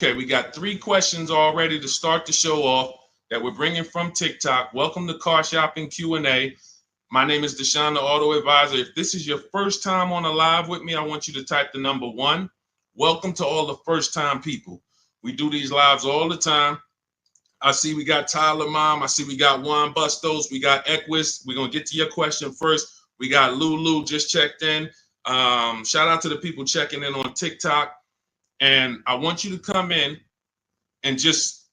Okay, we got 3 questions already to start the show off that we're bringing from TikTok. Welcome to Car Shopping Q&A. My name is Deshone, the Auto Advisor. If this is your first time on a live with me, I want you to type the number 1. Welcome to all the first-time people. We do these lives all the time. I see we got Tyler Mom. I see we got Juan Bustos. We got Equus. We're going to get to your question first. We got Lulu just checked in. Shout out to the people checking in on TikTok. And I want you to come in and just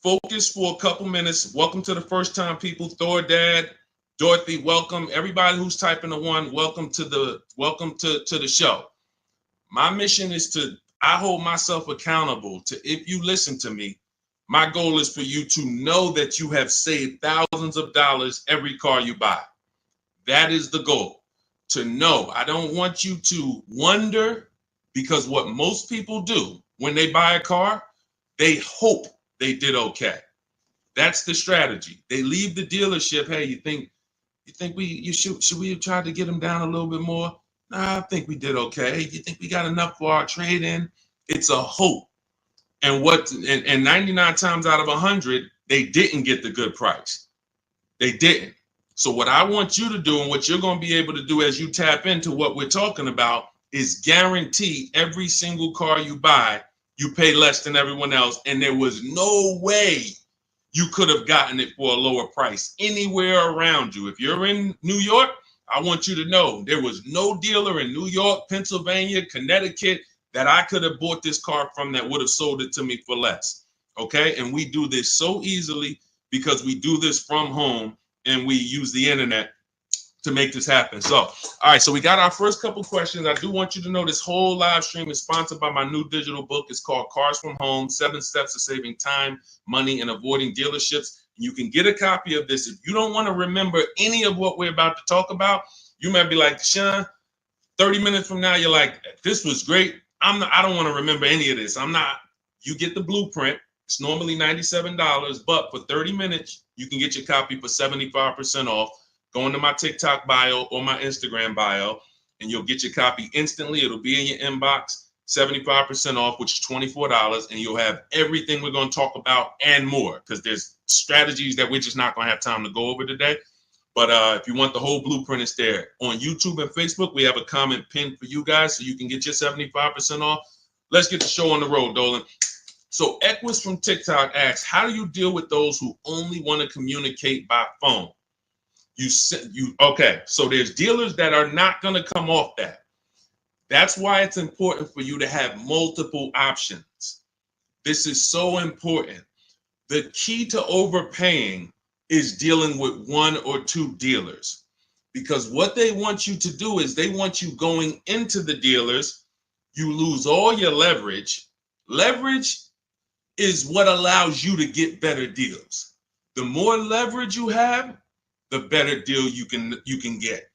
focus for a couple minutes. Welcome to the first time people. Thor Dad, Dorothy, welcome. Everybody who's typing the 1, welcome to the show. My mission is I hold myself accountable to, if you listen to me, my goal is for you to know that you have saved thousands of dollars every car you buy. That is the goal, to know. I don't want you to wonder, because what most people do when they buy a car, they hope they did okay. That's the strategy. They leave the dealership. Hey, you think should we have tried to get them down a little bit more? Nah, I think we did okay. You think we got enough for our trade-in? It's a hope. And 99 times out of 100, they didn't get the good price. They didn't. So what I want you to do, and what you're going to be able to do as you tap into what we're talking about, is guarantee every single car you buy, you pay less than everyone else. And there was no way you could have gotten it for a lower price anywhere around you. If you're in New York, I want you to know there was no dealer in New York, Pennsylvania, Connecticut that I could have bought this car from that would have sold it to me for less. Okay. And we do this so easily because we do this from home and we use the internet to make this happen. So, all right, so we got our first couple questions. I do want you to know this whole live stream is sponsored by my new digital book. It's called Cars from Home, 7 Steps to Saving Time, Money, and Avoiding Dealerships. You can get a copy of this. If you don't want to remember any of what we're about to talk about, you might be like, Sean, 30 minutes from now, you're like, this was great. I don't want to remember any of this. You get the blueprint. It's normally $97, but for 30 minutes, you can get your copy for 75% off. Go into my TikTok bio or my Instagram bio, and you'll get your copy instantly. It'll be in your inbox, 75% off, which is $24, and you'll have everything we're going to talk about and more, because there's strategies that we're just not going to have time to go over today. But if you want the whole blueprint, it's there. On YouTube and Facebook, we have a comment pinned for you guys so you can get your 75% off. Let's get the show on the road, Dolan. So Equus from TikTok asks, how do you deal with those who only want to communicate by phone? Okay, so there's dealers that are not going to come off that. That's why it's important for you to have multiple options. This is so important. The key to overpaying is dealing with 1 or 2 dealers, because what they want you to do is they want you going into the dealers. You lose all your leverage. Leverage is what allows you to get better deals. The more leverage you have, the better deal you can get.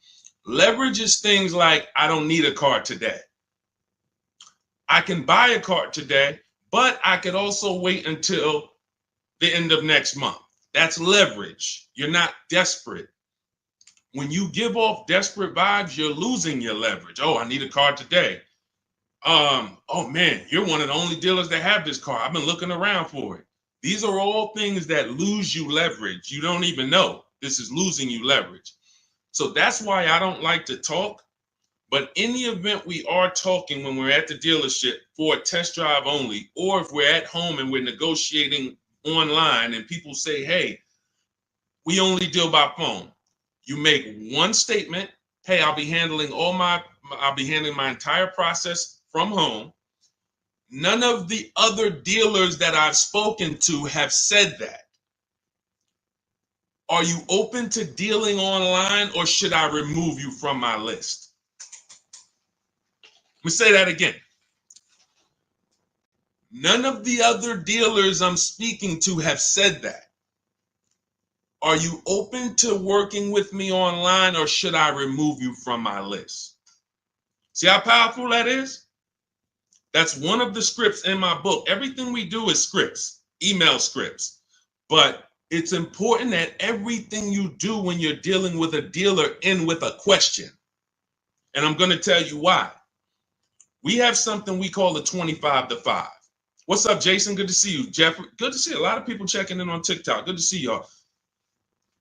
Leverage is things like, I don't need a car today. I can buy a car today, but I could also wait until the end of next month. That's leverage. You're not desperate. When you give off desperate vibes, you're losing your leverage. Oh, I need a car today. Oh man, you're one of the only dealers that have this car. I've been looking around for it. These are all things that lose you leverage. You don't even know. This is losing you leverage. So that's why I don't like to talk. But in the event we are talking when we're at the dealership for a test drive only, or if we're at home and we're negotiating online and people say, hey, we only deal by phone. You make one statement. Hey, I'll be handling my entire process from home. None of the other dealers that I've spoken to have said that. Are you open to dealing online, or should I remove you from my list? Let me say that again. None of the other dealers I'm speaking to have said that. Are you open to working with me online, or should I remove you from my list? See how powerful that is? That's one of the scripts in my book. Everything we do is scripts, email scripts. But it's important that everything you do when you're dealing with a dealer end with a question. And I'm going to tell you why. We have something we call the 25 to 5. What's up, Jason? Good to see you. Jeffrey, good to see a lot of people checking in on TikTok. Good to see y'all.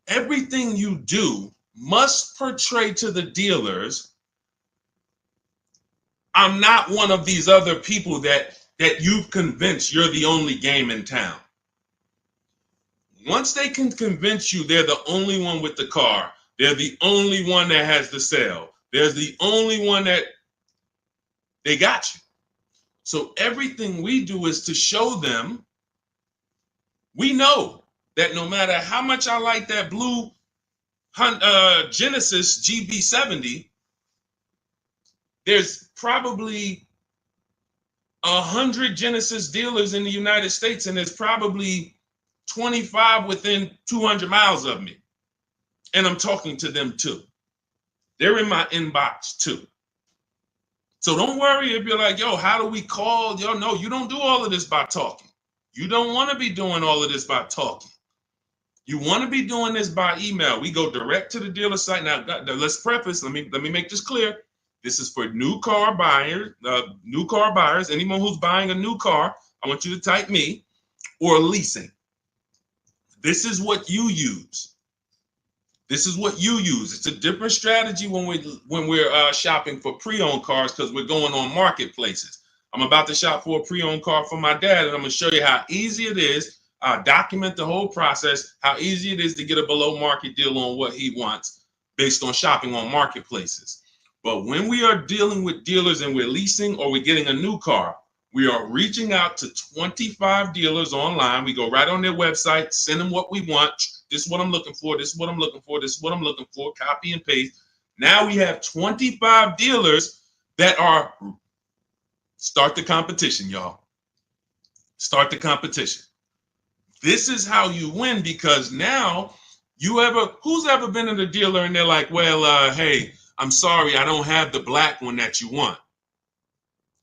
Everything you do must portray to the dealers, I'm not one of these other people that you've convinced you're the only game in town. Once they can convince you they're the only one with the car, they're the only one that has the sale, they're the only one that they got you. So everything we do is to show them, we know that no matter how much I like that blue Genesis GB70, there's probably 100 Genesis dealers in the United States, and there's probably 25 within 200 miles of me. And I'm talking to them too. They're in my inbox too. So don't worry if you're like, yo, how do we call? Yo, no, you don't do all of this by talking. You don't want to be doing all of this by talking. You want to be doing this by email. We go direct to the dealer site. Now, let's preface, let me make this clear. This is for new car buyers, anyone who's buying a new car. I want you to type me, or leasing. This is what you use. This is what you use. It's a different strategy when we're shopping for pre-owned cars, because we're going on marketplaces. I'm about to shop for a pre-owned car for my dad, and I'm going to show you how easy it is. Document the whole process, how easy it is to get a below market deal on what he wants based on shopping on marketplaces. But when we are dealing with dealers and we're leasing or we're getting a new car, we are reaching out to 25 dealers online. We go right on their website, send them what we want. This is what I'm looking for. This is what I'm looking for. This is what I'm looking for. Copy and paste. Now we have 25 dealers that are, start the competition, y'all. Start the competition. This is how you win, because now who's ever been at a dealer and they're like, well, hey, I'm sorry, I don't have the black one that you want.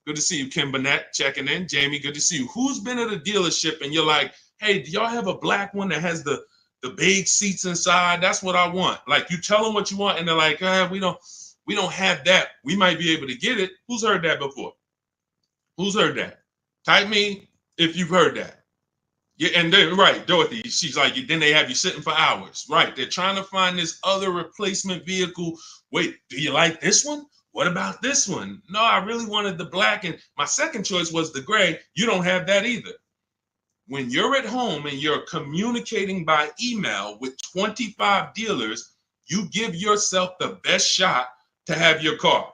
Good to see you, Kim Burnett, checking in. Jamie, good to see you. Who's been at a dealership and you're like, hey, do y'all have a black one that has the big seats inside? That's what I want. Like, you tell them what you want and they're like, we don't have that. We might be able to get it. Who's heard that before? Who's heard that? Type me if you've heard that. Yeah, and then right, Dorothy, she's like, then they have you sitting for hours. Right, they're trying to find this other replacement vehicle. Wait, do you like this one? What about this one? No, I really wanted the black, and my second choice was the gray. You don't have that either. When you're at home and you're communicating by email with 25 dealers, you give yourself the best shot to have your car.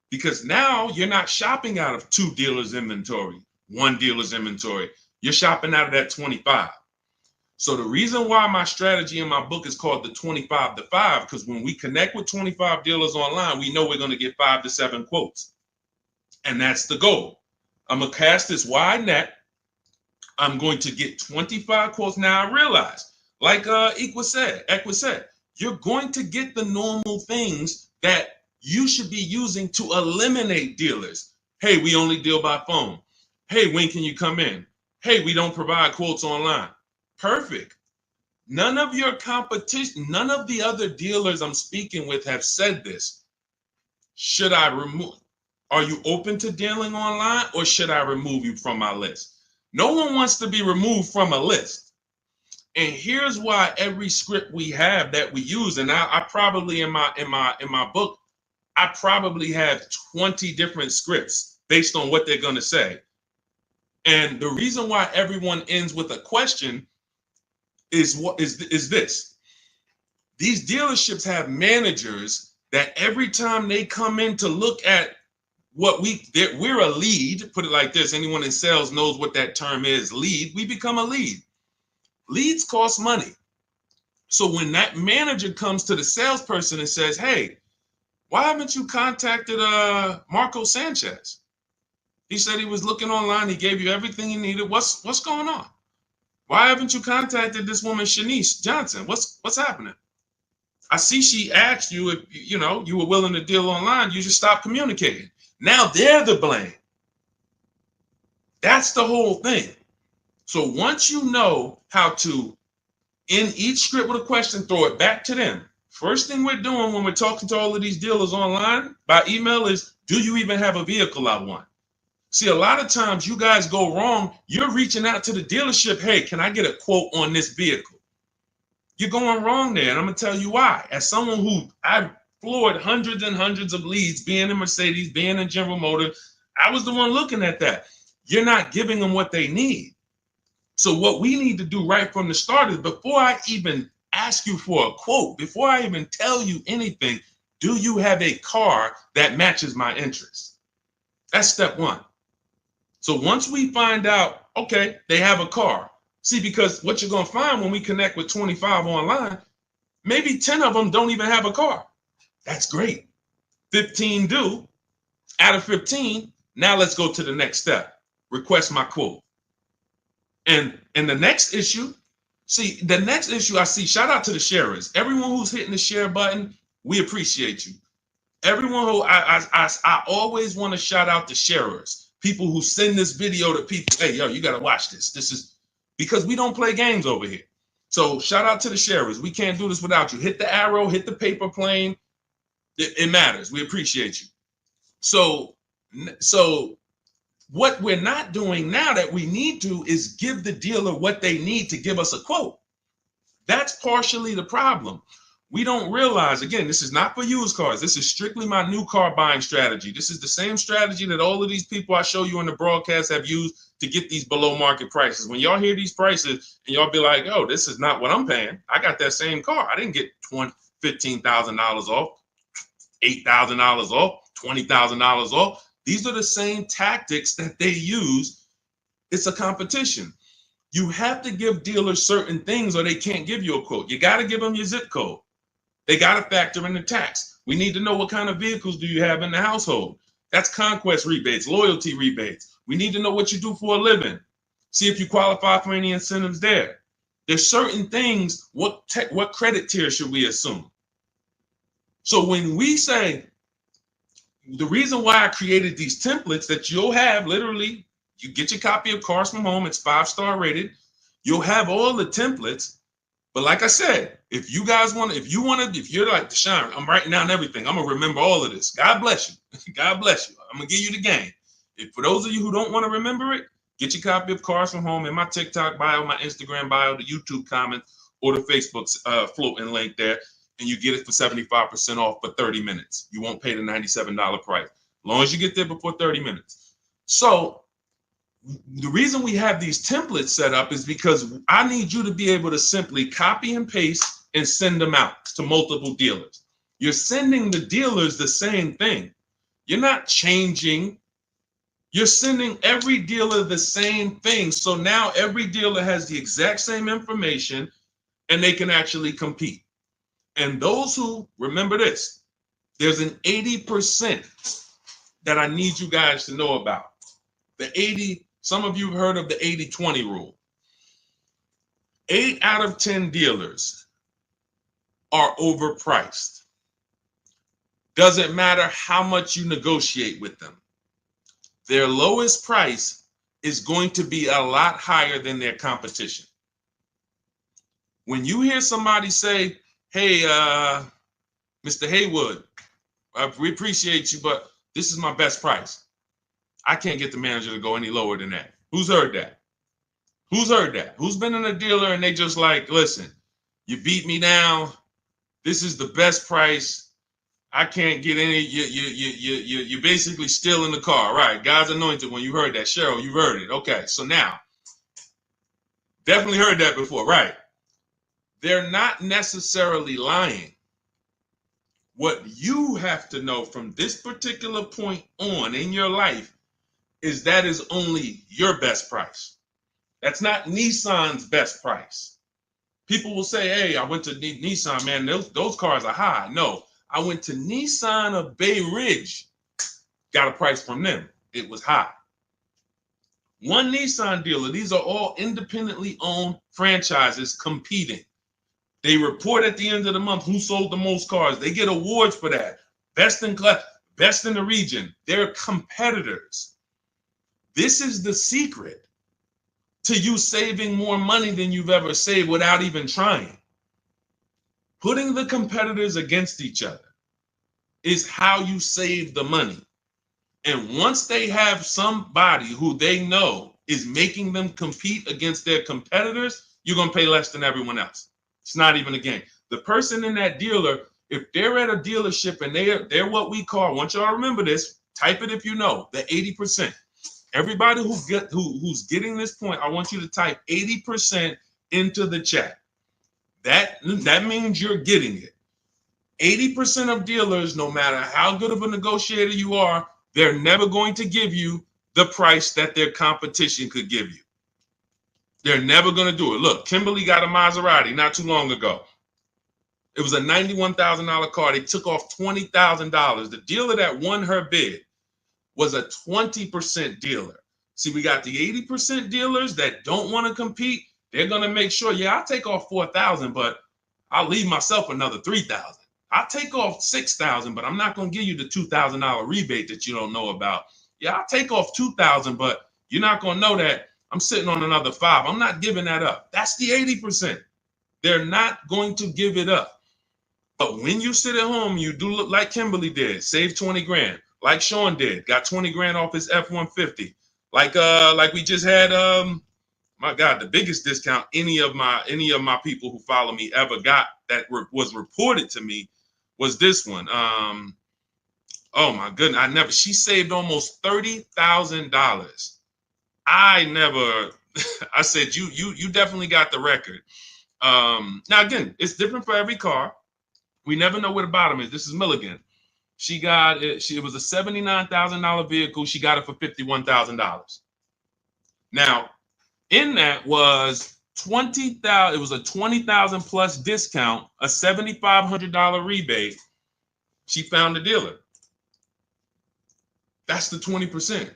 Because now you're not shopping out of 2 dealers' inventory, 1 dealer's inventory. You're shopping out of that 25. So the reason why my strategy in my book is called the 25 to 5, because when we connect with 25 dealers online, we know we're going to get 5 to 7 quotes. And that's the goal. I'm going to cast this wide net. I'm going to get 25 quotes. Now I realize, like Equa said, you're going to get the normal things that you should be using to eliminate dealers. Hey, we only deal by phone. Hey, when can you come in? Hey, we don't provide quotes online. Perfect. None of your competition, none of the other dealers I'm speaking with have said this. Should I remove? Are you open to dealing online, or should I remove you from my list? No one wants to be removed from a list. And here's why every script we have that we use, and I probably in my book, I probably have 20 different scripts based on what they're going to say. And the reason why everyone ends with a question is this. These dealerships have managers that every time they come in to look at what we're a lead, put it like this, anyone in sales knows what that term is, lead, we become a lead. Leads cost money. So when that manager comes to the salesperson and says, hey, why haven't you contacted Marco Sanchez? He said he was looking online. He gave you everything you needed. What's going on? Why haven't you contacted this woman, Shanice Johnson? What's happening? I see she asked you if you were willing to deal online. You just stopped communicating. Now they're the blame. That's the whole thing. So once you know how to, in each script with a question, throw it back to them. First thing we're doing when we're talking to all of these dealers online by email is, do you even have a vehicle I want? See, a lot of times you guys go wrong. You're reaching out to the dealership. Hey, can I get a quote on this vehicle? You're going wrong there. And I'm going to tell you why. As someone who I've floored hundreds and hundreds of leads, being in Mercedes, being in General Motors, I was the one looking at that. You're not giving them what they need. So what we need to do right from the start is, before I even ask you for a quote, before I even tell you anything, do you have a car that matches my interests? That's step one. So once we find out, okay, they have a car. See, because what you're going to find when we connect with 25 online, maybe 10 of them don't even have a car. That's great. 15 do. Out of 15, now let's go to the next step. Request my quote. And the next issue, I see, shout out to the sharers. Everyone who's hitting the share button, we appreciate you. Everyone who, I always want to shout out the sharers. People who send this video to people, hey, yo, you got to watch this. This is because we don't play games over here. So shout out to the sharers. We can't do this without you. Hit the arrow, hit the paper plane. It matters. We appreciate you. So what we're not doing now that we need to is give the dealer what they need to give us a quote. That's partially the problem. We don't realize, again, this is not for used cars. This is strictly my new car buying strategy. This is the same strategy that all of these people I show you in the broadcast have used to get these below market prices. When y'all hear these prices and y'all be like, oh, this is not what I'm paying. I got that same car. I didn't get $15,000 off, $8,000 off, $20,000 off. These are the same tactics that they use. It's a competition. You have to give dealers certain things or they can't give you a quote. You got to give them your zip code. They got to factor in the tax. We need to know what kind of vehicles do you have in the household. That's conquest rebates, loyalty rebates. We need to know what you do for a living. See if you qualify for any incentives there. There's certain things, what credit tier should we assume? So when we say, the reason why I created these templates that you'll have, literally, you get your copy of Cars from Home, it's 5-star rated. You'll have all the templates. But like I said, if you're like, Deshone, I'm writing down everything. I'm going to remember all of this. God bless you. God bless you. I'm going to give you the game. For those of you who don't want to remember it, get your copy of Cars from Home in my TikTok bio, my Instagram bio, the YouTube comments, or the Facebook floating link there. And you get it for 75% off for 30 minutes. You won't pay the $97 price, as long as you get there before 30 minutes. So the reason we have these templates set up is because I need you to be able to simply copy and paste and send them out to multiple dealers. You're sending the dealers the same thing. You're not changing. You're sending every dealer the same thing. So now every dealer has the exact same information and they can actually compete. And those who, remember this, there's an 80% that I need you guys to know about. The 80, some of you have heard of the 80-20 rule. 8 out of 10 dealers are overpriced. Doesn't matter how much you negotiate with them. Their lowest price is going to be a lot higher than their competition. When you hear somebody say, hey, Mr. Haywood, we appreciate you, but this is my best price. I can't get the manager to go any lower than that. Who's heard that? Who's heard that? Who's been in a dealer and they just like, listen, you beat me down. This is the best price. I can't get any. You basically still in the car, right? God's anointed. When you heard that, Cheryl, you heard it. Okay, so now, definitely heard that before, right? They're not necessarily lying. What you have to know from this particular point on in your life is that is only your best price. That's not Nissan's best price. People will say, hey, I went to Nissan, man, those cars are high. No, I went to Nissan of Bay Ridge, got a price from them. It was high. One Nissan dealer, these are all independently owned franchises competing. They report at the end of the month who sold the most cars. They get awards for that. Best in class, best in the region. They're competitors. This is the secret to you saving more money than you've ever saved without even trying. Putting the competitors against each other is how you save the money. And once they have somebody who they know is making them compete against their competitors, you're going to pay less than everyone else. It's not even a game. The person in that dealer, if they're at a dealership and they're what we call, I want y'all to remember this, type it if you know, the 80%. Everybody who's getting this point, I want you to type 80% into the chat. That means you're getting it. 80% of dealers, no matter how good of a negotiator you are, they're never going to give you the price that their competition could give you. They're never going to do it. Look, Kimberly got a Maserati not too long ago. It was a $91,000 car. They took off $20,000. The dealer that won her bid was a 20% dealer. See, we got the 80% dealers that don't want to compete. They're going to make sure, yeah, I'll take off $4,000, but I'll leave myself another $3,000. I'll take off $6,000, but I'm not going to give you the $2,000 rebate that you don't know about. Yeah, I'll take off $2,000, but you're not going to know that I'm sitting on another $5,000. I'm not giving that up. That's the 80%. They're not going to give it up. But when you sit at home, you do look like Kimberly did, save 20 grand. Like Sean did, got 20 grand off his F-150. Like we just had, my God, the biggest discount any of my people who follow me ever got that was reported to me was this one. Oh my goodness, she saved almost $30,000. I said, you definitely got the record. Now again, it's different for every car. We never know where the bottom is. This is Milligan. She got it. It was a $79,000 vehicle. She got it for $51,000. Now, in that was $20,000. It was a $20,000 plus discount, a $7,500 rebate. She found a dealer. That's the 20%.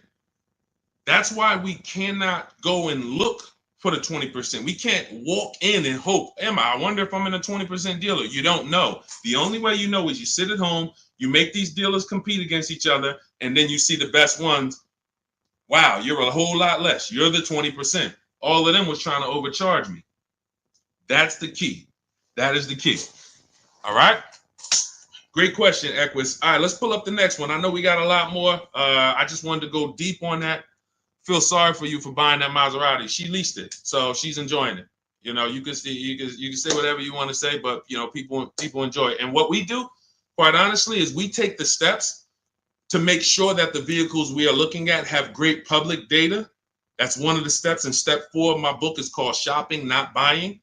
That's why we cannot go and look for the 20%. We can't walk in and hope, I wonder if I'm in a 20% dealer. You don't know. The only way you know is you sit at home, you make these dealers compete against each other, and then you see the best ones. Wow, you're a whole lot less. You're the 20%. All of them was trying to overcharge me. That's the key. That is the key. All right. Great question, Equus. All right, let's pull up the next one. I know we got a lot more. I just wanted to go deep on that. Feel sorry for you for buying that Maserati. She leased it, so she's enjoying it. You know, you can say whatever you want to say, but you know, people enjoy it. And what we do, quite honestly, is we take the steps to make sure that the vehicles we are looking at have great public data. That's one of the steps. And step 4 of my book is called Shopping, Not Buying.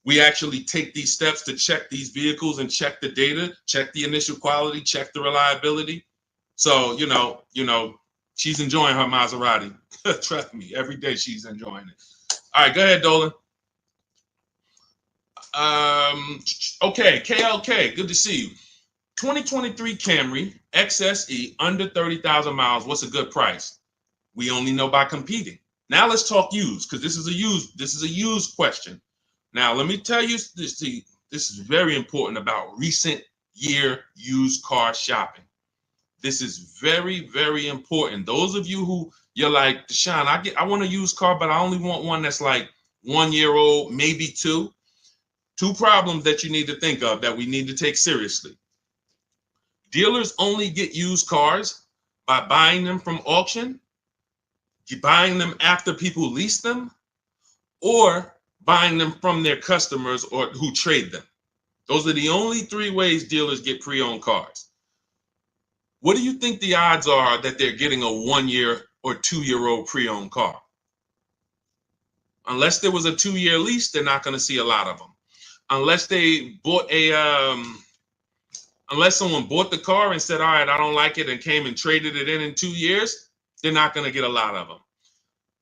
We actually take these steps to check these vehicles and check the data, check the initial quality, check the reliability. So, you know, she's enjoying her Maserati. Trust me, every day she's enjoying it. All right, go ahead, Dolan. Okay, KLK, good to see you. 2023 Camry XSE under 30,000 miles. What's a good price? We only know by competing. Now let's talk used, because this is a used question. Now let me tell you this. This is very important about recent year used car shopping. This is very, very important. Those of you who you're like, Deshone, I want a used car, but I only want one that's like 1 year old, maybe 2. 2 problems that you need to think of that we need to take seriously. Dealers only get used cars by buying them from auction, buying them after people lease them, or buying them from their customers or who trade them. Those are the only 3 ways dealers get pre-owned cars. What do you think the odds are that they're getting a 1 year or 2 year old pre-owned car? Unless there was a 2-year lease, they're not going to see a lot of them. Unless they bought unless someone bought the car and said, all right, I don't like it, and came and traded it in 2 years, they're not going to get a lot of them.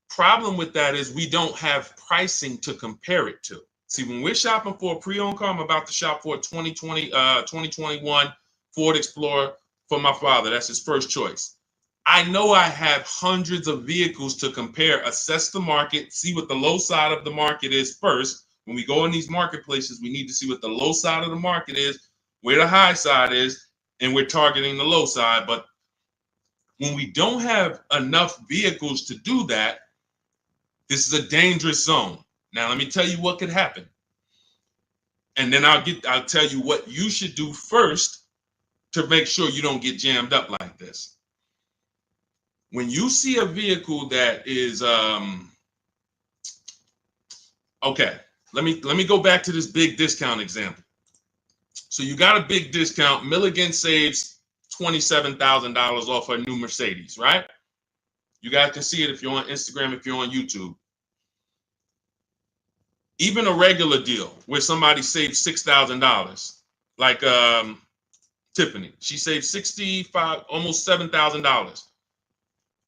Problem with that is we don't have pricing to compare it to. See, when we're shopping for a pre-owned car, I'm about to shop for a 2021 Ford Explorer for my father. That's his first choice. I know I have hundreds of vehicles to compare, assess the market, see what the low side of the market is first. When we go in these marketplaces, we need to see what the low side of the market is, where the high side is, and we're targeting the low side. But when we don't have enough vehicles to do that, this is a dangerous zone. Now, let me tell you what could happen. And then I'll tell you what you should do first to make sure you don't get jammed up like this. When you see a vehicle that is okay, let me go back to this big discount example. So you got a big discount. Milligan saves $27,000 off a new Mercedes, right? You guys can see it if you're on Instagram, if you're on YouTube. Even a regular deal where somebody saves $6,000, like Tiffany, she saved $65, almost $7,000.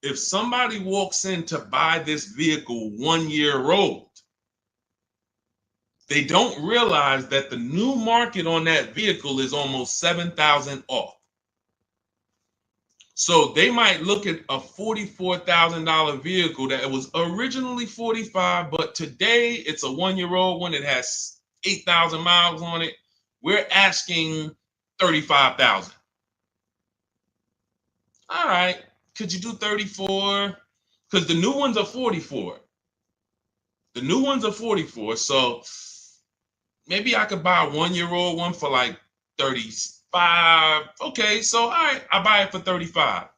If somebody walks in to buy this vehicle 1 year old, they don't realize that the new market on that vehicle is almost $7,000 off. So they might look at a $44,000 vehicle that was originally $45,000, but today it's a 1 year old one. It has 8,000 miles on it. We're asking $35,000. All right, could you do 34? Because the new ones are 44. The new ones are 44. So maybe I could buy a 1 year old one for like 35. Okay, so all right, I buy it for 35.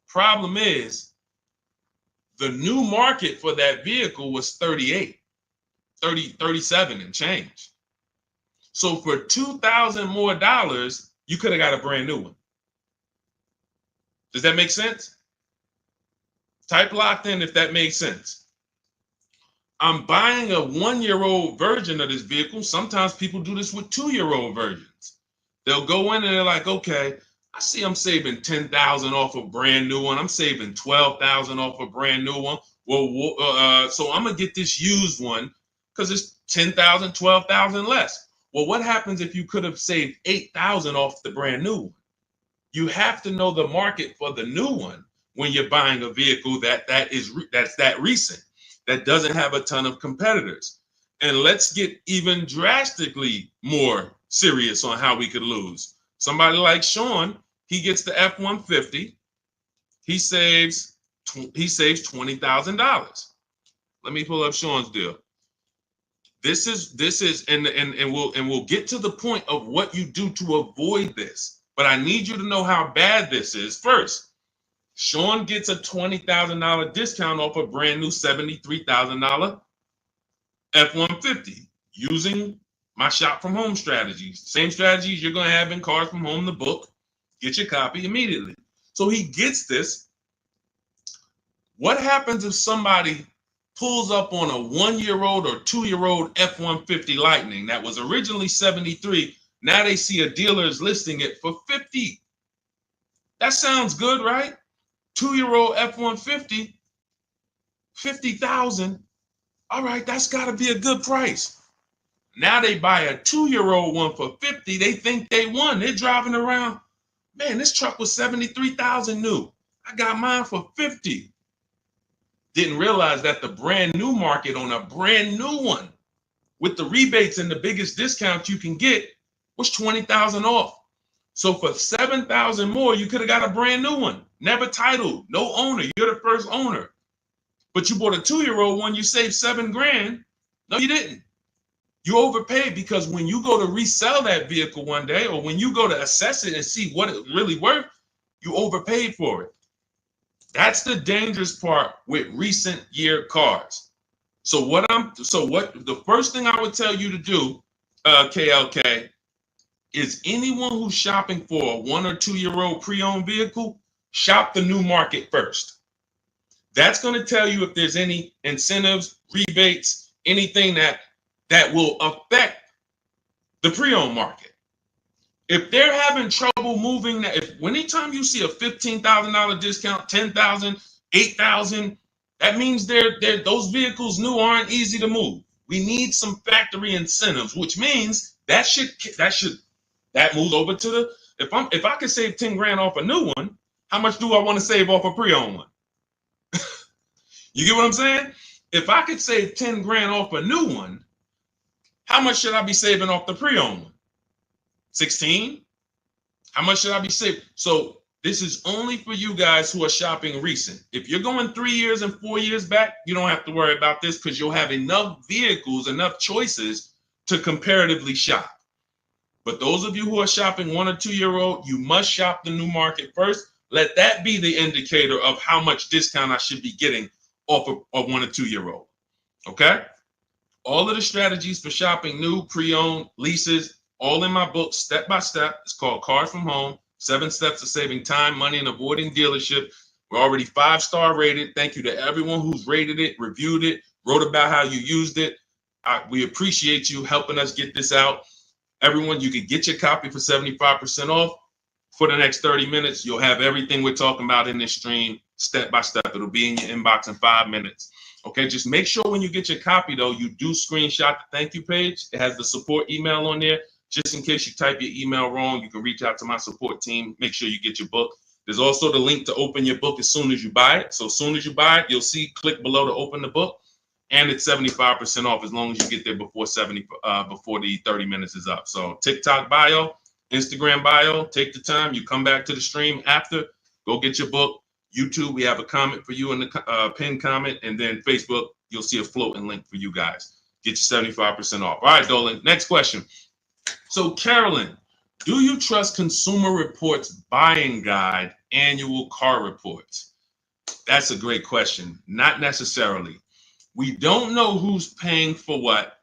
Problem is, the new market for that vehicle was 37 and change. So for $2,000 more, you could have got a brand new one. Does that make sense? Type locked in if that makes sense. I'm buying a 1 year old version of this vehicle. Sometimes people do this with 2 year old versions. They'll go in and they're like, okay, I see I'm saving $10,000 off a brand new one. I'm saving $12,000 off a brand new one. Well, so I'm gonna get this used one because it's $10,000, $12,000 less. Well, what happens if you could have saved $8,000 off the brand new one? You have to know the market for the new one when you're buying a vehicle that's that recent, that doesn't have a ton of competitors. And let's get even drastically more serious on how we could lose. Somebody like Sean, he gets the F-150. He saves $20,000. Let me pull up Sean's deal. This is and we'll get to the point of what you do to avoid this. But I need you to know how bad this is first. Sean gets a $20,000 discount off a brand new $73,000 F-150 using my shop from home strategies. Same strategies you're going to have in Cars from Home, the book. Get your copy immediately. So he gets this. What happens if somebody pulls up on a 1 year old or 2 year old F-150 Lightning that was originally 73? Now they see a dealer is listing it for 50. That sounds good, right? 2 year old F-150, 50,000. All right, that's got to be a good price. Now they buy a 2 year old one for 50. They think they won. They're driving around. Man, this truck was 73,000 new. I got mine for 50. Didn't realize that the brand new market on a brand new one with the rebates and the biggest discount you can get was 20,000 off. So for 7,000 more, you could have got a brand new one. Never titled, no owner. You're the first owner. But you bought a 2 year old one, you saved $7,000. No, you didn't. You overpaid because when you go to resell that vehicle one day, or when you go to assess it and see what it really worth, you overpaid for it. That's the dangerous part with recent year cars. So the first thing I would tell you to do, KLK, is anyone who's shopping for a 1 or 2 year old pre-owned vehicle, shop the new market first. That's going to tell you if there's any incentives, rebates, anything that will affect the pre-owned market. If they're having trouble moving, anytime you see a $15,000 discount, $10,000, $8,000, that means those vehicles new aren't easy to move. We need some factory incentives, which means that moves over to the, if I could save 10 grand off a new one, how much do I want to save off a pre-owned one? You get what I'm saying? If I could save 10 grand off a new one, how much should I be saving off the pre-owned one? 16? How much should I be saving? So this is only for you guys who are shopping recent. If you're going 3 years and 4 years back, you don't have to worry about this because you'll have enough vehicles, enough choices to comparatively shop. But those of you who are shopping 1 or 2 year old, you must shop the new market first. let that be the indicator of how much discount I should be getting off of a 1 or 2 year old. Okay? All of the strategies for shopping new, pre-owned, leases, all in my book, step by step. It's called Cars from Home, 7 Steps of Saving Time, Money, and Avoiding Dealership. We're already 5-star rated. Thank you to everyone who's rated it, reviewed it, wrote about how you used it. We appreciate you helping us get this out. Everyone, you can get your copy for 75% off. For the next 30 minutes, you'll have everything we're talking about in this stream, step by step. It'll be in your inbox in 5 minutes. Okay, just make sure when you get your copy, though, you do screenshot the thank you page. It has the support email on there. Just in case you type your email wrong, you can reach out to my support team. Make sure you get your book. There's also the link to open your book as soon as you buy it. So as soon as you buy it, you'll see, click below to open the book. And it's 75% off as long as you get there before the 30 minutes is up. So TikTok bio, Instagram bio, take the time. You come back to the stream after, go get your book. YouTube, we have a comment for you in the pinned comment. And then Facebook, you'll see a floating link for you guys. Get your 75% off. All right, Dolan, next question. So Carolyn, do you trust Consumer Reports Buying Guide annual car reports? That's a great question. Not necessarily. We don't know who's paying for what.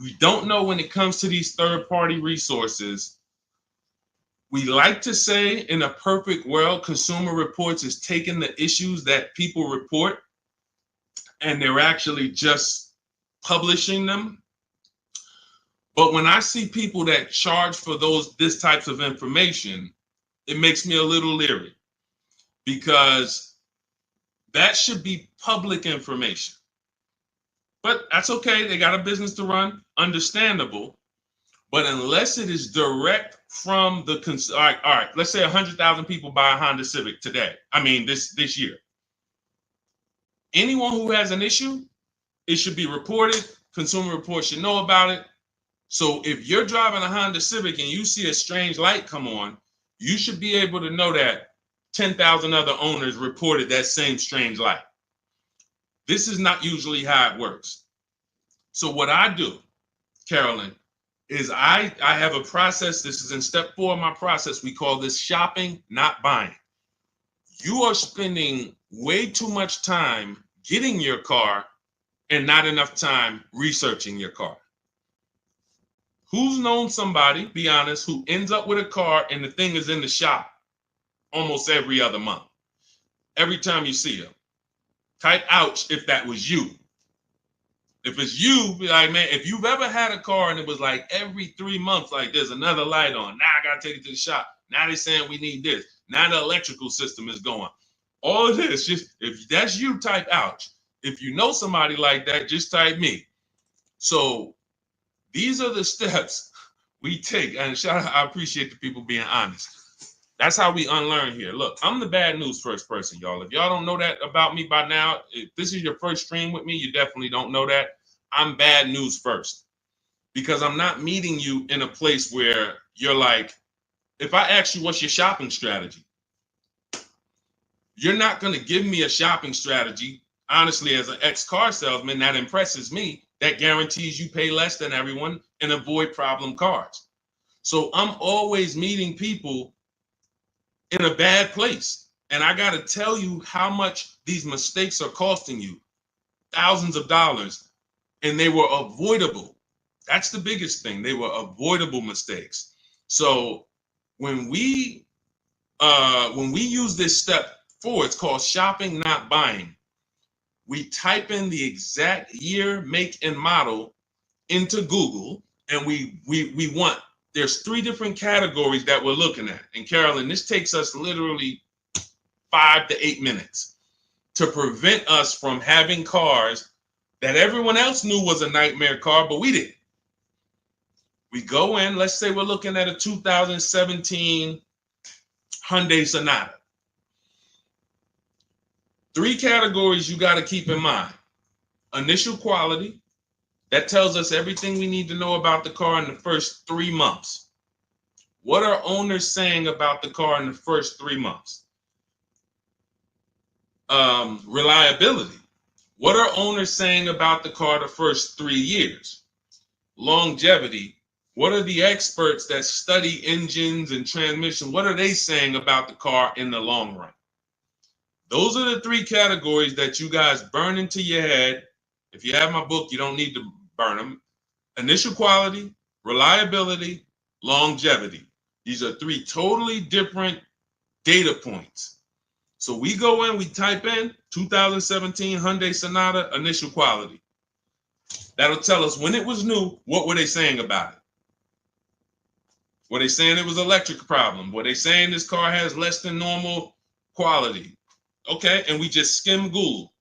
We don't know when it comes to these third-party resources. We like to say in a perfect world, Consumer Reports is taking the issues that people report and they're actually just publishing them. But when I see people that charge for this types of information, it makes me a little leery because that should be public information. But that's okay. They got a business to run. Understandable. But unless it is direct from the all right, let's say 100,000 people buy a Honda Civic today. I mean, this year. Anyone who has an issue, it should be reported. Consumer Reports should know about it. So if you're driving a Honda Civic and you see a strange light come on, you should be able to know that 10,000 other owners reported that same strange light. This is not usually how it works. So what I do, Carolyn, is I have a process. This is in step 4 of my process. We call this shopping, not buying. You are spending way too much time getting your car and not enough time researching your car. Who's known somebody, be honest, who ends up with a car and the thing is in the shop almost every other month? Every time you see them. Type ouch if that was you. If it's you, be like, man, if you've ever had a car and it was like every 3 months, like there's another light on. Now I got to take it to the shop. Now they're saying we need this. Now the electrical system is going. All of this, just if that's you, type ouch. If you know somebody like that, just type me. So these are the steps we take. And I appreciate the people being honest. That's how we unlearn here. Look, I'm the bad news first person, y'all. If y'all don't know that about me by now, if this is your first stream with me, you definitely don't know that. I'm bad news first because I'm not meeting you in a place where you're like, if I ask you what's your shopping strategy, you're not going to give me a shopping strategy. Honestly, as an ex-car salesman, that impresses me. That guarantees you pay less than everyone and avoid problem cars. So I'm always meeting people in a bad place. And I got to tell you how much these mistakes are costing you. Thousands of dollars. And they were avoidable. That's the biggest thing. They were avoidable mistakes. So when we use this step 4, it's called shopping, not buying. We type in the exact year, make, and model into Google, and we want, there's 3 different categories that we're looking at. And Carolyn, this takes us literally 5 to 8 minutes to prevent us from having cars that everyone else knew was a nightmare car, but we didn't. We go in, let's say we're looking at a 2017 Hyundai Sonata. 3 categories you got to keep in mind. Initial quality. That tells us everything we need to know about the car in the first 3 months. What are owners saying about the car in the first 3 months? Reliability. What are owners saying about the car the first 3 years? Longevity. What are the experts that study engines and transmission? What are they saying about the car in the long run? Those are the three categories that you guys burn into your head. If you have my book, you don't need to burn them. Initial quality, reliability, longevity. These are three totally different data points. So we go in, we type in 2017 Hyundai Sonata initial quality. That'll tell us when it was new, what were they saying about it? Were they saying it was an electric problem? Were they saying this car has less than normal quality? Okay, and we just skim Google.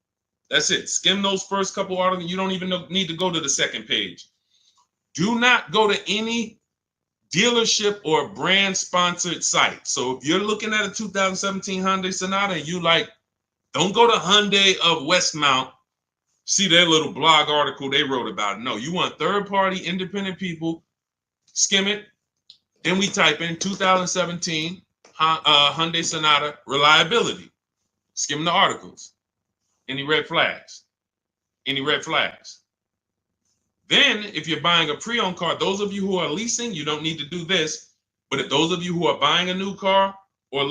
That's it. Skim those first couple articles. You don't even need to go to the second page. Do not go to any dealership or brand sponsored site. So if you're looking at a 2017 Hyundai Sonata and you like, don't go to Hyundai of Westmount, see their little blog article they wrote about it. No, you want third party independent people, skim it. Then we type in 2017 Hyundai Sonata reliability. Skim the articles. Any red flags? Any red flags? Then, if you're buying a pre-owned car, those of you who are leasing, you don't need to do this. But if those of you who are buying a new car or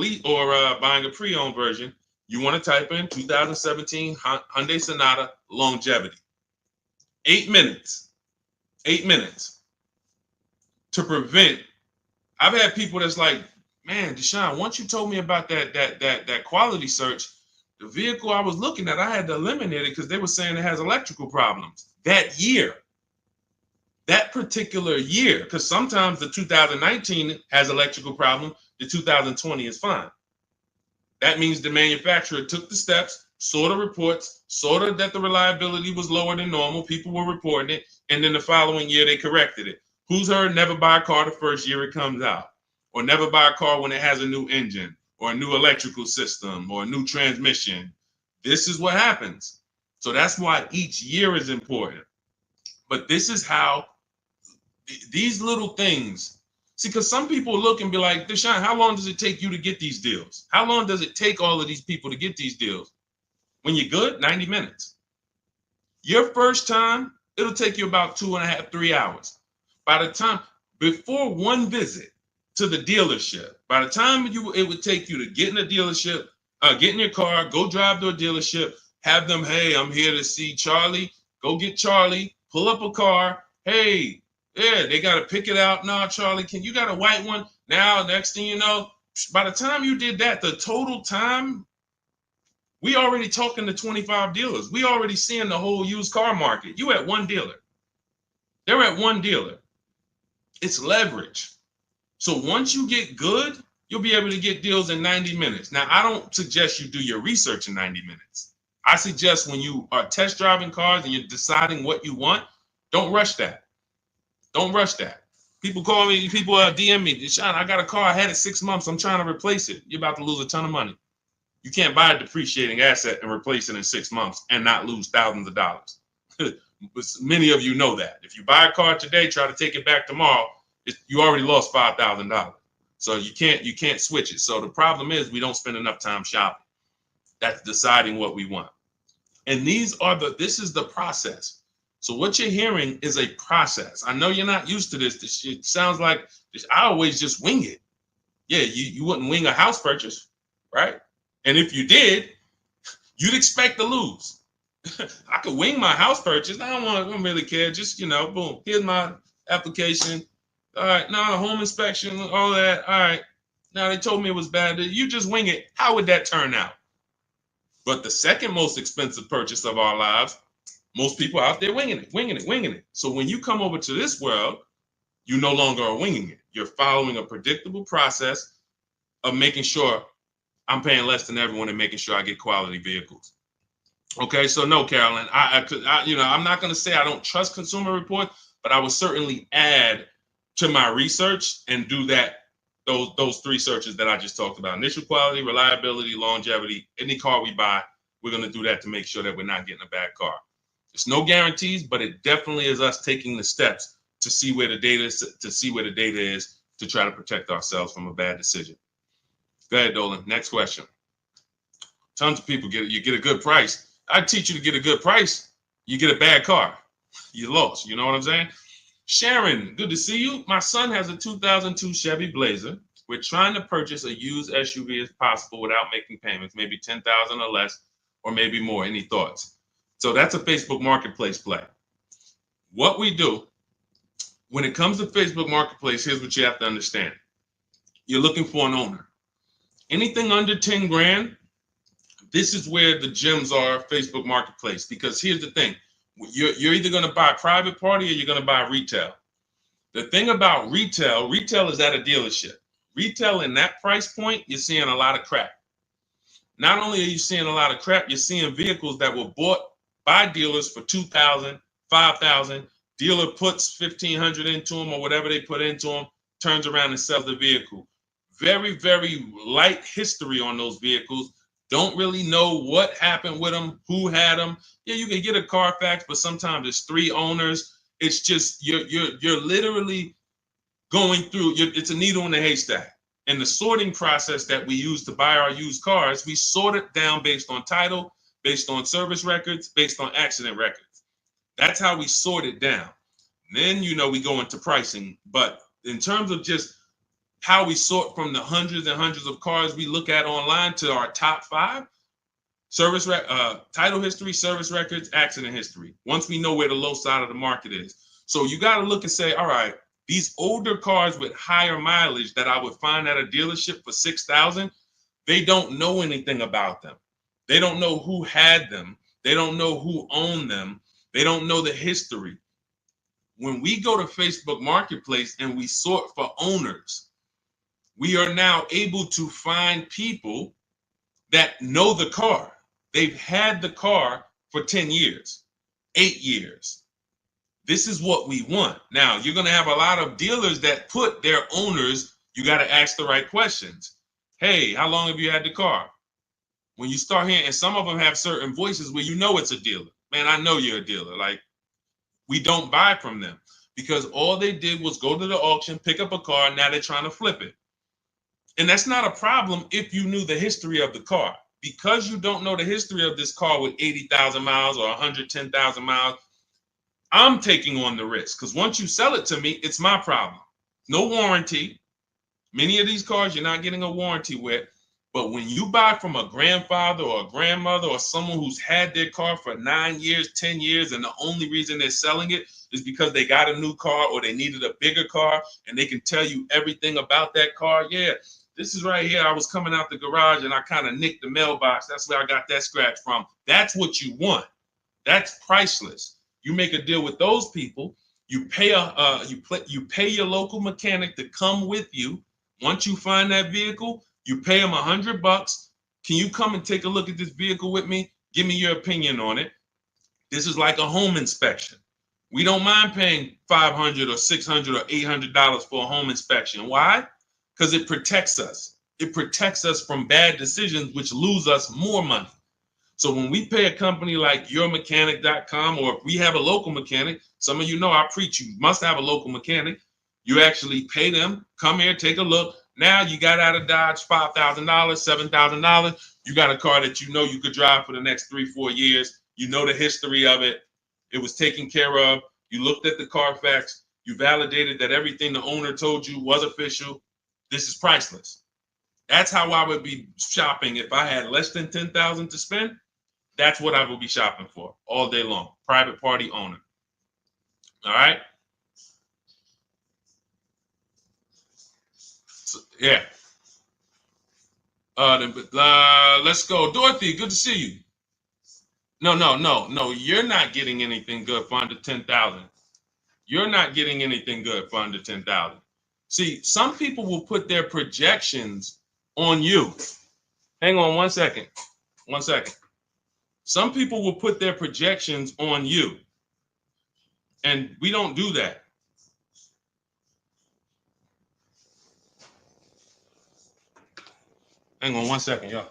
buying a pre-owned version, you want to type in 2017 Hyundai Sonata longevity. 8 minutes. 8 minutes. To prevent. I've had people that's like, man, Deshone, once you told me about that quality search, the vehicle I was looking at, I had to eliminate it because they were saying it has electrical problems. That year. That particular year, because sometimes the 2019 has electrical problem, the 2020 is fine. That means the manufacturer took the steps, saw the reports, saw that the reliability was lower than normal, people were reporting it, and then the following year they corrected it. Who's heard never buy a car the first year it comes out, or never buy a car when it has a new engine, or a new electrical system, or a new transmission? This is what happens. So that's why each year is important. But this is how these little things, see, because some people look and be like, Deshone, how long does it take you to get these deals? How long does it take all of these people to get these deals? When you're good, 90 minutes. Your first time, it'll take you about 2.5, 3 hours. By the time, before one visit to the dealership, by the time it would take you to get in a dealership, get in your car, go drive to a dealership, have them, hey, I'm here to see Charlie. Go get Charlie, pull up a car. Hey, yeah, they got to pick it out. No, Charlie, you got a white one? Now, next thing you know, by the time you did that, the total time, we already talking to 25 dealers. We already seeing the whole used car market. You at one dealer. They're at one dealer. It's leverage. So once you get good, you'll be able to get deals in 90 minutes. Now, I don't suggest you do your research in 90 minutes. I suggest when you are test driving cars and you're deciding what you want, don't rush that. Don't rush that. People call me, people DM me, Deshone, I got a car, I had it 6 months, I'm trying to replace it. You're about to lose a ton of money. You can't buy a depreciating asset and replace it in 6 months and not lose thousands of dollars. Many of you know that. If you buy a car today, try to take it back tomorrow, you already lost $5,000. So you can't switch it. So the problem is we don't spend enough time shopping. That's deciding what we want. And this is the process. So what you're hearing is a process. I know you're not used to this. It sounds like I always just wing it. Yeah, you wouldn't wing a house purchase, right? And if you did, you'd expect to lose. I could wing my house purchase. I don't really care. Just, boom, here's my application. All right, now home inspection, all that. All right, now they told me it was bad. You just wing it. How would that turn out? But the second most expensive purchase of our lives, most people out there winging it. So when you come over to this world, you no longer are winging it. You're following a predictable process of making sure I'm paying less than everyone and making sure I get quality vehicles. Okay, so no, Carolyn, I'm not going to say I don't trust Consumer Report, but I would certainly add to my research and do those three searches that I just talked about: initial quality, reliability, longevity. Any car we buy, we're going to do that to make sure that we're not getting a bad car. There's no guarantees, but it definitely is us taking the steps to see where the data is, to try to protect ourselves from a bad decision. Go ahead, Dolan. Next question. Tons of people you get a good price. I teach you to get a good price. You get a bad car. You lost. You know what I'm saying? Sharon, good to see you. My son has a 2002 Chevy Blazer. We're trying to purchase a used SUV as possible without making payments, maybe 10,000 or less, or maybe more. Any thoughts? So that's a Facebook Marketplace play. What we do when it comes to Facebook Marketplace, here's what you have to understand. You're looking for an owner. Anything under 10 grand, this is where the gems are, Facebook Marketplace. Because here's the thing. You're either going to buy private party or you're going to buy retail. The thing about retail is at a dealership. Retail in that price point, you're seeing a lot of crap. Not only are you seeing a lot of crap, you're seeing vehicles that were bought by dealers for $2,000, $5,000. Dealer puts $1,500 into them or whatever they put into them, turns around and sells the vehicle. Very, very light history on those vehicles. Don't really know what happened with them, who had them. Yeah, you can get a Carfax, but sometimes it's 3 owners. It's just you're literally going through. It's a needle in a haystack. And the sorting process that we use to buy our used cars, we sort it down based on title, based on service records, based on accident records. That's how we sort it down. Then we go into pricing. But in terms of just how we sort from the hundreds and hundreds of cars we look at online to our top 5, title history, service records, accident history. Once we know where the low side of the market is. So you got to look and say, all right, these older cars with higher mileage that I would find at a dealership for $6,000, they don't know anything about them. They don't know who had them. They don't know who owned them. They don't know the history. When we go to Facebook Marketplace and we sort for owners, we are now able to find people that know the car. They've had the car for 10 years, 8 years. This is what we want. Now, you're going to have a lot of dealers that put their owners, you got to ask the right questions. Hey, how long have you had the car? When you start hearing, and some of them have certain voices where it's a dealer. Man, I know you're a dealer. Like, we don't buy from them because all they did was go to the auction, pick up a car, now they're trying to flip it. And that's not a problem if you knew the history of the car. Because you don't know the history of this car with 80,000 miles or 110,000 miles, I'm taking on the risk. Because once you sell it to me, it's my problem. No warranty. Many of these cars you're not getting a warranty with. But when you buy from a grandfather or a grandmother or someone who's had their car for 9 years, 10 years, and the only reason they're selling it is because they got a new car or they needed a bigger car and they can tell you everything about that car. Yeah. This is right here. I was coming out the garage and I kind of nicked the mailbox. That's where I got that scratch from. That's what you want. That's priceless. You make a deal with those people. You pay you pay your local mechanic to come with you. Once you find that vehicle, you pay him $100. Can you come and take a look at this vehicle with me? Give me your opinion on it. This is like a home inspection. We don't mind paying $500 or $600 or $800 for a home inspection. Why? Because it protects us. It protects us from bad decisions, which lose us more money. So when we pay a company like yourmechanic.com, or if we have a local mechanic, some of you know I preach, you must have a local mechanic. You actually pay them, come here, take a look. Now you got out of Dodge $5,000, $7,000. You got a car that you know you could drive for the next 3-4 years. You know the history of it. It was taken care of. You looked at the Carfax. You validated that everything the owner told you was official. This is priceless. That's how I would be shopping if I had less than $10,000 to spend. That's what I would be shopping for all day long. Private party owner. All right. So, yeah. Let's go, Dorothy. Good to see you. No. You're not getting anything good for under 10,000. You're not getting anything good for under 10,000. See, some people will put their projections on you. Hang on 1 second. 1 second. Some people will put their projections on you. And we don't do that. Hang on 1 second, y'all.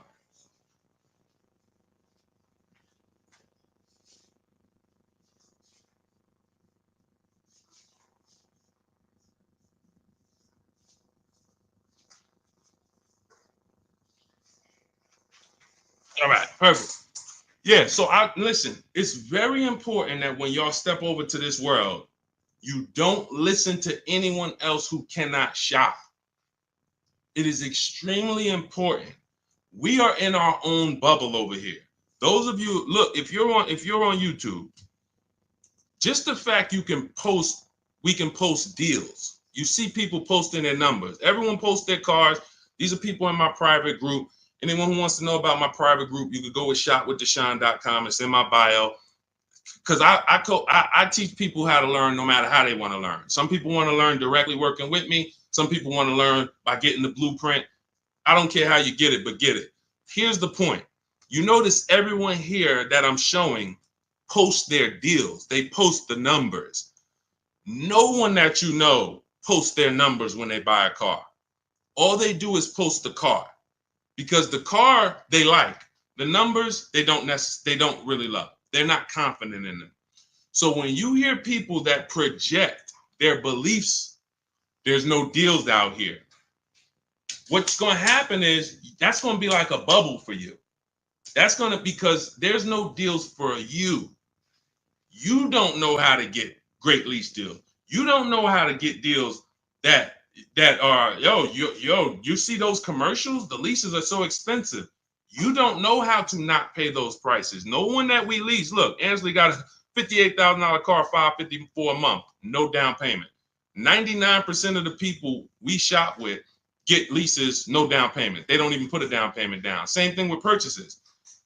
All right, perfect. Yeah, so listen, it's very important that when y'all step over to this world, You don't listen to anyone else who cannot shop. It is extremely important. We are in our own bubble over here. Those of you, look, if you're on YouTube, just the fact we can post deals. You see people posting their numbers. Everyone posts their cars. These are people in my private group. Anyone who wants to know about my private group, you could go with shopwithdeshone.com. It's in my bio. Because I teach people how to learn no matter how they want to learn. Some people want to learn directly working with me. Some people want to learn by getting the blueprint. I don't care how you get it, but get it. Here's the point. You notice everyone here that I'm showing post their deals. They post the numbers. No one that you know posts their numbers when they buy a car. All they do is post the car, because the car they like. The numbers they don't really love. They're not confident in them. So when you hear people that project their beliefs, there's no deals out here. What's going to happen is that's going to be like a bubble for you. That's going to, because there's no deals for you. You don't know how to get great lease deals. You don't know how to get deals that are, you see those commercials? The leases are so expensive. You don't know how to not pay those prices. No one that we lease, look, Ansley got a $58,000 car, $554 a month, no down payment. 99% of the people we shop with get leases, no down payment. They don't even put a down payment down. Same thing with purchases.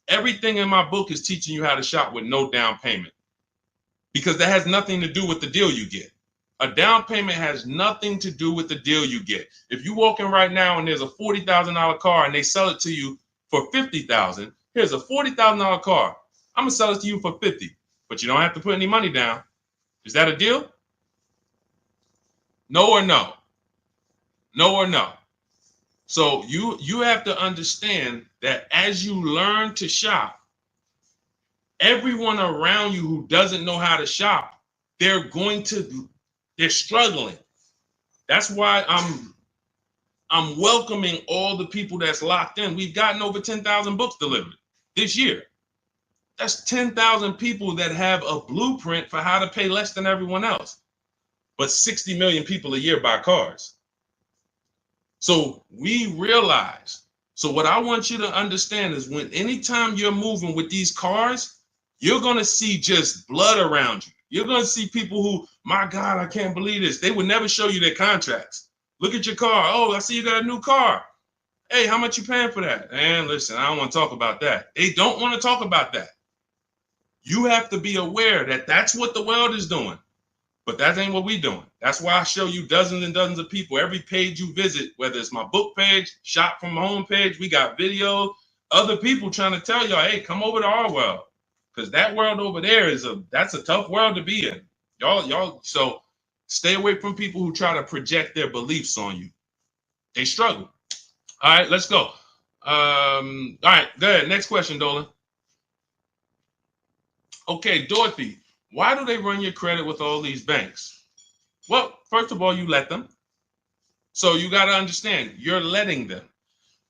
Everything in my book is teaching you how to shop with no down payment, because that has nothing to do with the deal you get. A down payment has nothing to do with the deal you get. If you walk in right now and there's a $40,000 car and they sell it to you for $50,000, here's a $40,000 car. I'm gonna sell it to you for $50,000, but you don't have to put any money down. Is that a deal? No or no? No or no? So you have to understand that as you learn to shop, everyone around you who doesn't know how to shop, they're struggling. That's why I'm welcoming all the people that's locked in. We've gotten over 10,000 books delivered this year. That's 10,000 people that have a blueprint for how to pay less than everyone else. But 60 million people a year buy cars. So we realize. So what I want you to understand is, anytime you're moving with these cars, you're going to see just blood around you. You're going to see people who, my God, I can't believe this. They would never show you their contracts. Look at your car. Oh, I see you got a new car. Hey, how much you paying for that? And listen, I don't want to talk about that. They don't want to talk about that. You have to be aware that that's what the world is doing. But that ain't what we're doing. That's why I show you dozens and dozens of people. Every page you visit, whether it's my book page, shop from my home page, we got videos, other people trying to tell y'all, hey, come over to our world. Because that world over there that's a tough world to be in. Y'all, so stay away from people who try to project their beliefs on you. They struggle. All right, let's go. All right, go ahead. Next question, Dolan. Okay, Dorothy, why do they run your credit with all these banks? Well, first of all, you let them. So you got to understand, you're letting them.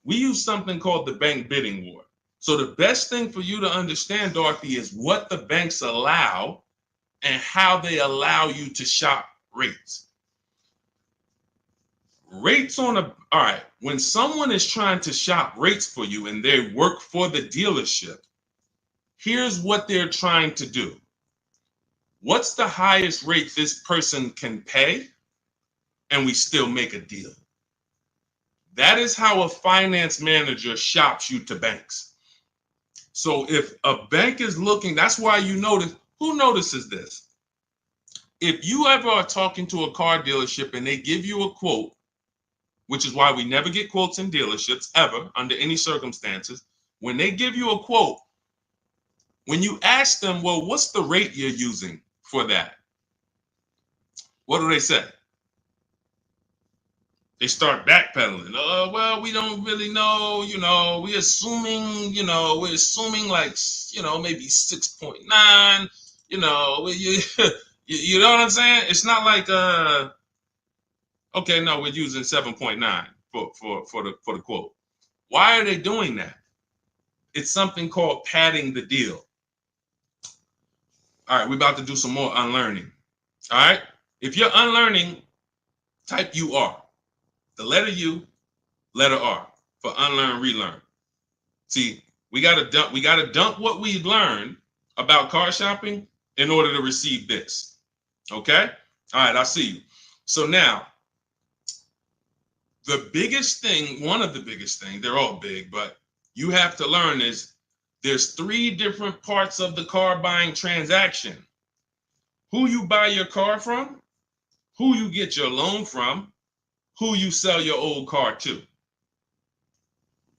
We use something called the bank bidding war. So the best thing for you to understand, Dorothy, is what the banks allow and how they allow you to shop rates. All right, when someone is trying to shop rates for you and they work for the dealership, here's what they're trying to do. What's the highest rate this person can pay? And we still make a deal. That is how a finance manager shops you to banks. So if a bank is looking, that's why you notice, who notices this? If you ever are talking to a car dealership and they give you a quote, which is why we never get quotes in dealerships ever under any circumstances, when they give you a quote, when you ask them, well, what's the rate you're using for that? What do they say? They start backpedaling. Oh, well, we don't really know, we're assuming like, maybe 6.9, you know what I'm saying? It's not like, okay, no, we're using 7.9 for the quote. Why are they doing that? It's something called padding the deal. All right, we're about to do some more unlearning. All right, If you're unlearning, type UR. The letter U, letter R for unlearn, relearn. See, we gotta dump what we've learned about car shopping in order to receive this. Okay? All right, I see you. So now, the biggest thing, one of the biggest things, they're all big, but you have to learn is there's 3 different parts of the car buying transaction. Who you buy your car from, who you get your loan from, who you sell your old car to.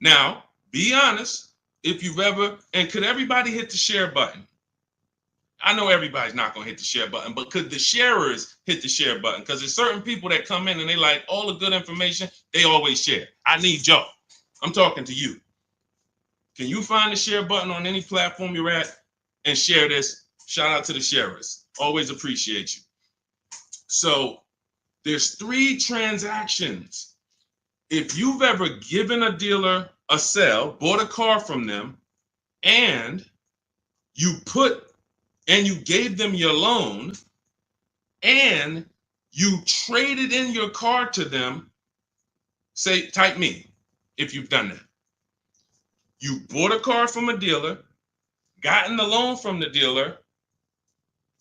Now, be honest, if you've ever, and could everybody hit the share button? I know everybody's not going to hit the share button, but could the sharers hit the share button? Because there's certain people that come in and they like all the good information, they always share. I need y'all. I'm talking to you. Can you find the share button on any platform you're at and share this? Shout out to the sharers. Always appreciate you. So there's 3 transactions. If you've ever given a dealer a sale, bought a car from them, and you gave them your loan, and you traded in your car to them, say, type me if you've done that. You bought a car from a dealer, gotten the loan from the dealer,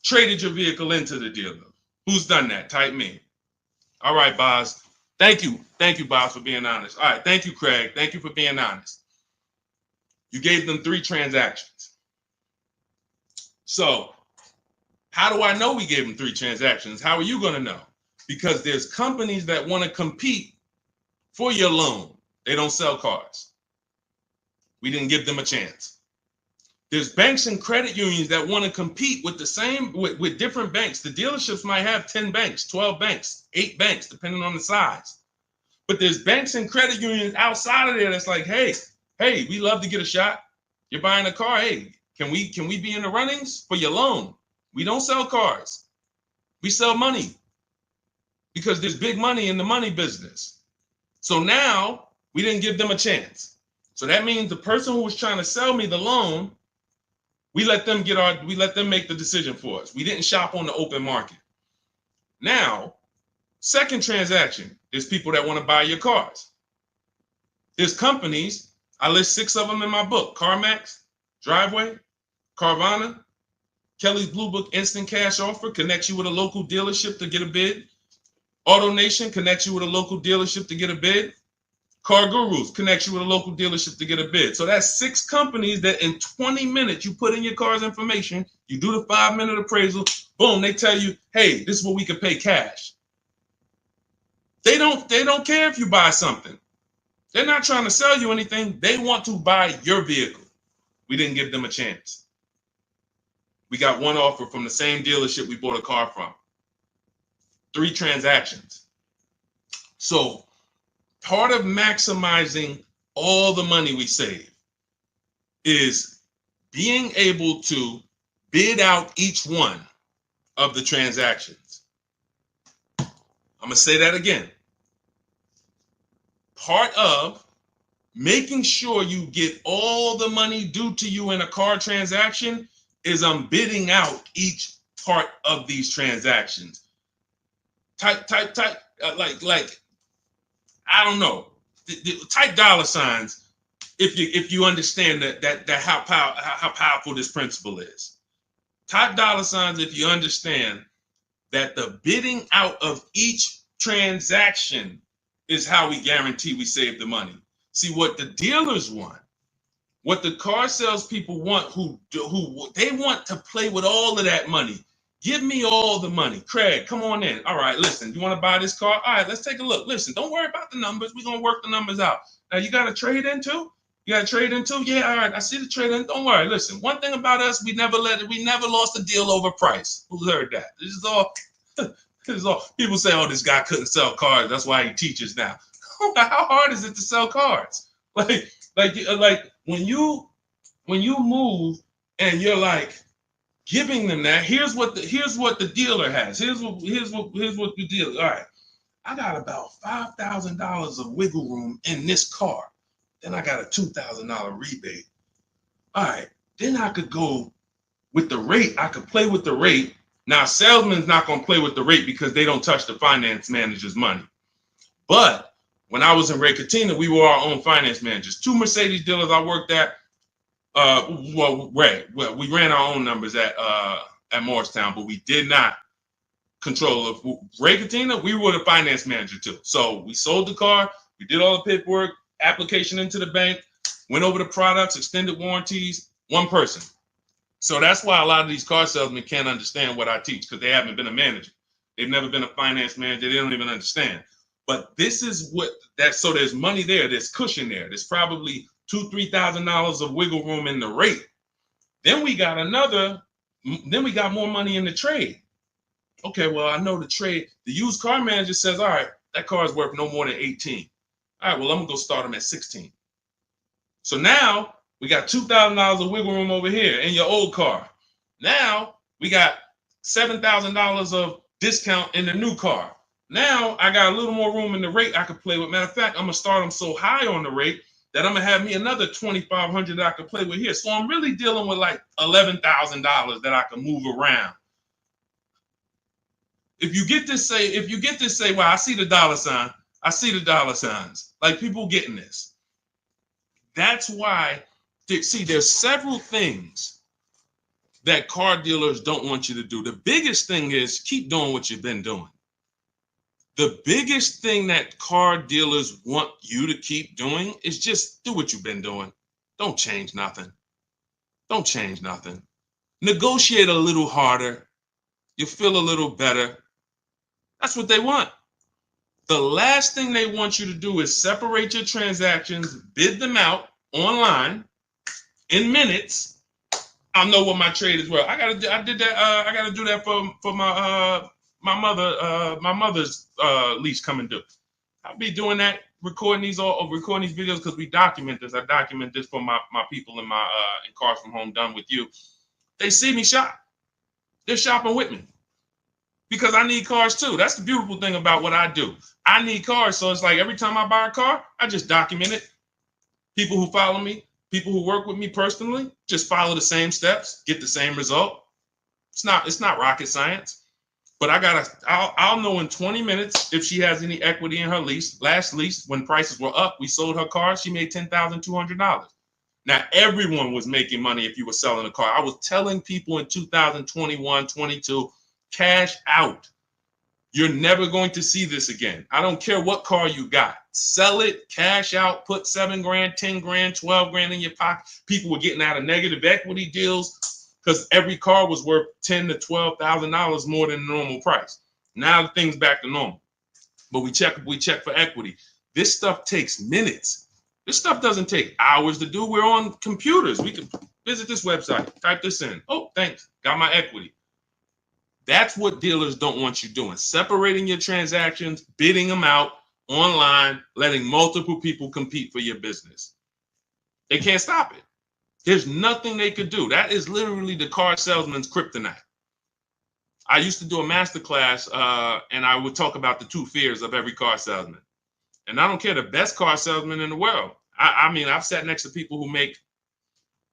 traded your vehicle into the dealer. Who's done that? Type me. All right, Boz. Thank you. Thank you, Boz, for being honest. All right. Thank you, Craig. Thank you for being honest. You gave them 3 transactions. So how do I know we gave them 3 transactions? How are you going to know? Because there's companies that want to compete for your loan. They don't sell cars. We didn't give them a chance. There's banks and credit unions that want to compete with the same, with different banks. The dealerships might have 10 banks, 12 banks, 8 banks, depending on the size. But there's banks and credit unions outside of there that's like, hey, we love to get a shot. You're buying a car. Hey, can we be in the runnings for your loan? We don't sell cars. We sell money because there's big money in the money business. So now we didn't give them a chance. So that means the person who was trying to sell me the loan, we let them make the decision for us. We didn't shop on the open market. Now, second transaction, there's people that want to buy your cars. There's companies, I list 6 of them in my book: CarMax, Driveway, Carvana, Kelly's Blue Book Instant Cash Offer connects you with a local dealership to get a bid. AutoNation connects you with a local dealership to get a bid. Car Gurus connects you with a local dealership to get a bid. So that's 6 companies that in 20 minutes you put in your car's information, you do the 5-minute appraisal, boom, they tell you, hey, this is what we can pay cash. They don't care if you buy something. They're not trying to sell you anything. They want to buy your vehicle. We didn't give them a chance. We got 1 offer from the same dealership we bought a car from. 3 transactions. So part of maximizing all the money we save is being able to bid out each one of the transactions. I'm going to say that again. Part of making sure you get all the money due to you in a car transaction is I'm bidding out each part of these transactions. Type, like, I don't know. Type $signs if you understand that how powerful this principle is. Type $signs if you understand that the bidding out of each transaction is how we guarantee we save the money. See, what the dealers want, what the car salespeople want, who they want to play with all of that money. Give me all the money. Craig, come on in. All right, listen, you want to buy this car? All right, let's take a look. Listen, don't worry about the numbers. We're going to work the numbers out. Now, you got to trade in too? You got to trade in too? Yeah, all right, I see the trade in. Don't worry. Listen, one thing about us, we never lost a deal over price. Who's heard that? This is all. People say, oh, this guy couldn't sell cars. That's why he teaches now. How hard is it to sell cars? Like when you move and you're like, giving them that, here's what the dealer has. Here's what the dealer. All right, I got about $5,000 of wiggle room in this car. Then I got a $2,000 rebate. All right, then I could go with the rate. I could play with the rate Now, salesman's not going to play with the rate because they don't touch the finance manager's money. But when I was in Ray Katina, we were our own finance managers. 2 Mercedes dealers I worked at. We ran our own numbers at Morristown, but we did not control of Ray Katina. We were the finance manager too. So we sold the car, we did all the paperwork, application into the bank, went over the products, extended warranties, one person. So that's why a lot of these car salesmen can't understand what I teach, because they haven't been a manager. They've never been a finance manager. They don't even understand. But this is what that. So there's money there. There's cushion there. There's probably $2,000-$3,000 of wiggle room in the rate. Then we got more money in the trade. Okay, well, I know the trade. The used car manager says, all right, that car is worth no more than 18. All right, well, I'm gonna go start them at 16. So now we got $2,000 of wiggle room over here in your old car. Now we got $7,000 of discount in the new car. Now I got a little more room in the rate I could play with. Matter of fact, I'm gonna start them so high on the rate that I'm gonna have me another $2,500 that I could play with here. So I'm really dealing with like $11,000 that I can move around. If you get this, say, well, I see the dollar sign. I see the dollar signs. Like, people getting this. That's why, see, there's several things that car dealers don't want you to do. The biggest thing is keep doing what you've been doing. The biggest thing that car dealers want you to keep doing is just do what you've been doing. Don't change nothing. Don't change nothing. Negotiate a little harder. You feel a little better. That's what they want. The last thing they want you to do is separate your transactions, bid them out online in minutes. I'll know what my trade is worth. I gotta do that for my mother's lease coming due. I'll be doing that, recording these videos because we document this. I document this for my people in Cars from Home Done With You. They see me shop. They're shopping with me, because I need cars too. That's the beautiful thing about what I do. I need cars, so it's like every time I buy a car, I just document it. People who follow me, people who work with me personally, just follow the same steps, get the same result. It's not rocket science, but I'll know in 20 minutes if she has any equity in her lease. Last lease, when prices were up, we sold her car. She made $10,200. Now, everyone was making money if you were selling a car. I was telling people in 2021, 22, cash out. You're never going to see this again. I don't care what car you got. Sell it, cash out, put $7 grand, $10 grand, $12 grand in your pocket. People were getting out of negative equity deals because every car was worth $10,000 to $12,000 more than the normal price. Now the thing's back to normal. But we check for equity. This stuff takes minutes. This stuff doesn't take hours to do. We're on computers. We can visit this website, type this in. Oh, thanks. Got my equity. That's what dealers don't want you doing. Separating your transactions, bidding them out online, letting multiple people compete for your business. They can't stop it. There's nothing they could do. That is literally the car salesman's kryptonite. I used to do a masterclass, and I would talk about the 2 fears of every car salesman. And I don't care, the best car salesman in the world. I mean, I've sat next to people who make,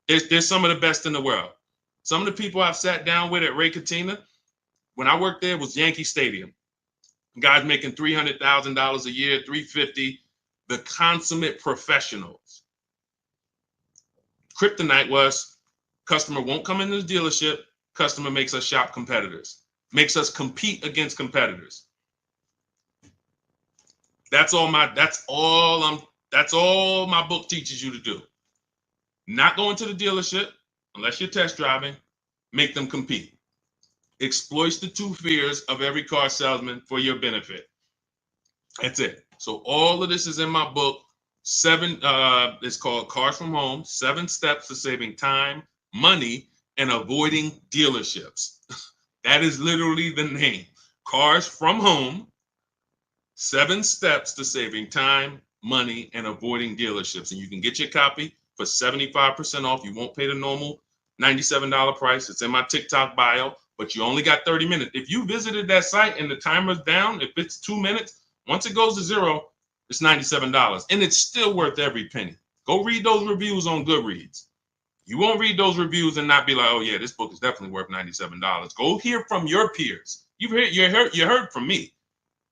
there's some of the best in the world. Some of the people I've sat down with at Ray Katina, when I worked there, was Yankee Stadium. Guys making $300,000 a year, $350,000, the consummate professionals. Kryptonite was customer won't come into the dealership, customer makes us shop competitors, makes us compete against competitors. That's all my book teaches you to do. Not going to the dealership unless you're test driving, make them compete. Exploits the 2 fears of every car salesman for your benefit. That's it. So all of this is in my book. It's called Cars from Home, 7 Steps to Saving Time, Money, and Avoiding Dealerships. That is literally the name. Cars from Home, 7 Steps to Saving Time, Money, and Avoiding Dealerships. And you can get your copy for 75% off. You won't pay the normal $97 price. It's in my TikTok bio. But you only got 30 minutes. If you visited that site and the timer's down, if it's 2 minutes, once it goes to 0, it's $97. And it's still worth every penny. Go read those reviews on Goodreads. You won't read those reviews and not be like, oh yeah, this book is definitely worth $97. Go hear from your peers. You heard from me.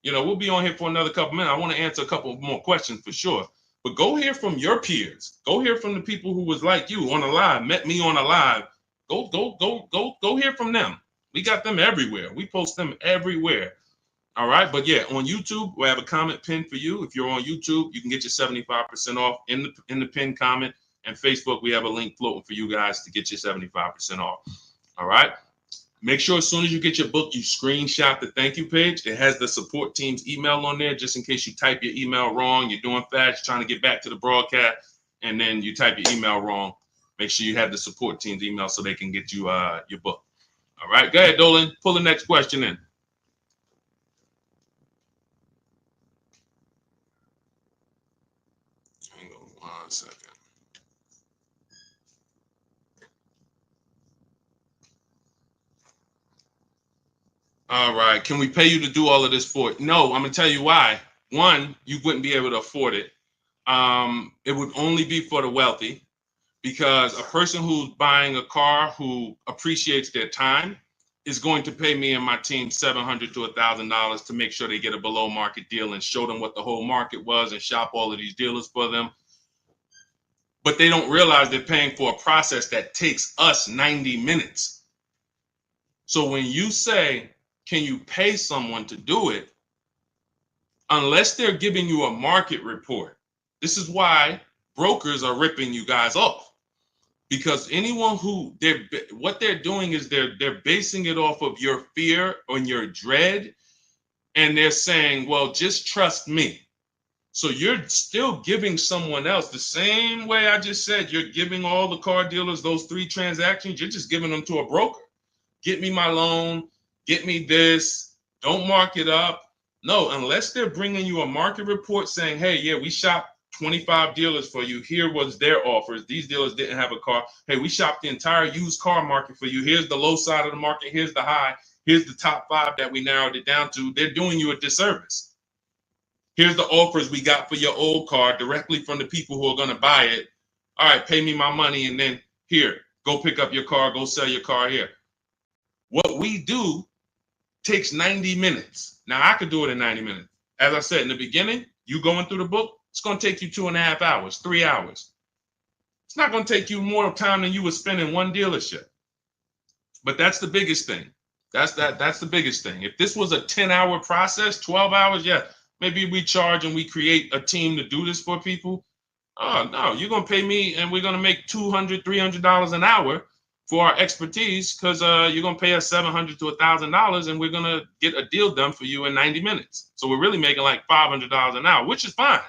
You know, we'll be on here for another couple minutes. I want to answer a couple more questions for sure. But go hear from your peers. Go hear from the people who was like you on a live, met me on a live. Go hear from them. We got them everywhere. We post them everywhere. All right. But yeah, on YouTube, we have a comment pinned for you. If you're on YouTube, you can get your 75% off in the pinned comment. And Facebook, we have a link floating for you guys to get your 75% off. All right. Make sure as soon as you get your book, you screenshot the thank you page. It has the support team's email on there, just in case you type your email wrong. You're doing fast, trying to get back to the broadcast, and then you type your email wrong. Make sure you have the support team's email so they can get you your book. All right, go ahead, Dolan. Pull the next question in. Hang on 1 second. All right. Can we pay you to do all of this for it? No, I'm gonna tell you why. One, you wouldn't be able to afford it. It would only be for the wealthy, because a person who's buying a car who appreciates their time is going to pay me and my team $700 to $1,000 to make sure they get a below market deal and show them what the whole market was and shop all of these dealers for them. But they don't realize they're paying for a process that takes us 90 minutes. So when you say, can you pay someone to do it? Unless they're giving you a market report. This is why brokers are ripping you guys off, because anyone who what they're doing is they're basing it off of your fear and your dread, and they're saying, well, just trust me. So you're still giving someone else the same way I just said. You're giving all the car dealers those 3 transactions. You're just giving them to a broker. Get me my loan. Get me this. Don't mark it up. No, unless they're bringing you a market report saying, hey, yeah, we shopped 25 dealers for you. Here was their offers. These dealers didn't have a car. Hey, we shopped the entire used car market for you. Here's the low side of the market. Here's the high. Here's the top 5 that we narrowed it down to. They're doing you a disservice. Here's the offers we got for your old car directly from the people who are going to buy it. All right, pay me my money, and then here, go pick up your car, go sell your car here. What we do takes 90 minutes. Now, I could do it in 90 minutes. As I said in the beginning, you going through the book, it's going to take you 2.5 hours, 3 hours. It's not going to take you more time than you would spend in one dealership. But that's the biggest thing. That's the biggest thing. If this was a 10-hour process, 12 hours, yeah, maybe we charge and we create a team to do this for people. Oh, no, you're going to pay me and we're going to make $200, $300 an hour for our expertise, because you're going to pay us $700 to $1,000 and we're going to get a deal done for you in 90 minutes. So we're really making like $500 an hour, which is fine.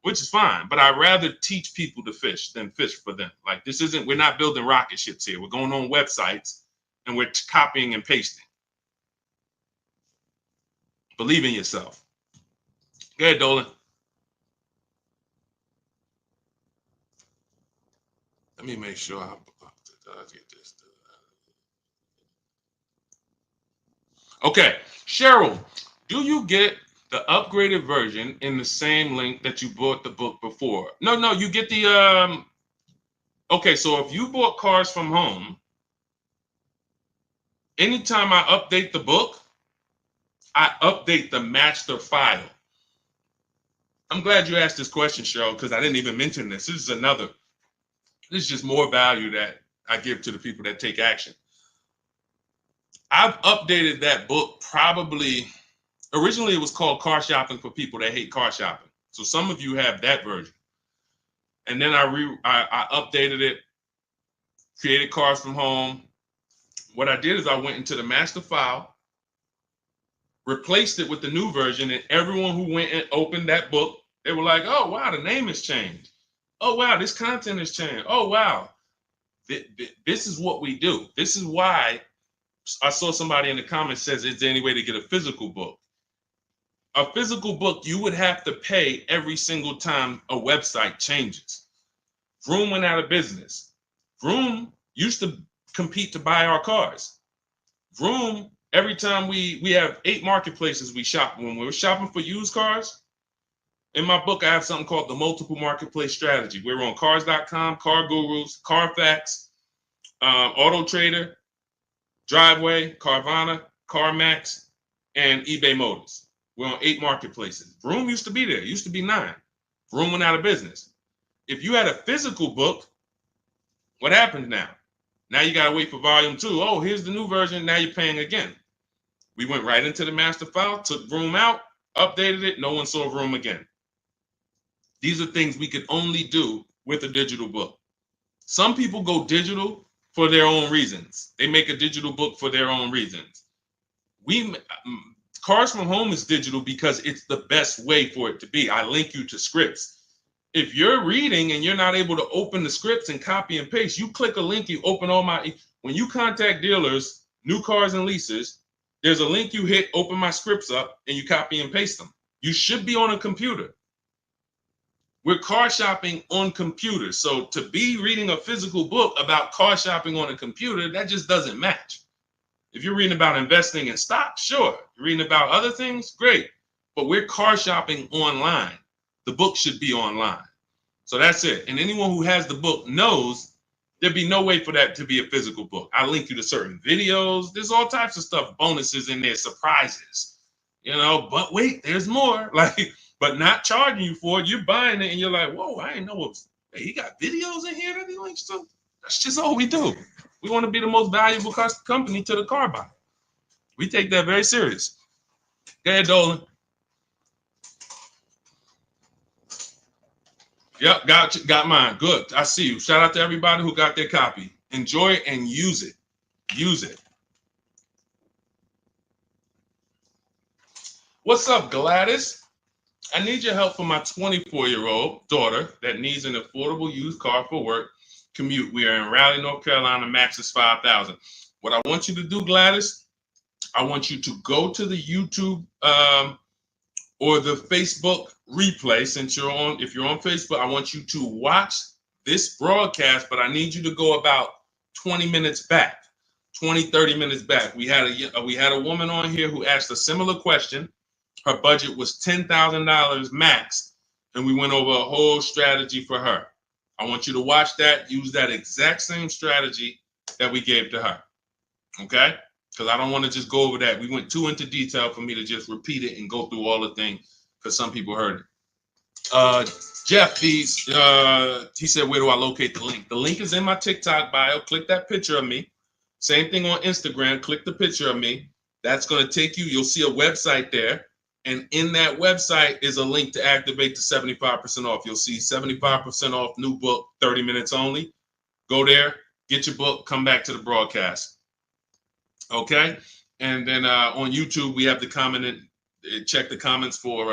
But I'd rather teach people to fish than fish for them. Like, we're not building rocket ships here. We're going on websites and we're copying and pasting. Believe in yourself. Go ahead, Dolan. Let me make sure I get this. Okay, Cheryl, do you get the upgraded version in the same link that you bought the book before? No, you get the okay, so if you bought Cars from Home, anytime I update the book, I update the master file. I'm glad you asked this question, Cheryl, because I didn't even mention this. This is just more value that I give to the people that take action. I've updated that book probably, originally it was called Car Shopping for People That Hate Car Shopping. So some of you have that version. And then I updated it, created Cars from Home. What I did is I went into the master file, replaced it with the new version, and everyone who went and opened that book, they were like, oh, wow, the name has changed. Oh, wow, this content has changed. Oh, wow. This is what we do. This is why I saw somebody in the comments says, is there any way to get a physical book? A physical book, you would have to pay every single time a website changes. Vroom went out of business. Vroom used to compete to buy our cars. Vroom, every time we have 8 marketplaces we shop. When we were shopping for used cars, In my book, I have something called the multiple marketplace strategy. We're on cars.com, Car Gurus, Carfax, Auto Trader, Driveway, Carvana, CarMax, and eBay Motors. We're on 8 marketplaces. Vroom used to be there. It used to be 9. Vroom went out of business. If you had a physical book, what happens now? Now you got to wait for volume 2. Oh, here's the new version. Now you're paying again. We went right into the master file, took Vroom out, updated it. No one saw Vroom again. These are things we could only do with a digital book. Some people go digital for their own reasons. They make a digital book for their own reasons. Cars from Home is digital because it's the best way for it to be. I link you to scripts. If you're reading and you're not able to open the scripts and copy and paste, you click a link, you open all my, when you contact dealers, new cars and leases, there's a link you hit, open my scripts up, and you copy and paste them. You should be on a computer. We're car shopping on computers. So to be reading a physical book about car shopping on a computer, that just doesn't match. If you're reading about investing in stocks, sure. You're reading about other things, great. But we're car shopping online. The book should be online. So that's it. And anyone who has the book knows there'd be no way for that to be a physical book. I link you to certain videos. There's all types of stuff, bonuses in there, surprises, but wait, there's more. But not charging you for it. You're buying it and you're like, whoa, I didn't know he got videos in here that he links to. That's just all we do. We want to be the most valuable company to the car buyer. We take that very serious. Go ahead, Dolan. Yep, got mine. Good. I see you. Shout out to everybody who got their copy. Enjoy it and use it. Use it. What's up, Gladys? I need your help for my 24-year-old daughter that needs an affordable used car for work commute. We are in Raleigh, North Carolina. Max is $5,000. What I want you to do, Gladys, I want you to go to the YouTube or the Facebook replay. If you're on Facebook, I want you to watch this broadcast, but I need you to go about 20 minutes back, 30 minutes back. We had a woman on here who asked a similar question. Her budget was $10,000 max, and we went over a whole strategy for her. I want you to watch that, use that exact same strategy that we gave to her, okay? Because I don't want to just go over that. We went too into detail for me to just repeat it and go through all the things because some people heard it. Jeff, he said, where do I locate the link? The link is in my TikTok bio. Click that picture of me. Same thing on Instagram. Click the picture of me. That's going to take you. You'll see a website there. And in that website is a link to activate the 75% off. You'll see 75% off new book, 30 minutes only. Go there, get your book, come back to the broadcast. Okay? And then on YouTube, we have the comment and check the comments for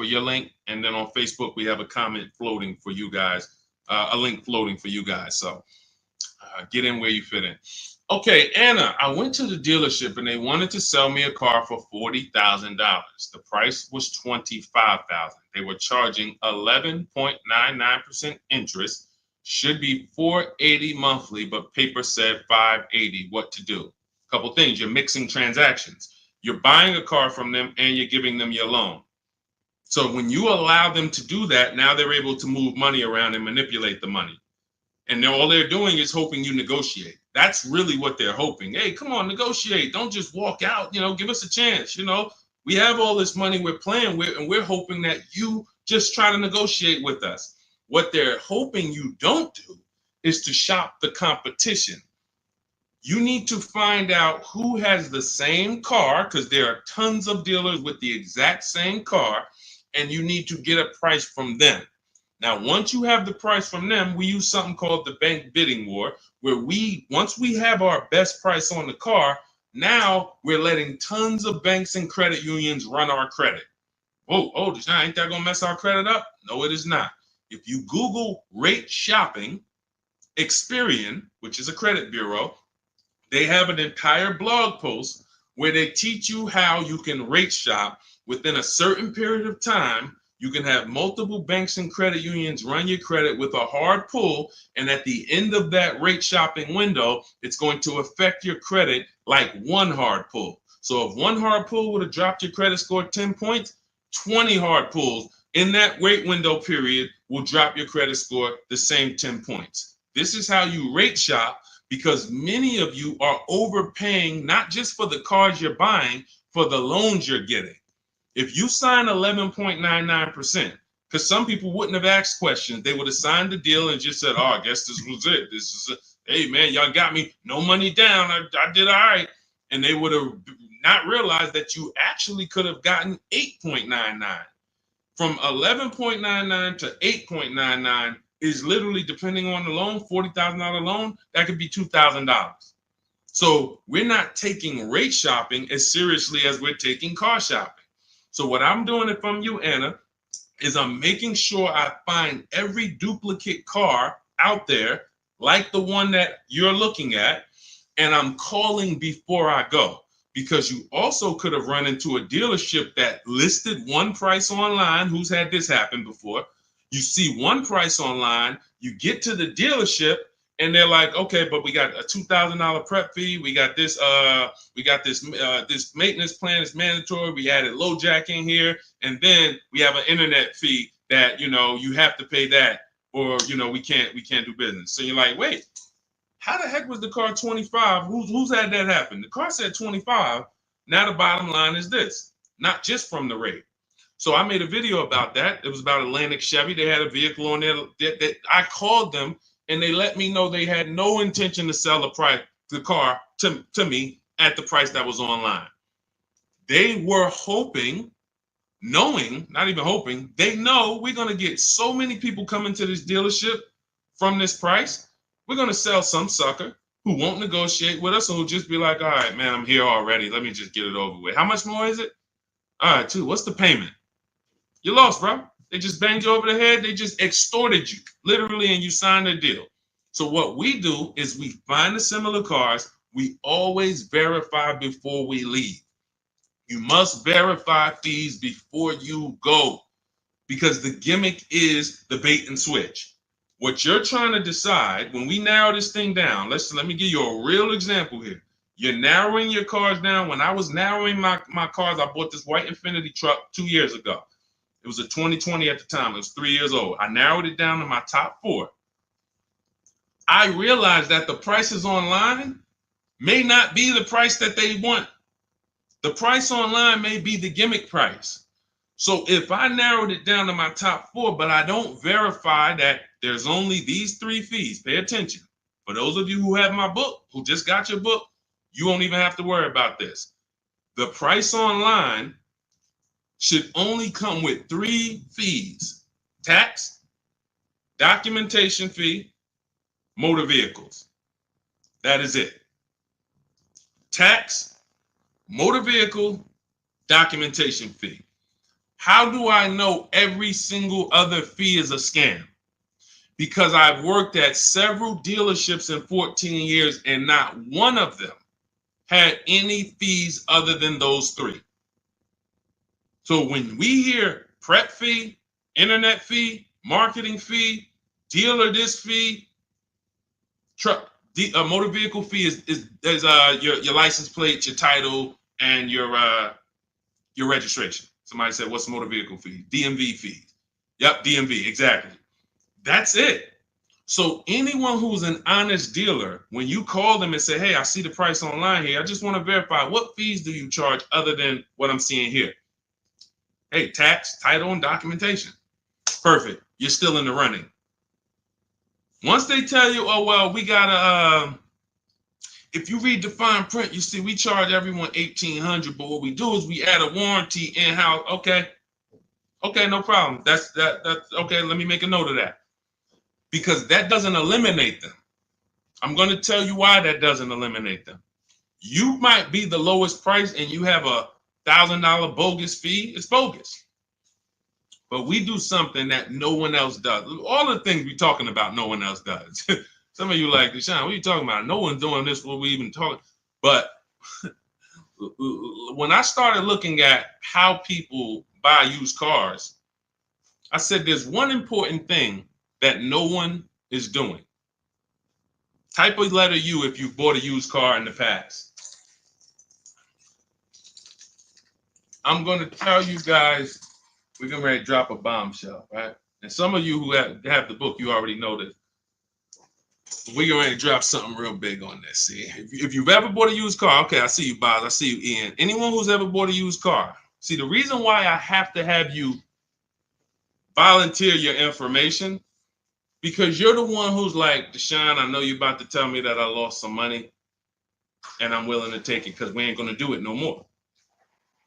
your link. And then on Facebook, we have a comment floating for you guys, a link floating for you guys. So get in where you fit in. Okay, Anna, I went to the dealership and they wanted to sell me a car for $40,000. The price was $25,000. They were charging 11.99% interest. Should be $480 monthly, but paper said $580. What to do? A couple things. You're mixing transactions. You're buying a car from them and you're giving them your loan. So when you allow them to do that, now they're able to move money around and manipulate the money. And all they're doing is hoping you negotiate. That's really what they're hoping. Hey, come on, negotiate. Don't just walk out. Give us a chance. We have all this money we're playing with, and we're hoping that you just try to negotiate with us. What they're hoping you don't do is to shop the competition. You need to find out who has the same car, because there are tons of dealers with the exact same car, and you need to get a price from them. Now, once you have the price from them, we use something called the bank bidding war, where once we have our best price on the car, now we're letting tons of banks and credit unions run our credit. Oh, Deshone, ain't that gonna mess our credit up? No, it is not. If you Google rate shopping, Experian, which is a credit bureau, they have an entire blog post where they teach you how you can rate shop within a certain period of time. You can have multiple banks and credit unions run your credit with a hard pull, and at the end of that rate shopping window, it's going to affect your credit like one hard pull. So if one hard pull would have dropped your credit score 10 points, 20 hard pulls in that wait window period will drop your credit score the same 10 points. This is how you rate shop, because many of you are overpaying, not just for the cars you're buying, for the loans you're getting. If you sign 11.99%, because some people wouldn't have asked questions, they would have signed the deal and just said, oh, I guess this was it. This is it. Hey, man, y'all got me. No money down. I did all right. And they would have not realized that you actually could have gotten 8.99. From 11.99 to 8.99 is literally, depending on the loan, $40,000 loan, that could be $2,000. So we're not taking rate shopping as seriously as we're taking car shopping. So what I'm doing it from you, Anna, is I'm making sure I find every duplicate car out there, like the one that you're looking at, and I'm calling before I go. Because you also could have run into a dealership that listed one price online. Who's had this happen before? You see one price online, you get to the dealership, and they're like, okay, but we got a $2,000 prep fee. We got this this maintenance plan is mandatory. We added low jack in here, and then we have an internet fee that you have to pay that, or we can't do business. So you're like, wait, how the heck was the car 25? Who's had that happen? The car said 25. Now the bottom line is this, not just from the rate. So I made a video about that. It was about Atlantic Chevy. They had a vehicle on there that I called them, and they let me know they had no intention to sell the car to me at the price that was online. They were hoping, knowing, not even hoping, they know we're going to get so many people coming to this dealership from this price. We're going to sell some sucker who won't negotiate with us and who'll just be like, all right, man, I'm here already. Let me just get it over with. How much more is it? All right, what's the payment? You lost, bro. They just banged you over the head. They just extorted you, literally, and you signed a deal. So what we do is we find the similar cars. We always verify before we leave. You must verify fees before you go, because the gimmick is the bait and switch. What you're trying to decide, when we narrow this thing down, let me give you a real example here. You're narrowing your cars down. When I was narrowing my cars, I bought this white Infiniti truck 2 years ago. It was a 2020 at the time. It was 3 years old. I narrowed it down to my top 4. I realized that the prices online may not be the price that they want. The price online may be the gimmick price. So if I narrowed it down to my top 4, but I don't verify that there's only these 3 fees, pay attention. For those of you who have my book, who just got your book, you won't even have to worry about this. The price online should only come with 3 fees: tax, documentation fee, motor vehicles. That is it. Tax, motor vehicle, documentation fee. How do I know every single other fee is a scam? Because I've worked at several dealerships in 14 years, and not one of them had any fees other than those 3. So when we hear prep fee, internet fee, marketing fee, dealer this fee, motor vehicle fee is your license plate, your title, and your registration. Somebody said, what's motor vehicle fee? DMV fees. Yep, DMV, exactly. That's it. So anyone who's an honest dealer, when you call them and say, hey, I see the price online here, I just want to verify, what fees do you charge other than what I'm seeing here? Hey, tax, title, and documentation. Perfect. You're still in the running. Once they tell you, oh, well, we got to, if you read the fine print, you see we charge everyone $1,800, but what we do is we add a warranty in-house. Okay, no problem. That's okay. Let me make a note of that, because that doesn't eliminate them. I'm going to tell you why that doesn't eliminate them. You might be the lowest price and you have a $1,000 bogus fee. It's bogus. But we do something that no one else does. All the things we're talking about, no one else does. Some of you like, Deshone, what are you talking about? No one's doing this, what we even talking. But when I started looking at how people buy used cars, I said there's one important thing that no one is doing. Type a letter U if you bought a used car in the past. I'm going to tell you guys we're getting ready to drop a bombshell, right? And some of you who have the book, you already know this. We're getting ready to drop something real big on this. See, if you've ever bought a used car, okay, I see you, Boz. I see you, Ian. Anyone who's ever bought a used car, see, the reason why I have to have you volunteer your information, because you're the one who's like, Deshone, I know you're about to tell me that I lost some money and I'm willing to take it because we ain't going to do it no more.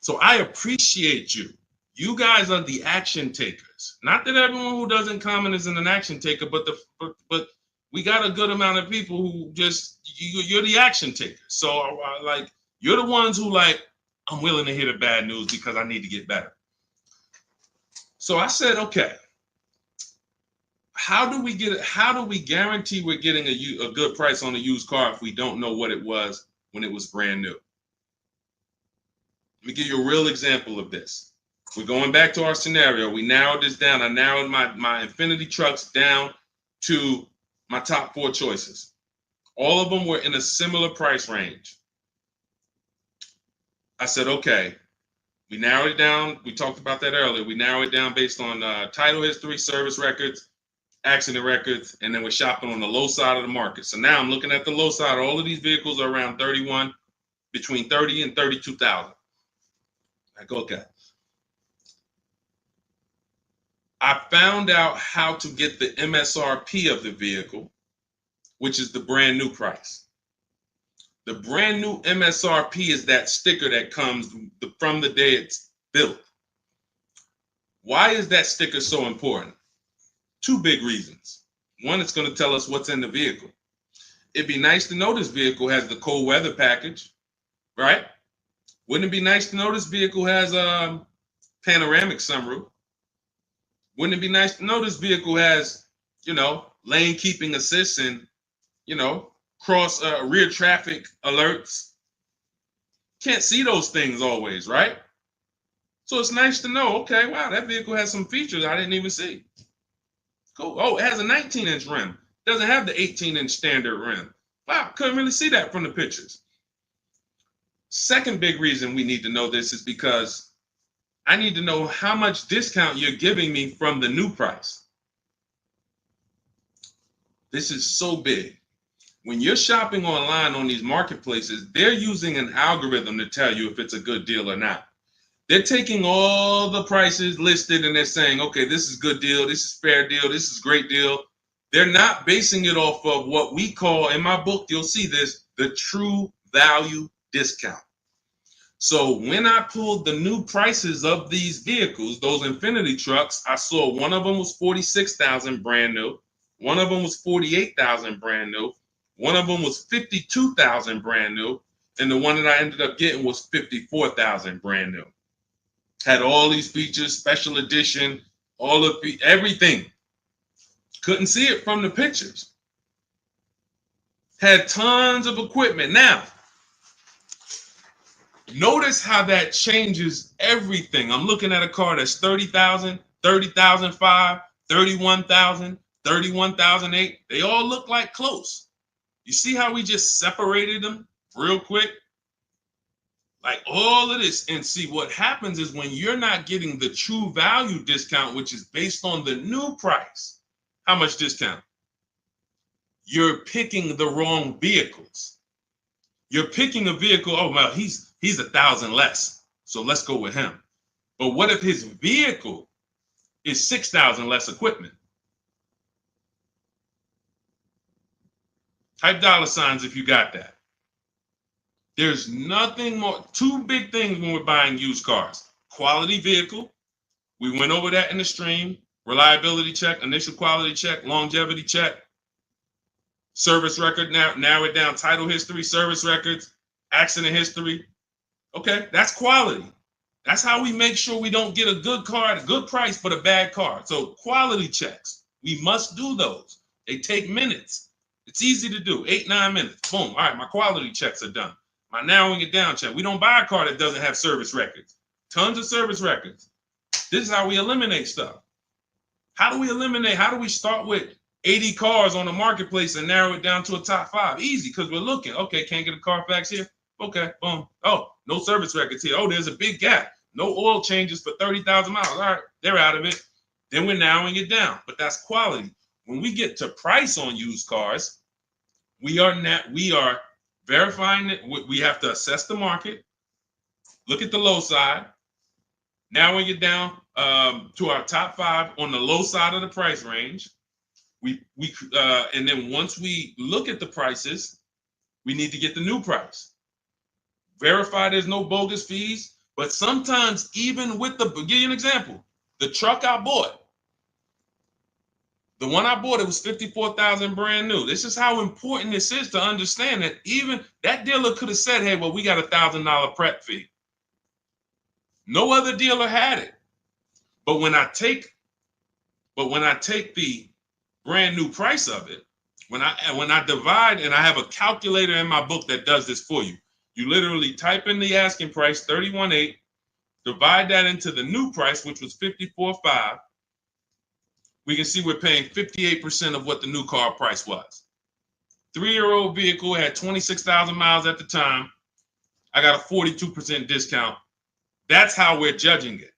So I appreciate you. You guys are the action takers. Not that everyone who doesn't comment is an action taker, but we got a good amount of people who just, you're the action takers. So like, you're the ones who like, I'm willing to hear the bad news because I need to get better. So I said, okay, how do we guarantee we're getting a good price on a used car if we don't know what it was when it was brand new? Let me give you a real example of this. We're going back to our scenario. We narrowed this down. I narrowed my Infinity trucks down to my top 4 choices. All of them were in a similar price range. I said, okay, we narrowed it down. We talked about that earlier. We narrowed it down based on title history, service records, accident records, and then we're shopping on the low side of the market. So now I'm looking at the low side. All of these vehicles are around between 30 and 32,000. Like, okay. I found out how to get the MSRP of the vehicle, which is the brand new price. The brand new MSRP is that sticker that comes from the day it's built. Why is that sticker so important? 2 big reasons. One, it's going to tell us what's in the vehicle. It'd be nice to know this vehicle has the cold weather package, right? Wouldn't it be nice to know this vehicle has a panoramic sunroof? Wouldn't it be nice to know this vehicle has, lane keeping assist and, cross rear traffic alerts? Can't see those things always, right? So it's nice to know, okay, wow, that vehicle has some features I didn't even see. Cool. Oh, it has a 19-inch rim. Doesn't have the 18-inch standard rim. Wow, couldn't really see that from the pictures. Second big reason we need to know this is because I need to know how much discount you're giving me from the new price. This is so big. When you're shopping online on these marketplaces, they're using an algorithm to tell you if it's a good deal or not. They're taking all the prices listed and they're saying, okay, this is good deal, this is fair deal, this is great deal. They're not basing it off of what we call, in my book, you'll see this, the true value discount. So when I pulled the new prices of these vehicles, those Infinity trucks, I saw one of them was $46,000 brand new. One of them was $48,000 brand new. One of them was $52,000 brand new. And the one that I ended up getting was $54,000 brand new. Had all these features, special edition, everything. Couldn't see it from the pictures. Had tons of equipment. Now, notice how that changes everything. I'm looking at a car that's 30,000, 30,005, 31,000, 31,008. They all look like close. You see how we just separated them real quick? Like all of this. And see, what happens is when you're not getting the true value discount, which is based on the new price, how much discount? You're picking the wrong vehicles. You're picking a vehicle, oh, well, he's 1,000 less, so let's go with him. But what if his vehicle is 6,000 less equipment? Type $ if you got that. There's nothing more. 2 big things when we're buying used cars. Quality vehicle. We went over that in the stream. Reliability check, initial quality check, longevity check. Service record, narrow it down. Title history, service records, accident history. Okay, that's quality. That's how we make sure we don't get a good car at a good price, but a bad car. So quality checks, we must do those. They take minutes. It's easy to do, 8-9 minutes. Boom, all right, my quality checks are done. My narrowing it down check. We don't buy a car that doesn't have service records. Tons of service records. This is how we eliminate stuff. How do we eliminate? How do we start with 80 cars on the marketplace and narrow it down to a top 5? Easy, because we're looking. Okay, can't get a Carfax here. Okay, boom. Oh, no service records here. Oh, there's a big gap. No oil changes for 30,000 miles. All right, they're out of it. Then we're narrowing it down, but that's quality. When we get to price on used cars, we are verifying it. We have to assess the market, look at the low side, narrowing it down to our top 5 on the low side of the price range. And then once we look at the prices, we need to get the new price. Verify there's no bogus fees. But sometimes even with the, give you an example, the truck I bought, the one I bought, it was 54,000 brand new. This is how important this is to understand that even that dealer could have said, hey, well, we got $1,000 prep fee. No other dealer had it. But when I take the brand new price of it, when I divide, and I have a calculator in my book that does this for you. You literally type in the asking price, 31.8, divide that into the new price, which was 54.5. We can see we're paying 58% of what the new car price was. 3-year-old vehicle had 26,000 miles at the time. I got a 42% discount. That's how we're judging it.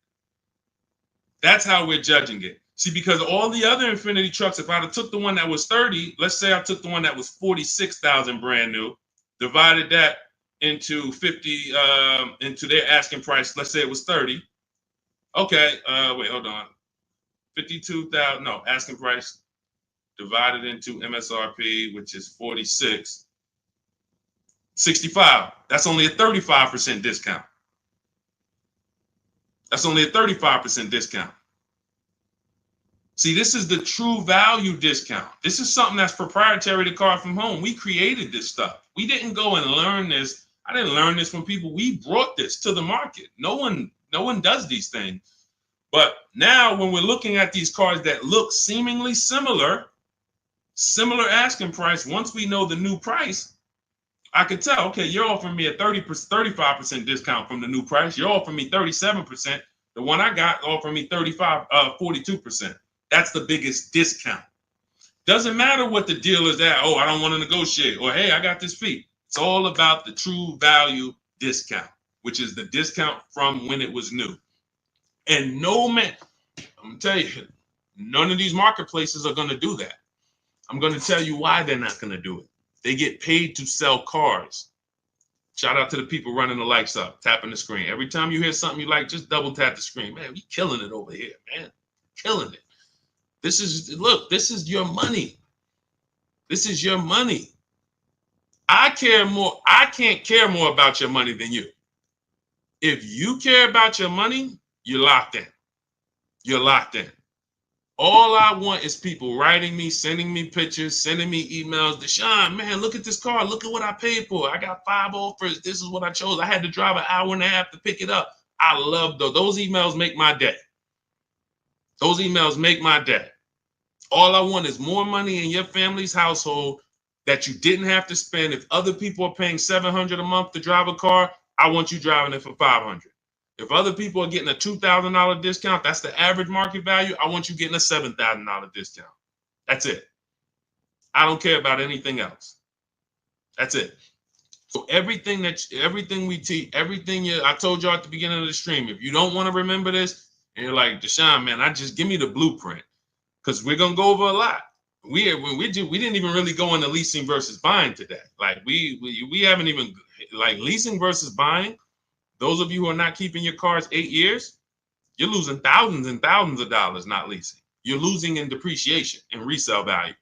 That's how we're judging it. See, because all the other Infiniti trucks, if I'd have took the one that was 30, let's say I took the one that was 46,000 brand new, divided that into 50, into their asking price, let's say it was 30. Okay, wait, hold on. 52,000, no, asking price divided into MSRP, which is 46, 65. That's only a 35% discount. That's only a 35% discount. See, this is the true value discount. This is something that's proprietary to Car From Home. We created this stuff. We didn't go and learn this. I didn't learn this from people. We brought this to the market. No one does these things. But now when we're looking at these cars that look seemingly similar asking price, once we know the new price, I could tell, okay, you're offering me a 35% discount from the new price. You're offering me 37%. The one I got offered me 42%. That's the biggest discount. Doesn't matter what the dealer's at. Oh, I don't want to negotiate. Or, hey, I got this fee. It's all about the true value discount, which is the discount from when it was new. And no man, I'm going to tell you, none of these marketplaces are going to do that. I'm going to tell you why they're not going to do it. They get paid to sell cars. Shout out to the people running the lights up, tapping the screen. Every time you hear something you like, just double tap the screen. Man, we killing it over here, man. Killing it. This is your money. This is your money. I can't care more about your money than you. If you care about your money, you're locked in. You're locked in. All I want is people writing me, sending me pictures, sending me emails. Deshone, man, look at this car. Look at what I paid for. I got 5 offers. This is what I chose. I had to drive an hour and a half to pick it up. I love those. Those emails make my day. Those emails make my day. All I want is more money in your family's household that you didn't have to spend. If other people are paying $700 a month to drive a car, I want you driving it for $500. If other people are getting a $2,000 discount, that's the average market value. I want you getting a $7,000 discount. That's it. I don't care about anything else. That's it. So everything we teach, I told you at the beginning of the stream, if you don't want to remember this, and you're like, Deshone, man, give me the blueprint, because we're gonna go over a lot. We didn't even really go into leasing versus buying today. Like we haven't even, like, leasing versus buying. Those of you who are not keeping your cars 8 years, you're losing thousands and thousands of dollars not leasing. You're losing in depreciation and resale value.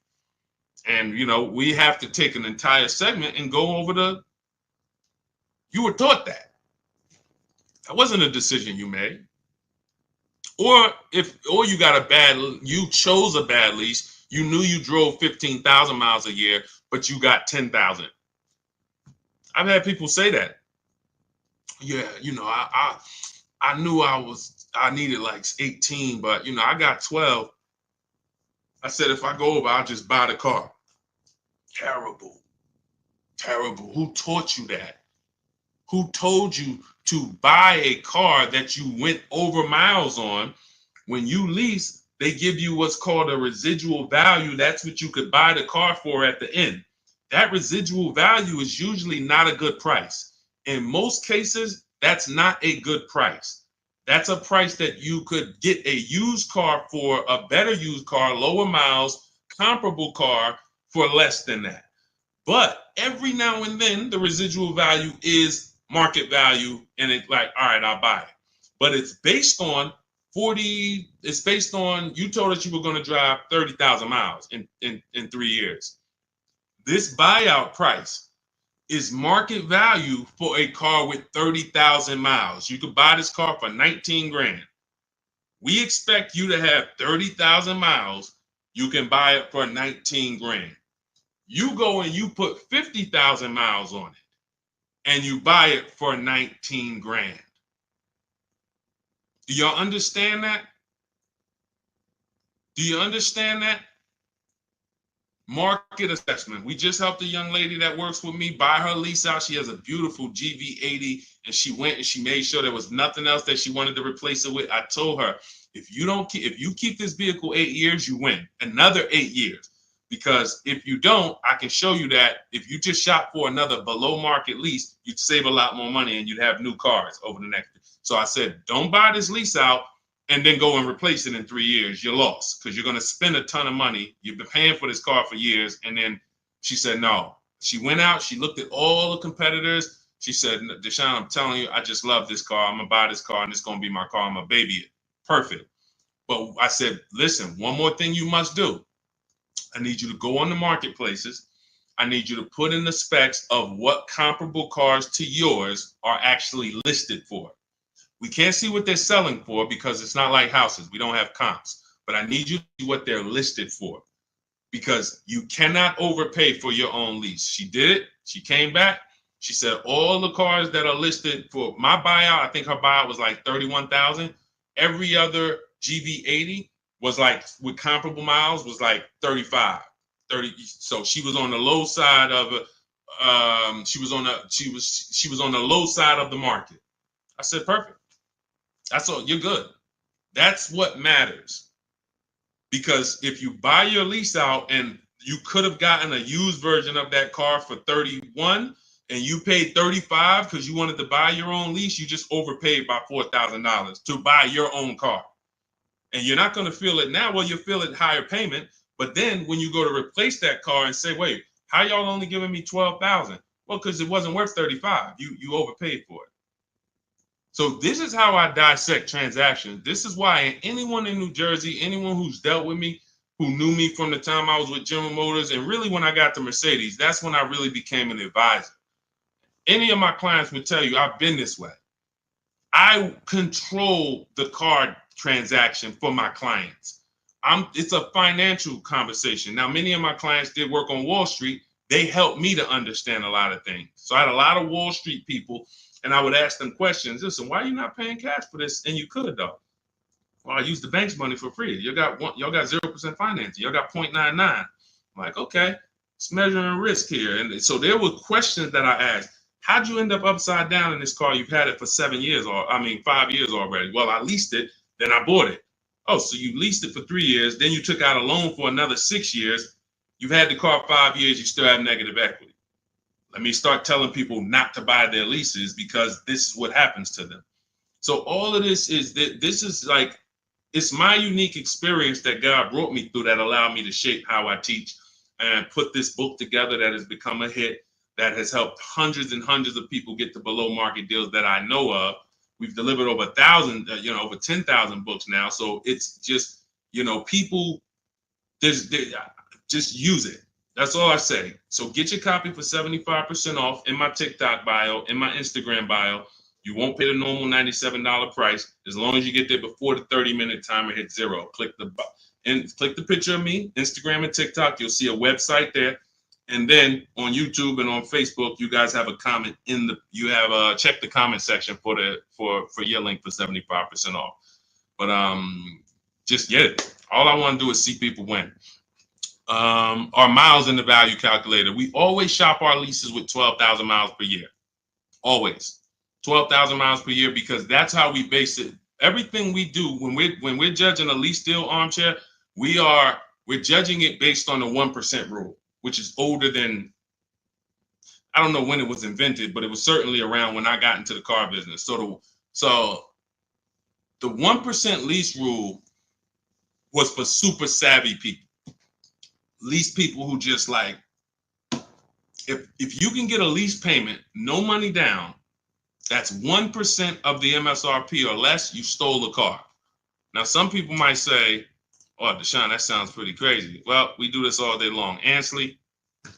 And, we have to take an entire segment and go over you were taught that. That wasn't a decision you made. Or you chose a bad lease. You knew you drove 15,000 miles a year, but you got 10,000. I've had people say that. Yeah, I knew I needed like 18, but I got 12. I said, if I go over, I'll just buy the car. Terrible. Who taught you that? Who told you to buy a car that you went over miles on? When you lease, they give you what's called a residual value. That's what you could buy the car for at the end. That residual value is usually not a good price. In most cases, that's not a good price. That's a price that you could get a used car for, a better used car, lower miles, comparable car for less than that. But every now and then, the residual value is market value, and it's like, all right, I'll buy it. But it's based on 40, it's based on, you told us you were going to drive 30,000 miles in 3 years. This buyout price is market value for a car with 30,000 miles. You could buy this car for 19 grand. We expect you to have 30,000 miles. You can buy it for 19 grand. You go and you put 50,000 miles on it and you buy it for 19 grand. Do y'all understand that? Do you understand that? Market assessment. We just helped a young lady that works with me buy her lease out. She has a beautiful GV80, and she went and she made sure there was nothing else that she wanted to replace it with. I told her, if you keep this vehicle 8 years, you win another 8 years. Because if you don't, I can show you that if you just shop for another below market lease, you'd save a lot more money and you'd have new cars over the next. So I said, don't buy this lease out and then go and replace it in 3 years. You're lost because you're going to spend a ton of money. You've been paying for this car for years. And then she said, no. She went out. She looked at all the competitors. She said, Deshone, I'm telling you, I just love this car. I'm going to buy this car and it's going to be my car. I'm going to baby it. Perfect. But I said, listen, one more thing you must do. I need you to go on the marketplaces. I need you to put in the specs of what comparable cars to yours are actually listed for. We can't see what they're selling for because it's not like houses. We don't have comps. But I need you to see what they're listed for because you cannot overpay for your own lease. She did it. She came back. She said all the cars that are listed for my buyout, I think her buyout was like 31,000. Every other GV80 was like with comparable miles was like 35, 30. So she was on the low side of it. She was on the low side of the market. I said, perfect. That's all. You're good. That's what matters. Because if you buy your lease out and you could have gotten a used version of that car for 31 and you paid 35 because you wanted to buy your own lease, you just overpaid by $4,000 to buy your own car. And you're not going to feel it now. Well, you'll feel it higher payment. But then when you go to replace that car and say, wait, how y'all only giving me 12,000? Well, because it wasn't worth 35. You overpaid for it. So this is how I dissect transactions. This is why anyone in New Jersey, anyone who's dealt with me, who knew me from the time I was with General Motors, and really when I got to Mercedes, that's when I really became an advisor. Any of my clients would tell you I've been this way. I control the car transaction for my clients. It's a financial conversation. Now, many of my clients did work on Wall Street. They helped me to understand a lot of things. So I had a lot of Wall Street people, and I would ask them questions. Listen, why are you not paying cash for this? And you could, though. Well, I use the bank's money for free. Y'all got 0% financing. Y'all got 0.99. I'm like, okay, it's measuring risk here. And so there were questions that I asked. How'd you end up upside down in this car? You've had it for 5 years already. Well, I leased it, then I bought it. Oh, so you leased it for 3 years, then you took out a loan for another 6 years. You've had the car 5 years, you still have negative equity. Let me start telling people not to buy their leases because this is what happens to them. So all of this is that this is like, it's my unique experience that God brought me through that allowed me to shape how I teach and put this book together that has become a hit, that has helped hundreds and hundreds of people get to below market deals that I know of. We've delivered over 1,000, over 10,000 books now. So it's just, people just use it. That's all I say. So get your copy for 75% off in my TikTok bio, in my Instagram bio. You won't pay the normal $97 price as long as you get there before the 30-minute timer hits 0. Click the picture of me, Instagram and TikTok. You'll see a website there. And then on YouTube and on Facebook, you guys have a comment check the comment section for your link for 75% off. But just get it. All I want to do is see people win. Our miles in the value calculator. We always shop our leases with 12,000 miles per year. Always 12,000 miles per year, because that's how we base it. Everything we do when we're judging a lease deal, Armchair, we're judging it based on the 1% rule, which is older than, I don't know when it was invented, but it was certainly around when I got into the car business. So The 1% lease rule was for super savvy people. Lease people who just like, if you can get a lease payment, no money down, that's 1% of the MSRP or less, you stole a car. Now, some people might say, oh, Deshone, that sounds pretty crazy. Well, we do this all day long. Ansley,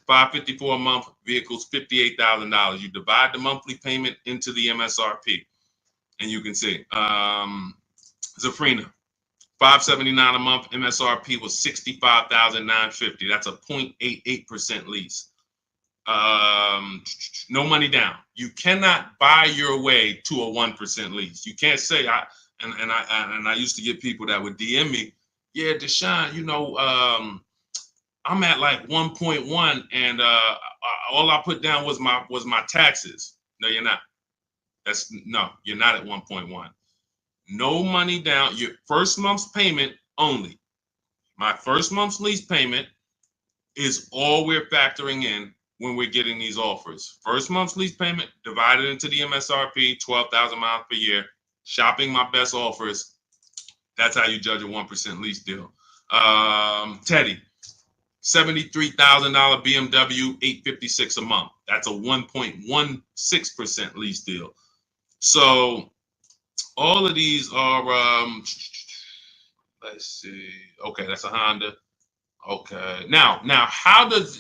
$554 a month, vehicles $58,000. You divide the monthly payment into the MSRP, and you can see. Zafrina, $579 a month, MSRP was $65,950. That's a 0.88% lease. No money down. You cannot buy your way to a 1% lease. You can't say I used to get people that would DM me, yeah, Deshone, you know, I'm at like 1.1 and all I put down was my taxes. No, you're not. You're not at 1.1. No money down. Your first month's payment only. My first month's lease payment is all we're factoring in when we're getting these offers. First month's lease payment divided into the MSRP, 12,000 miles per year. Shopping my best offers. That's how you judge a 1% lease deal. Teddy, $73,000 BMW, $856 a month. That's a 1.16% lease deal. So all of these are, let's see. Okay, that's a Honda. Okay. Now, how does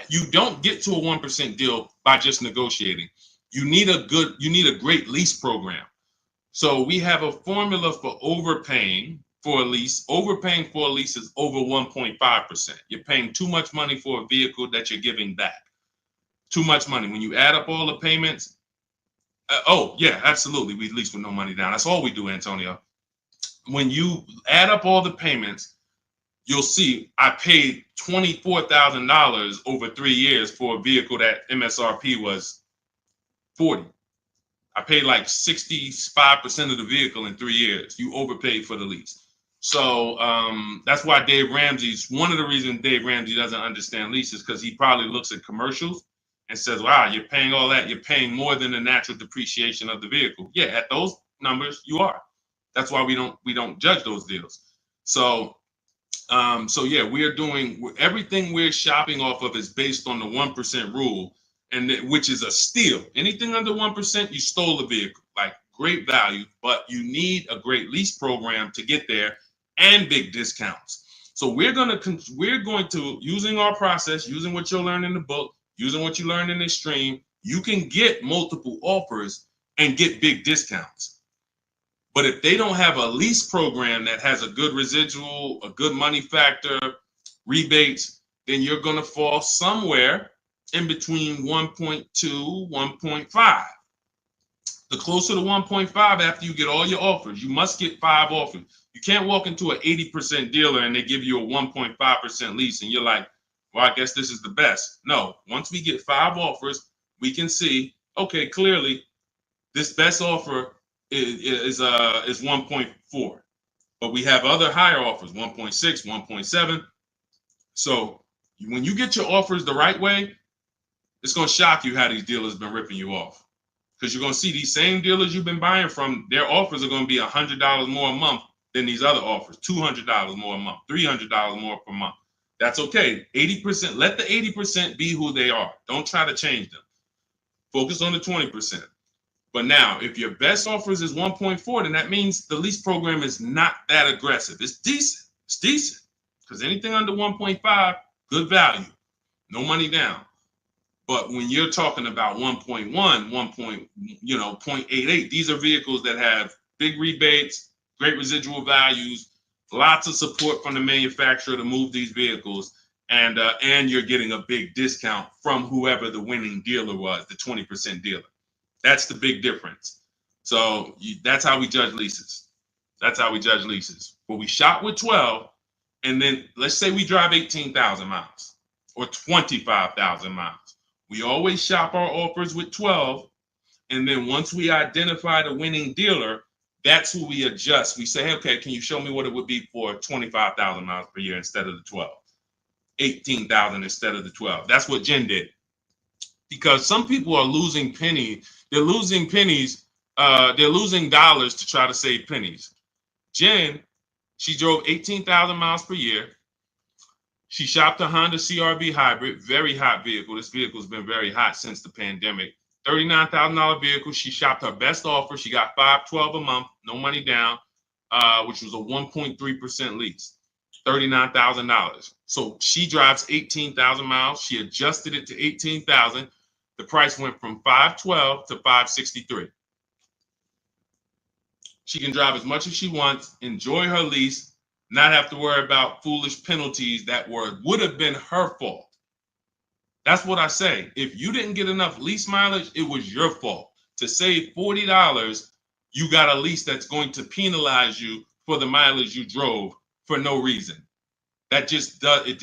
you don't get to a 1% deal by just negotiating? You need a great lease program. So we have a formula for overpaying for a lease. Overpaying for a lease is over 1.5%. You're paying too much money for a vehicle that you're giving back. Too much money. When you add up all the payments, oh yeah, absolutely. We lease with no money down. That's all we do, Antonio. When you add up all the payments, you'll see I paid $24,000 over 3 years for a vehicle that MSRP was 40. I paid like 65% of the vehicle in 3 years. You overpaid for the lease. So that's why one of the reasons Dave Ramsey doesn't understand leases, because he probably looks at commercials and says, wow, you're paying all that. You're paying more than the natural depreciation of the vehicle. Yeah, at those numbers, you are. That's why we don't judge those deals. So yeah, we're doing everything we're shopping off of is based on the 1% rule. Which is a steal. Anything under 1%, you stole the vehicle. Like great value, but you need a great lease program to get there and big discounts. So we're going to using our process, using what you'll learn in the book, using what you learned in this stream, you can get multiple offers and get big discounts. But if they don't have a lease program that has a good residual, a good money factor, rebates, then you're going to fall somewhere in between 1.2, 1.5. The closer to 1.5 after you get all your offers, you must get 5 offers. You can't walk into an 80% dealer and they give you a 1.5% lease and you're like, well, I guess this is the best. No, once we get 5 offers, we can see, okay, clearly this best offer is 1.4. But we have other higher offers, 1.6, 1.7. So when you get your offers the right way, it's going to shock you how these dealers been ripping you off, because you're going to see these same dealers you've been buying from, their offers are going to be $100 more a month than these other offers, $200 more a month, $300 more per month. That's okay. 80%, let the 80% be who they are. Don't try to change them. Focus on the 20%. But now, if your best offers is 1.4, then that means the lease program is not that aggressive. It's decent. It's decent. Because anything under 1.5, good value. No money down. But when you're talking about 1.1, 0.88, these are vehicles that have big rebates, great residual values, lots of support from the manufacturer to move these vehicles, and you're getting a big discount from whoever the winning dealer was, the 20% dealer. That's the big difference. So that's how we judge leases. That's how we judge leases. But we shop with 12, and then let's say we drive 18,000 miles or 25,000 miles. We always shop our offers with 12, and then once we identify the winning dealer, that's who we adjust. We say, hey, okay, can you show me what it would be for 25,000 miles per year instead of the 12? 18,000 instead of the 12. That's what Jen did. Because some people are losing pennies. They're losing pennies. They're losing dollars to try to save pennies. Jen, she drove 18,000 miles per year. She shopped a Honda CRV hybrid, very hot vehicle. This vehicle's been very hot since the pandemic. $39,000 vehicle. She shopped her best offer. She got $512 a month, no money down, which was a 1.3% lease. $39,000. So she drives 18,000 miles. She adjusted it to 18,000. The price went from 512 to 563. She can drive as much as she wants, enjoy her lease, not have to worry about foolish penalties that would have been her fault. That's what I say. If you didn't get enough lease mileage, it was your fault. To save $40, you got a lease that's going to penalize you for the mileage you drove for no reason. That just does it.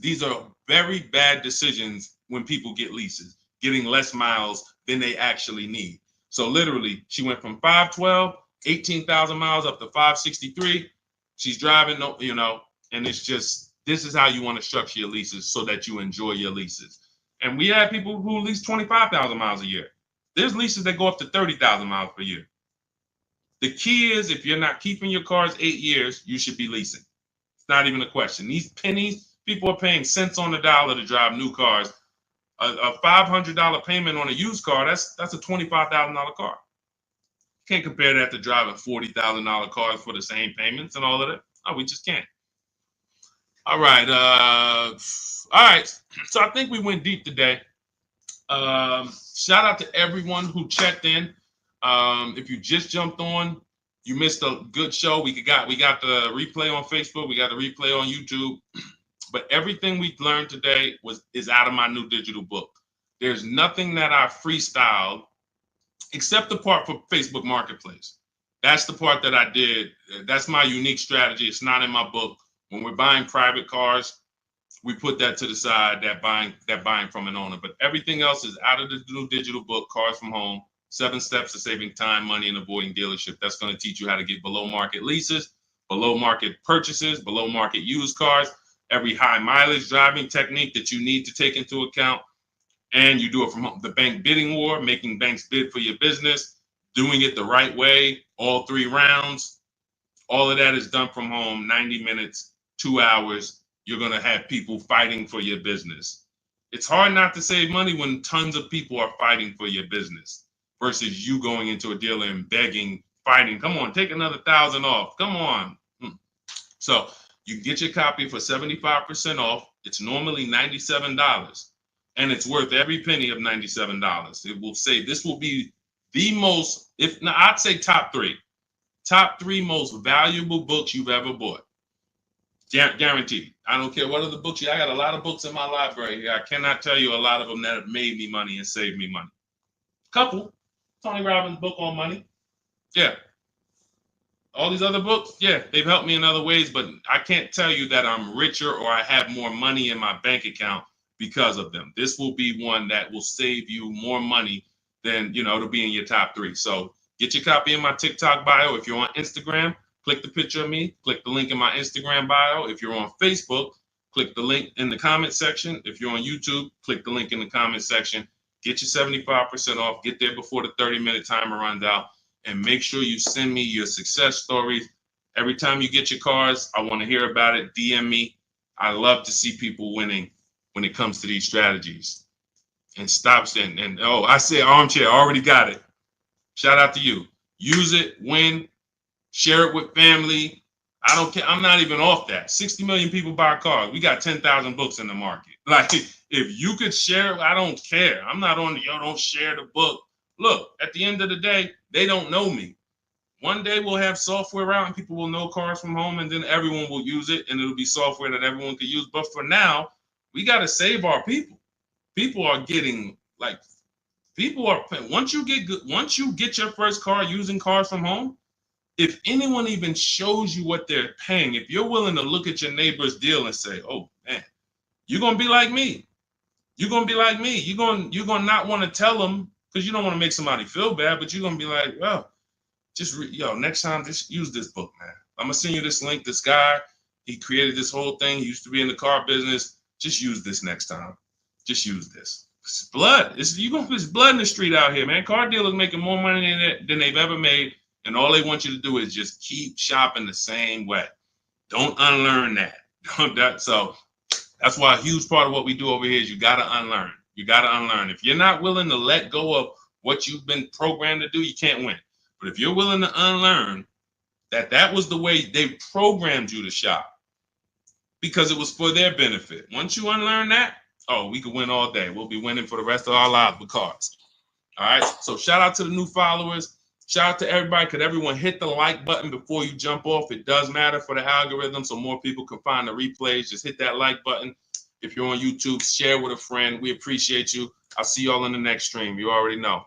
These are very bad decisions when people get leases, getting less miles than they actually need. So literally, she went from 512, 18,000 miles up to 563. She's driving, and it's just, this is how you want to structure your leases so that you enjoy your leases. And we have people who lease 25,000 miles a year. There's leases that go up to 30,000 miles per year. The key is, if you're not keeping your cars 8 years, you should be leasing. It's not even a question. These pennies, people are paying cents on the dollar to drive new cars. A $500 payment on a used car, that's a $25,000 car. Can't compare that to driving $40,000 cars for the same payments and all of that. Oh, we just can't. All right. So I think we went deep today. Shout out to everyone who checked in. If you just jumped on, you missed a good show. We got the replay on Facebook. We got the replay on YouTube. But everything we learned today is out of my new digital book. There's nothing that I freestyled except the part for Facebook Marketplace. That's the part that I did. That's my unique strategy. It's not in my book. When we're buying private cars, we put that to the side, that buying from an owner. But everything else is out of the new digital book, Cars from Home, 7 Steps to Saving Time, Money, and Avoiding Dealership. That's going to teach you how to get below market leases, below market purchases, below market used cars, every high mileage driving technique that you need to take into account. And you do it from the bank bidding war, making banks bid for your business, doing it the right way, all 3 rounds. All of that is done from home, 90 minutes, 2 hours. You're going to have people fighting for your business. It's hard not to save money when tons of people are fighting for your business versus you going into a dealer and begging, fighting. Come on, take another $1,000 off. Come on. So you can get your copy for 75% off. It's normally $97. And it's worth every penny of $97. It will say this will be the most, I'd say top 3 most valuable books you've ever bought. Guaranteed. I don't care what other books I got a lot of books in my library. I cannot tell you a lot of them that have made me money and saved me money. Couple. Tony Robbins' book on money. Yeah. All these other books, yeah, they've helped me in other ways, but I can't tell you that I'm richer or I have more money in my bank account because of them. This will be one that will save you more money than, it'll be in your top 3. So get your copy in my TikTok bio. If you're on Instagram, click the picture of me, click the link in my Instagram bio. If you're on Facebook, click the link in the comment section. If you're on YouTube, click the link in the comment section. Get your 75% off. Get there before the 30-minute timer runs out. And make sure you send me your success stories. Every time you get your cars, I want to hear about it. DM me. I love to see people winning when it comes to these strategies. And stops I say armchair, I already got it. Shout out to you. Use it, win, share it with family. I don't care. I'm not even off that. 60 million people buy cars. We got 10,000 books in the market. Like, if you could share it, I don't care. I'm not on don't share the book. Look, at the end of the day, they don't know me. One day we'll have software out and people will know Cars from Home, and then everyone will use it and it'll be software that everyone can use. But for now, we got to save our people. People are getting once you get your first car using Cars from Home, if anyone even shows you what they're paying, if you're willing to look at your neighbor's deal and say, oh man, you're going to be like me. You're going to be like me. You're going to not want to tell them because you don't want to make somebody feel bad, but you're going to be like, well, next time, just use this book, man. I'm going to send you this link. This guy, he created this whole thing. He used to be in the car business. Just use this next time. Just use this. It's blood. It's blood in the street out here, man. Car dealers making more money than they've ever made. And all they want you to do is just keep shopping the same way. Don't unlearn that. So that's why a huge part of what we do over here is you got to unlearn. You got to unlearn. If you're not willing to let go of what you've been programmed to do, you can't win. But if you're willing to unlearn that was the way they programmed you to shop because it was for their benefit. Once you unlearn that, oh, we could win all day. We'll be winning for the rest of our lives with cars. All right. So shout out to the new followers. Shout out to everybody. Could everyone hit the like button before you jump off? It does matter for the algorithm, so more people can find the replays. Just hit that like button. If you're on YouTube, share with a friend. We appreciate you. I'll see y'all in the next stream. You already know.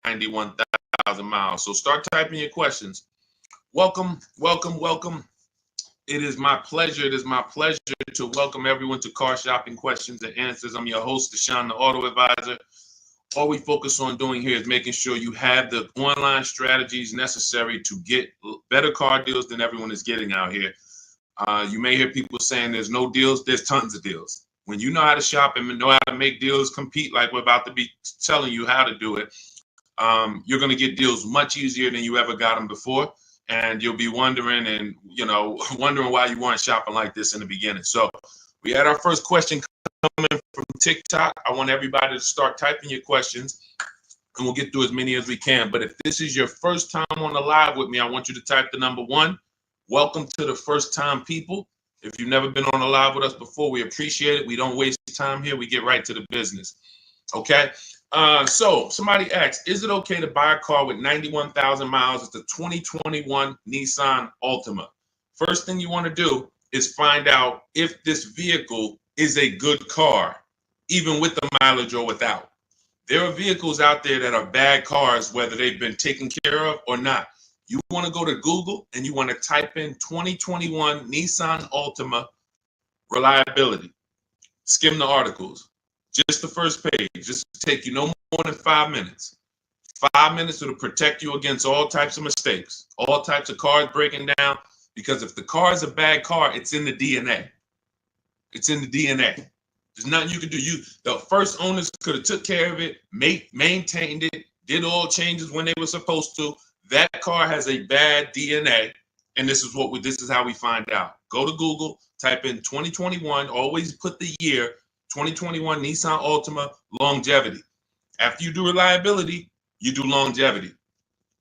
$91,000 So start typing your questions. Welcome, welcome, welcome. It is my pleasure. It is my pleasure to welcome everyone to Car Shopping Questions and Answers. I'm your host, Deshone, the Auto Advisor. All we focus on doing here is making sure you have the online strategies necessary to get better car deals than everyone is getting out here. You may hear people saying there's no deals. There's tons of deals. When you know how to shop and know how to make deals compete, like we're about to be telling you how to do it, you're going to get deals much easier than you ever got them before. And you'll be wondering wondering why you weren't shopping like this in the beginning. So we had our first question coming from TikTok. I want everybody to start typing your questions, and we'll get through as many as we can. But if this is your first time on the live with me, I want you to type the number 1. Welcome to the first time people. If you've never been on a live with us before, we appreciate it. We don't waste time here. We get right to the business. Okay. So somebody asked, is it okay to buy a car with 91,000 miles? It's a 2021 Nissan Altima. First thing you want to do is find out if this vehicle is a good car, even with the mileage or without. There are vehicles out there that are bad cars, whether they've been taken care of or not. You want to go to Google and you want to type in 2021 Nissan Altima reliability. Skim the articles. Just the first page. Just take you no more than 5 minutes. 5 minutes will protect you against all types of mistakes, all types of cars breaking down. Because if the car is a bad car, it's in the DNA. It's in the DNA. There's nothing you can do. The first owners could have took care of it, maintained it, did all changes when they were supposed to. That car has a bad DNA, and this is how we find out. Go to Google, type in 2021. Always put the year 2021 Nissan Altima longevity. After you do reliability, you do longevity.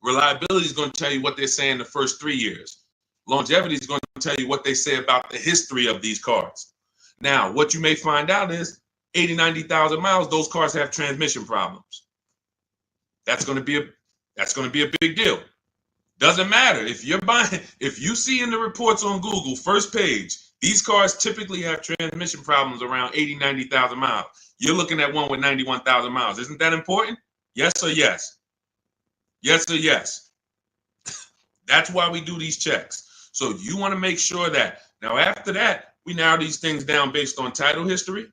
Reliability is going to tell you what they're saying the first 3 years. Longevity is going to tell you what they say about the history of these cars. Now, what you may find out is 80, 90,000 miles, those cars have transmission problems. That's going to be a big deal. Doesn't matter if you see in the reports on Google, first page, these cars typically have transmission problems around 80, 90,000 miles. You're looking at one with 91,000 miles. Isn't that important? Yes or yes? Yes or yes? That's why we do these checks. So you want to make sure that. Now, after that, we narrow these things down based on title history,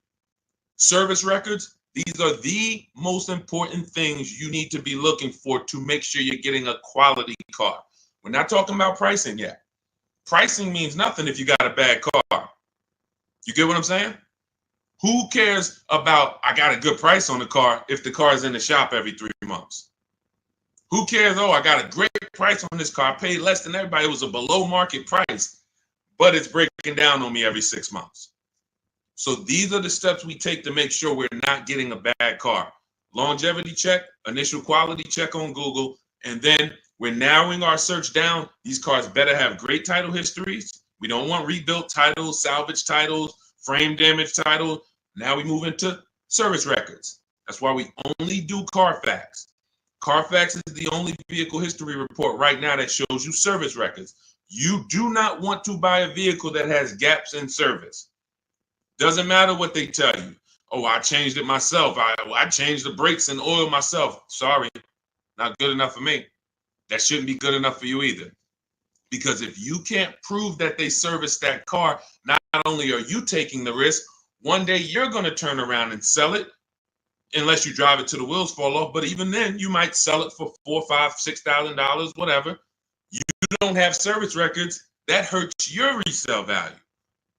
service records. These are the most important things you need to be looking for to make sure you're getting a quality car. We're not talking about pricing yet. Pricing means nothing if you got a bad car. You get what I'm saying? Who cares about, I got a good price on the car if the car is in the shop every 3 months? Who cares, I got a great price on this car. I paid less than everybody. It was a below market price, but it's breaking down on me every 6 months. So these are the steps we take to make sure we're not getting a bad car. longevity check, initial quality check on Google, and then we're narrowing our search down. These cars better have great title histories. We don't want rebuilt titles, salvage titles, frame damage titles. Now we move into service records. That's why we only do Carfax. Carfax is the only vehicle history report right now that shows you service records. You do not want to buy a vehicle that has gaps in service. Doesn't matter what they tell you. Oh, I changed it myself. I changed the brakes and oil myself. Sorry, not good enough for me. That shouldn't be good enough for you either. Because if you can't prove that they serviced that car, not only are you taking the risk, one day you're going to turn around and sell it, unless you drive it to the wheels fall off. But even then, you might sell it for $4,000, $5,000, $6,000, whatever. You don't have service records. That hurts your resale value.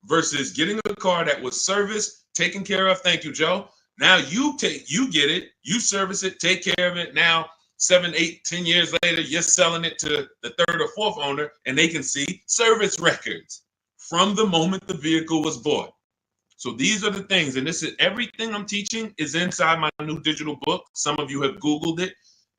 Versus getting a car that was serviced, taken care of. Thank you, Joe. Now you get it, you service it, take care of it. Now 7, 8, 10 years later, you're selling it to the third or fourth owner, and they can see service records from the moment the vehicle was bought. So these are the things, and this is everything I'm teaching is inside my new digital book. Some of you have Googled it.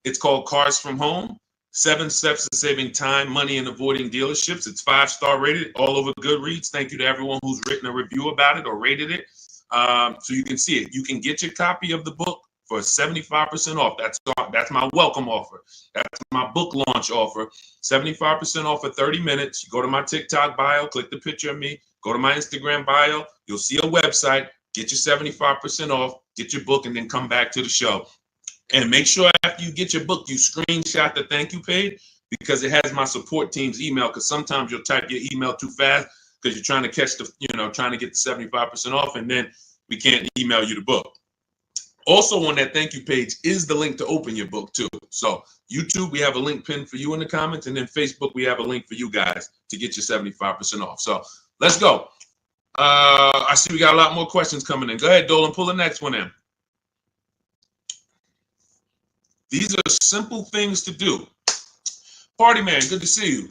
It's called Cars from Home. 7 Steps to Saving Time, Money, and Avoiding Dealerships. It's 5-star rated all over Goodreads. Thank you to everyone who's written a review about it or rated it. So you can see it. You can get your copy of the book for 75% off. That's my welcome offer. That's my book launch offer. 75% off for 30 minutes. You go to my TikTok bio, click the picture of me, go to my Instagram bio. You'll see a website. Get your 75% off, get your book, and then come back to the show. And make sure after you get your book, you screenshot the thank you page, because it has my support team's email. Because sometimes you'll type your email too fast because you're trying to catch trying to get the 75% off, and then we can't email you the book. Also on that thank you page is the link to open your book too. So YouTube, we have a link pinned for you in the comments, and then Facebook, we have a link for you guys to get your 75% off. So let's go. I see we got a lot more questions coming in. Go ahead, Dolan, pull the next one in. These are simple things to do. Party man, good to see you.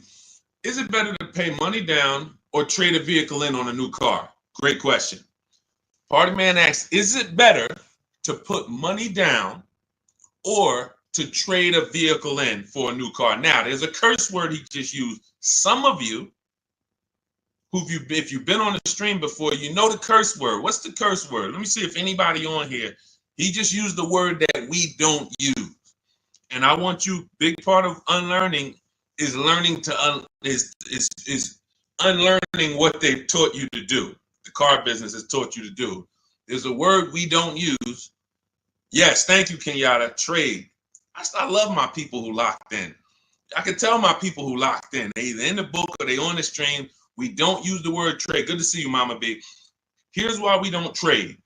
Is it better to pay money down or trade a vehicle in on a new car? Great question. Party man asks, is it better to put money down or to trade a vehicle in for a new car? Now, there's a curse word he just used. Some of you, if you've been on the stream before, you know the curse word. What's the curse word? Let me see if anybody on here, he just used the word that we don't use. And I want you, big part of unlearning is learning to is unlearning what they've taught you to do. The car business has taught you to do. There's a word we don't use. Yes, thank you, Kenyatta. Trade. I love my people who locked in. I can tell my people who locked in. They either in the book or they on the stream. We don't use the word trade. Good to see you, Mama B. Here's why we don't trade.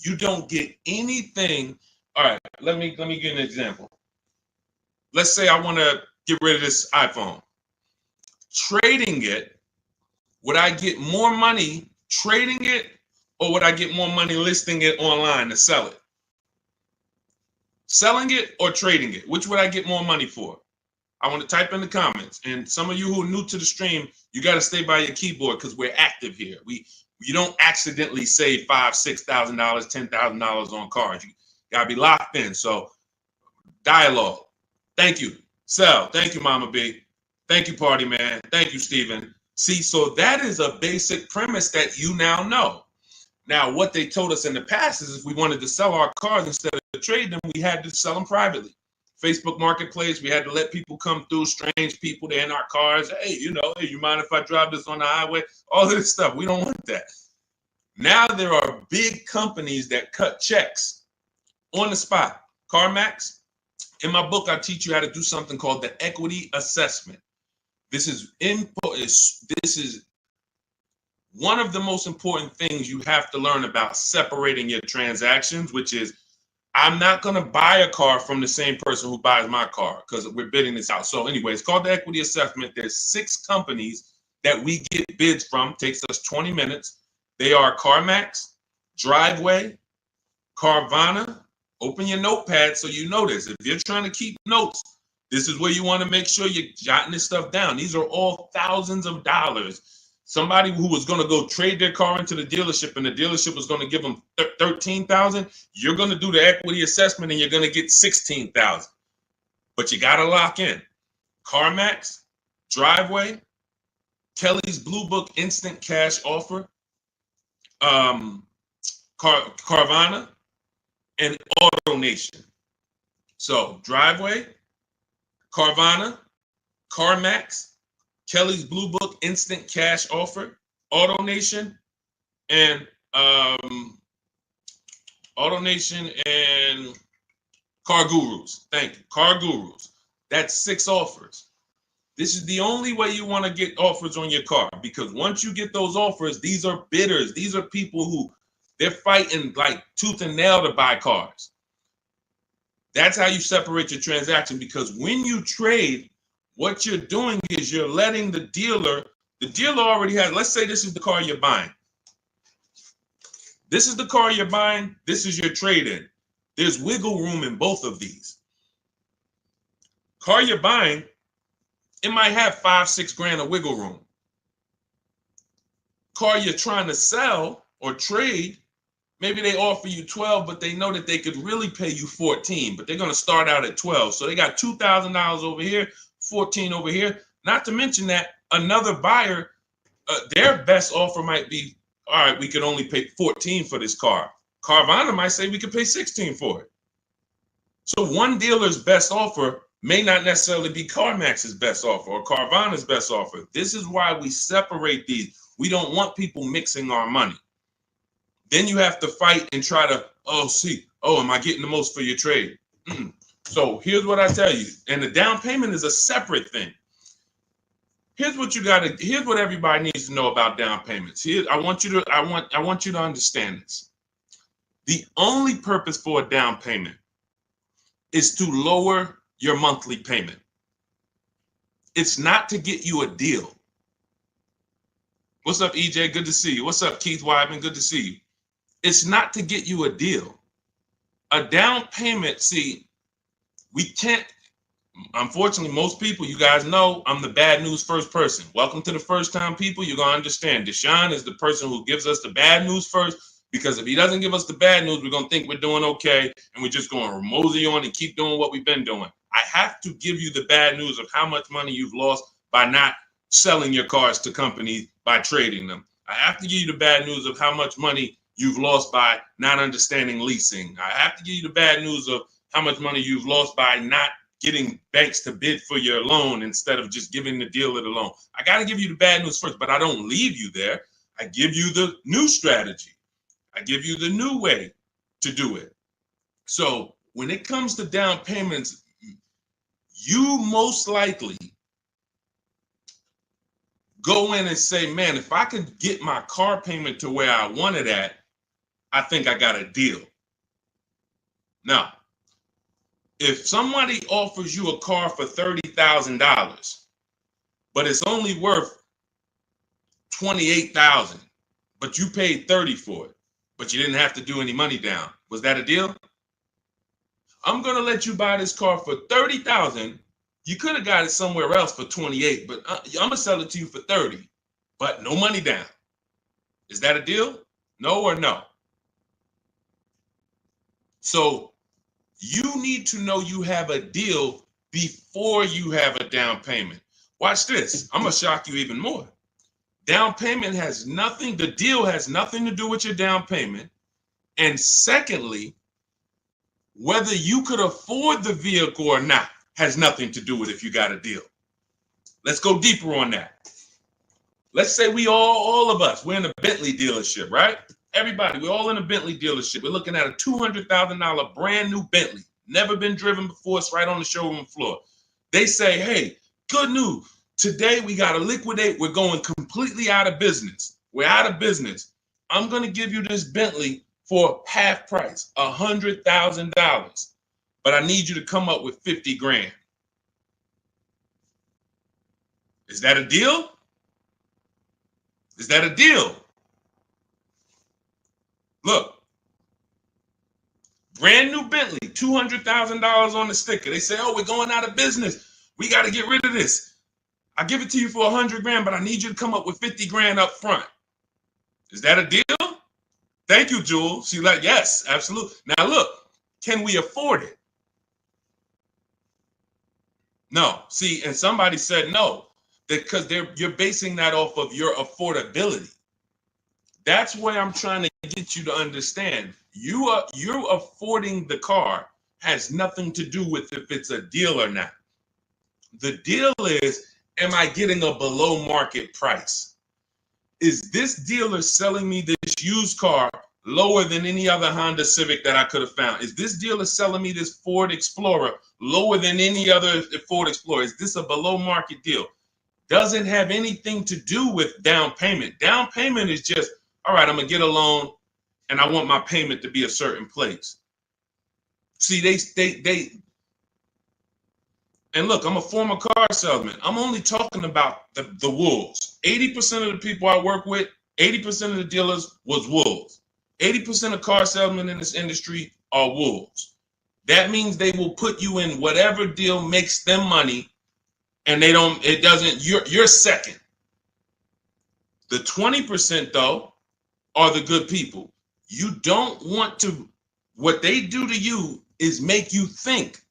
You don't get anything. All right, let me give you an example. Let's say I want to get rid of this iPhone. Trading it, would I get more money trading it, or would I get more money listing it online to sell it? Selling it or trading it? Which would I get more money for? I want to type in the comments. And some of you who are new to the stream, you got to stay by your keyboard because we're active here. You don't accidentally save $5,000, $6,000, $10,000 on cars. You got to be locked in. So dialogue. Thank you. Sell. Thank you, Mama B. Thank you, Party Man. Thank you, Stephen. See, so that is a basic premise that you now know. Now, what they told us in the past is if we wanted to sell our cars instead of trade them, we had to sell them privately. Facebook Marketplace, we had to let people come through, strange people, they're in our cars. Hey, hey, you mind if I drive this on the highway? All of this stuff. We don't want that. Now there are big companies that cut checks on the spot. CarMax. In my book, I teach you how to do something called the equity assessment. This is one of the most important things you have to learn about separating your transactions, which is I'm not going to buy a car from the same person who buys my car because we're bidding this out. So anyway, it's called the equity assessment. There's 6 companies that we get bids from. Takes us 20 minutes. They are CarMax, Driveway, Carvana. Open your notepad so you know this. If you're trying to keep notes, this is where you want to make sure you're jotting this stuff down. These are all thousands of dollars Somebody who was going to go trade their car into the dealership and the dealership was going to give them $13,000, you're going to do the equity assessment and you're going to get $16,000. But you got to lock in. CarMax, Driveway, Kelly's Blue Book Instant Cash Offer, Carvana, and AutoNation. So Driveway, Carvana, CarMax, Kelly's Blue Book Instant Cash Offer, AutoNation, and Car Gurus. Thank you, Car Gurus. That's 6 offers. This is the only way you want to get offers on your car, because once you get those offers, these are bidders. These are people who they're fighting like tooth and nail to buy cars. That's how you separate your transaction, because when you trade, what you're doing is you're letting the dealer already has, let's say this is the car you're buying. This is the car you're buying. This is your trade-in. There's wiggle room in both of these. Car you're buying, it might have 5-6 grand of wiggle room. Car you're trying to sell or trade, maybe they offer you 12, but they know that they could really pay you 14, but they're going to start out at 12. So they got $2,000 over here, 14 over here. Not to mention that another buyer, their best offer might be, all right, we could only pay 14 for this car. Carvana might say we could pay 16 for it. So one dealer's best offer may not necessarily be CarMax's best offer or Carvana's best offer. This is why we separate these. We don't want people mixing our money. Then you have to fight and try to, am I getting the most for your trade? So here's what I tell you. And the down payment is a separate thing. Here's what everybody needs to know about down payments. I want you to understand this. The only purpose for a down payment is to lower your monthly payment. It's not to get you a deal. What's up, EJ? Good to see you. What's up, Keith Weidman? Good to see you. It's not to get you a deal. A down payment, see, we can't, unfortunately, most people, you guys know, I'm the bad news first person. Welcome to the first time people. You're going to understand. Deshone is the person who gives us the bad news first, because if he doesn't give us the bad news, we're going to think we're doing okay, and we're just going to mosey on and keep doing what we've been doing. I have to give you the bad news of how much money you've lost by not selling your cars to companies by trading them. I have to give you the bad news of how much money you've lost by not understanding leasing. I have to give you the bad news of how much money you've lost by not getting banks to bid for your loan instead of just giving the dealer the loan. I got to give you the bad news first, but I don't leave you there. I give you the new strategy. I give you the new way to do it. So when it comes to down payments, you most likely go in and say, man, if I could get my car payment to where I want it at, I think I got a deal. Now, if somebody offers you a car for $30,000, but it's only worth $28,000, but you paid $30,000 for it, but you didn't have to do any money down, was that a deal? I'm going to let you buy this car for $30,000. You could have got it somewhere else for $28,000, but I'm going to sell it to you for $30,000, but no money down. Is that a deal? No or no? So you need to know you have a deal before you have a down payment. Watch this. I'm going to shock you even more. Down payment has nothing, the deal has nothing to do with your down payment. And secondly, whether you could afford the vehicle or not has nothing to do with if you got a deal. Let's go deeper on that. Let's say we all of us, we're in a Bentley dealership, right? Everybody, we're all in a Bentley dealership. We're looking at a $200,000 brand new Bentley, never been driven before. It's right on the showroom floor. They say, hey, good news. Today we got to liquidate. We're going completely out of business. We're out of business. I'm going to give you this Bentley for half price, $100,000. But I need you to come up with 50 grand. Is that a deal? Is that a deal? Look, brand new Bentley, $200,000 on the sticker. They say, oh, we're going out of business. We got to get rid of this. I give it to you for 100 grand, but I need you to come up with 50 grand up front. Is that a deal? Thank you, Jewel. She's like, yes, absolutely. Now look, can we afford it? No. See, and somebody said no, because you're basing that off of your affordability. That's where I'm trying to get you to understand. You're affording the car has nothing to do with if it's a deal or not. The deal is, am I getting a below market price? Is this dealer selling me this used car lower than any other Honda Civic that I could have found? Is this dealer selling me this Ford Explorer lower than any other Ford Explorer? Is this a below market deal? Doesn't have anything to do with down payment. Down payment is just, all right, I'm going to get a loan and I want my payment to be a certain place. See, they and look, I'm a former car salesman. I'm only talking about the wolves. 80% of the people I work with, 80% of the dealers was wolves. 80% of car salesmen in this industry are wolves. That means they will put you in whatever deal makes them money, and you're second. The 20% though are the good people. You don't want to, what they do to you is make you think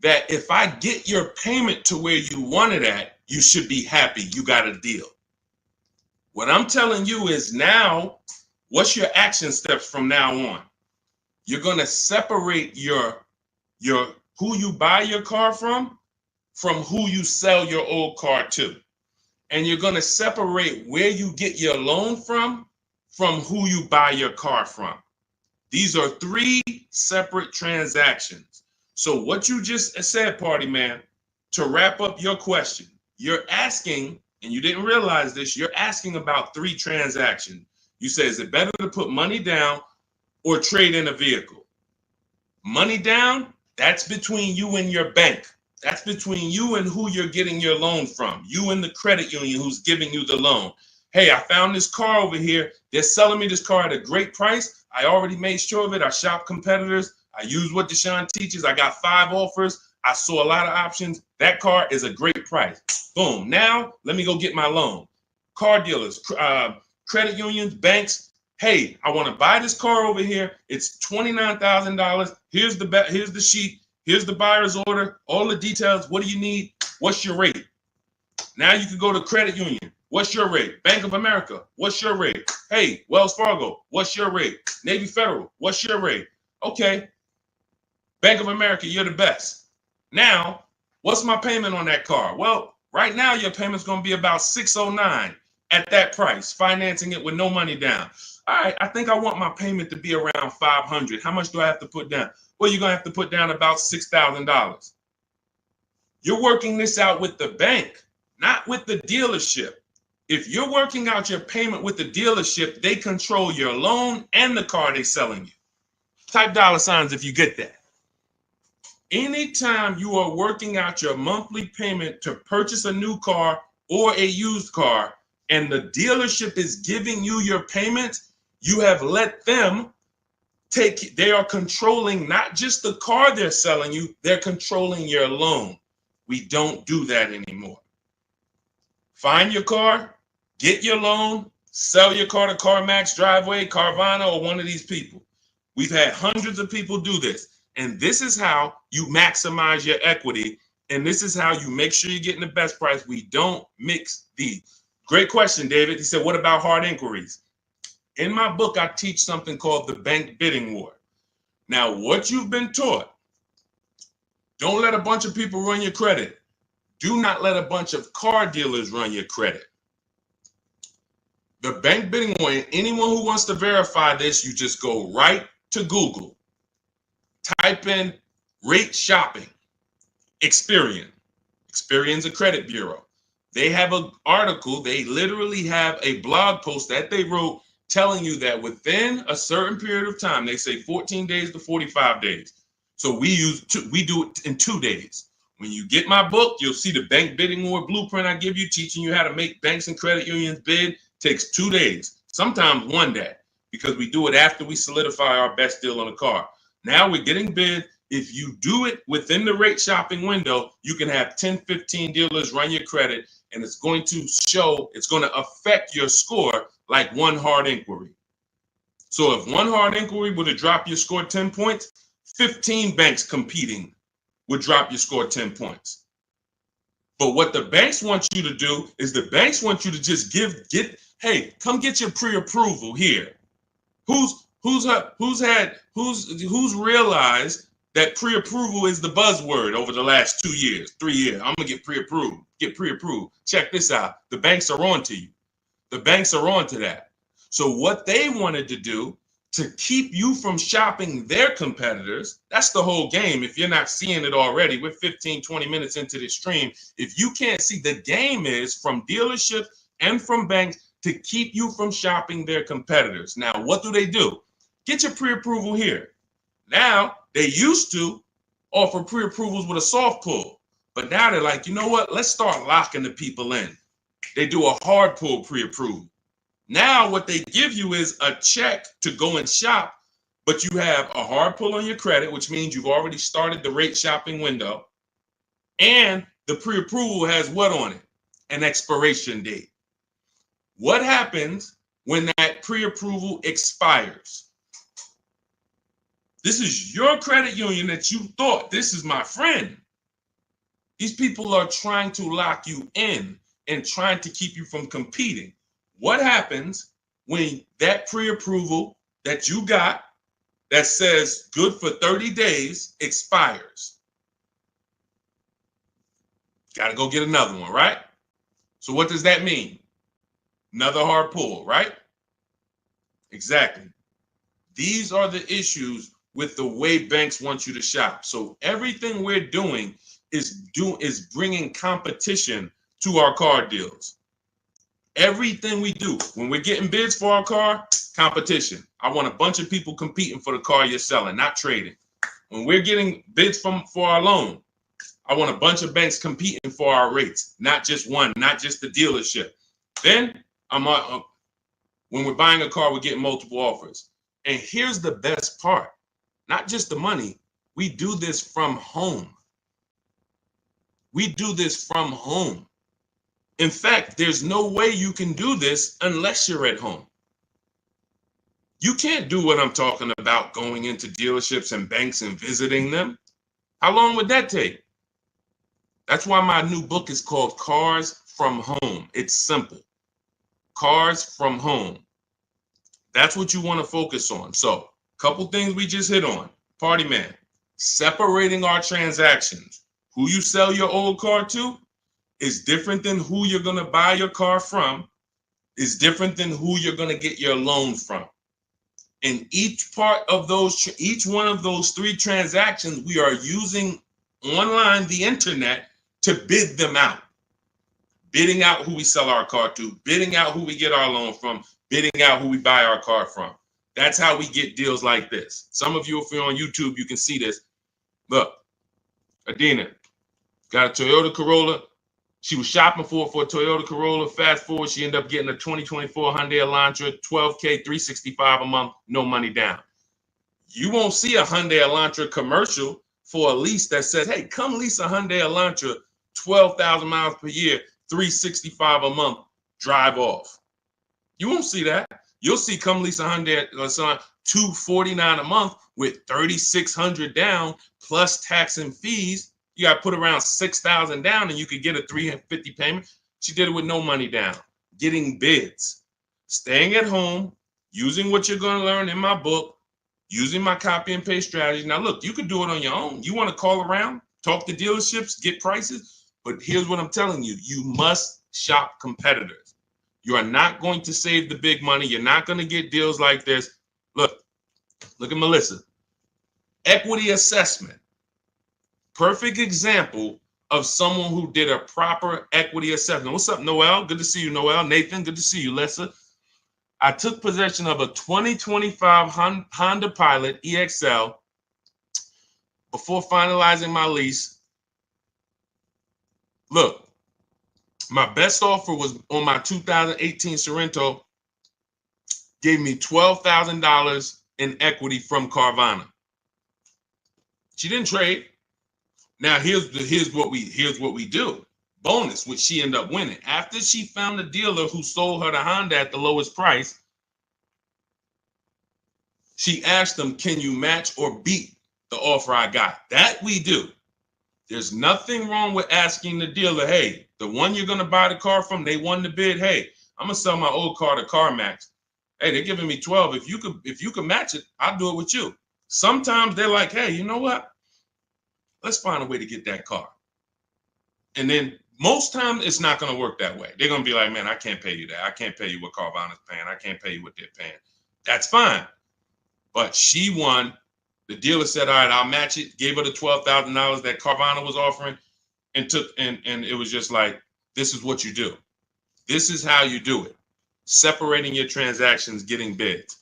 that if I get your payment to where you want it at, you should be happy. You got a deal. What I'm telling you is now, what's your action steps from now on? You're going to separate your who you buy your car from who you sell your old car to. And you're going to separate where you get your loan from who you buy your car from. These are three separate transactions. So what you just said, Party Man, to wrap up your question, you're asking, and you didn't realize this, you're asking about three transactions. You say, is it better to put money down or trade in a vehicle? Money down, that's between you and your bank. That's between you and who you're getting your loan from. You and the credit union who's giving you the loan. Hey, I found this car over here. They're selling me this car at a great price. I already made sure of it. I shop competitors. I use what Deshone teaches. I got 5 offers. I saw a lot of options. That car is a great price. Boom. Now, let me go get my loan. Car dealers, credit unions, banks. Hey, I want to buy this car over here. It's $29,000. Here's the sheet. Here's the buyer's order. All the details. What do you need? What's your rate? Now you can go to credit union. What's your rate? Bank of America. What's your rate? Hey, Wells Fargo. What's your rate? Navy Federal. What's your rate? Okay. Bank of America, you're the best. Now, what's my payment on that car? Well, right now your payment's going to be about $609 at that price, financing it with no money down. All right, I think I want my payment to be around $500. How much do I have to put down? Well, you're going to have to put down about $6,000. You're working this out with the bank, not with the dealership. If you're working out your payment with the dealership, they control your loan and the car they're selling you. Type $ if you get that. Anytime you are working out your monthly payment to purchase a new car or a used car, and the dealership is giving you your payment, you have let them they are controlling not just the car they're selling you, they're controlling your loan. We don't do that anymore. Find your car, get your loan, sell your car to CarMax, Driveway, Carvana, or one of these people. We've had hundreds of people do this. And this is how you maximize your equity. And this is how you make sure you're getting the best price. We don't mix these. Great question, David. He said, what about hard inquiries? In my book, I teach something called the bank bidding war. Now, what you've been taught, don't let a bunch of people run your credit. Do not let a bunch of car dealers run your credit. The bank bidding war, anyone who wants to verify this, you just go right to Google. Type in rate shopping, Experian. Experian's a credit bureau. They have an article, they literally have a blog post that they wrote telling you that within a certain period of time, they say 14 days to 45 days. So we do it in 2 days. When you get my book, you'll see the bank bidding war blueprint I give you, teaching you how to make banks and credit unions bid. Takes 2 days, sometimes 1 day, because we do it after we solidify our best deal on a car. Now we're getting bid. if you do it within the rate shopping window, you can have 10, 15 dealers run your credit, and it's going to affect your score like one hard inquiry. So if one hard inquiry would have dropped your score 10 points, 15 banks competing would drop your score 10 points. But what the banks want you to do is the banks want you to just hey, come get your pre-approval here. Who's realized that pre-approval is the buzzword over the last 2 years, 3 years? I'm gonna get pre-approved. Check this out. The banks are on to you. The banks are on to that. So what they wanted to do to keep you from shopping their competitors, that's the whole game. If you're not seeing it already, we're 15, 20 minutes into this stream. If you can't see, the game is from dealerships and from banks to keep you from shopping their competitors. Now, what do? Get your pre-approval here. Now, they used to offer pre-approvals with a soft pull, but now they're like, you know what? Let's start locking the people in. They do a hard pull pre-approval. Now what they give you is a check to go and shop, but you have a hard pull on your credit, which means you've already started the rate shopping window, and the pre-approval has what on it? An expiration date. What happens when that pre-approval expires? This is your credit union that you thought, this is my friend. These people are trying to lock you in and trying to keep you from competing. What happens when that pre-approval that you got that says good for 30 days expires? Got to go get another one, right? So what does that mean? Another hard pull, right? Exactly. These are the issues with the way banks want you to shop. So everything we're doing is bringing competition to our car deals. Everything we do, when we're getting bids for our car, competition. I want a bunch of people competing for the car you're selling, not trading. When we're getting bids for our loan, I want a bunch of banks competing for our rates, not just one, not just the dealership. Then when we're buying a car, we're getting multiple offers. And here's the best part, not just the money. We do this from home. We do this from home. In fact, there's no way you can do this unless you're at home. You can't do what I'm talking about, going into dealerships and banks and visiting them. How long would that take? That's why my new book is called Cars from Home. It's simple. Cars from Home. That's what you want to focus on. So, a couple things we just hit on. Party man, separating our transactions. Who you sell your old car to is different than who you're going to buy your car from, is different than who you're going to get your loan from. In each one of those three transactions, we are using online, the internet, to bid them out. Bidding out who we sell our car to, bidding out who we get our loan from, bidding out who we buy our car from. That's how we get deals like this. Some of you, if you're on YouTube, you can see this. Look, Adina got a Toyota Corolla. She was shopping for a Toyota Corolla. Fast forward, she ended up getting a 2024 Hyundai Elantra, $12K, $365 a month, no money down. You won't see a Hyundai Elantra commercial for a lease that says, hey, come lease a Hyundai Elantra, 12,000 miles per year, $365 a month, drive off. You won't see that. You'll see come lease a Hyundai Elantra, $249 a month with $3,600 down plus tax and fees. You got to put around $6,000 down and you could get a $350 payment. She did it with no money down, getting bids, staying at home, using what you're going to learn in my book, using my copy and paste strategy. Now, look, you could do it on your own. You want to call around, talk to dealerships, get prices. But here's what I'm telling you. You must shop competitors. You are not going to save the big money. You're not going to get deals like this. Look at Melissa. Equity assessment. Perfect example of someone who did a proper equity assessment. What's up, Noel? Good to see you, Noel. Nathan, good to see you, Lessa. I took possession of a 2025 Honda Pilot EXL before finalizing my lease. Look, my best offer was on my 2018 Sorento, gave me $12,000 in equity from Carvana. She didn't trade. Now here's what we do. Bonus, which she ended up winning. After she found the dealer who sold her the Honda at the lowest price, she asked them, "Can you match or beat the offer I got?" That we do. There's nothing wrong with asking the dealer, "Hey, the one you're gonna buy the car from, they won the bid. Hey, I'm gonna sell my old car to CarMax. Hey, they're giving me 12. If you could match it, I'll do it with you." Sometimes they're like, "Hey, you know what? Let's find a way to get that car." And then most times it's not going to work that way. They're going to be like, "Man, I can't pay you that. I can't pay you what Carvana's paying. I can't pay you what they're paying." That's fine. But she won. The dealer said, "All right, I'll match it." Gave her the $12,000 that Carvana was offering, and it was just like, this is what you do. This is how you do it. Separating your transactions, getting bids.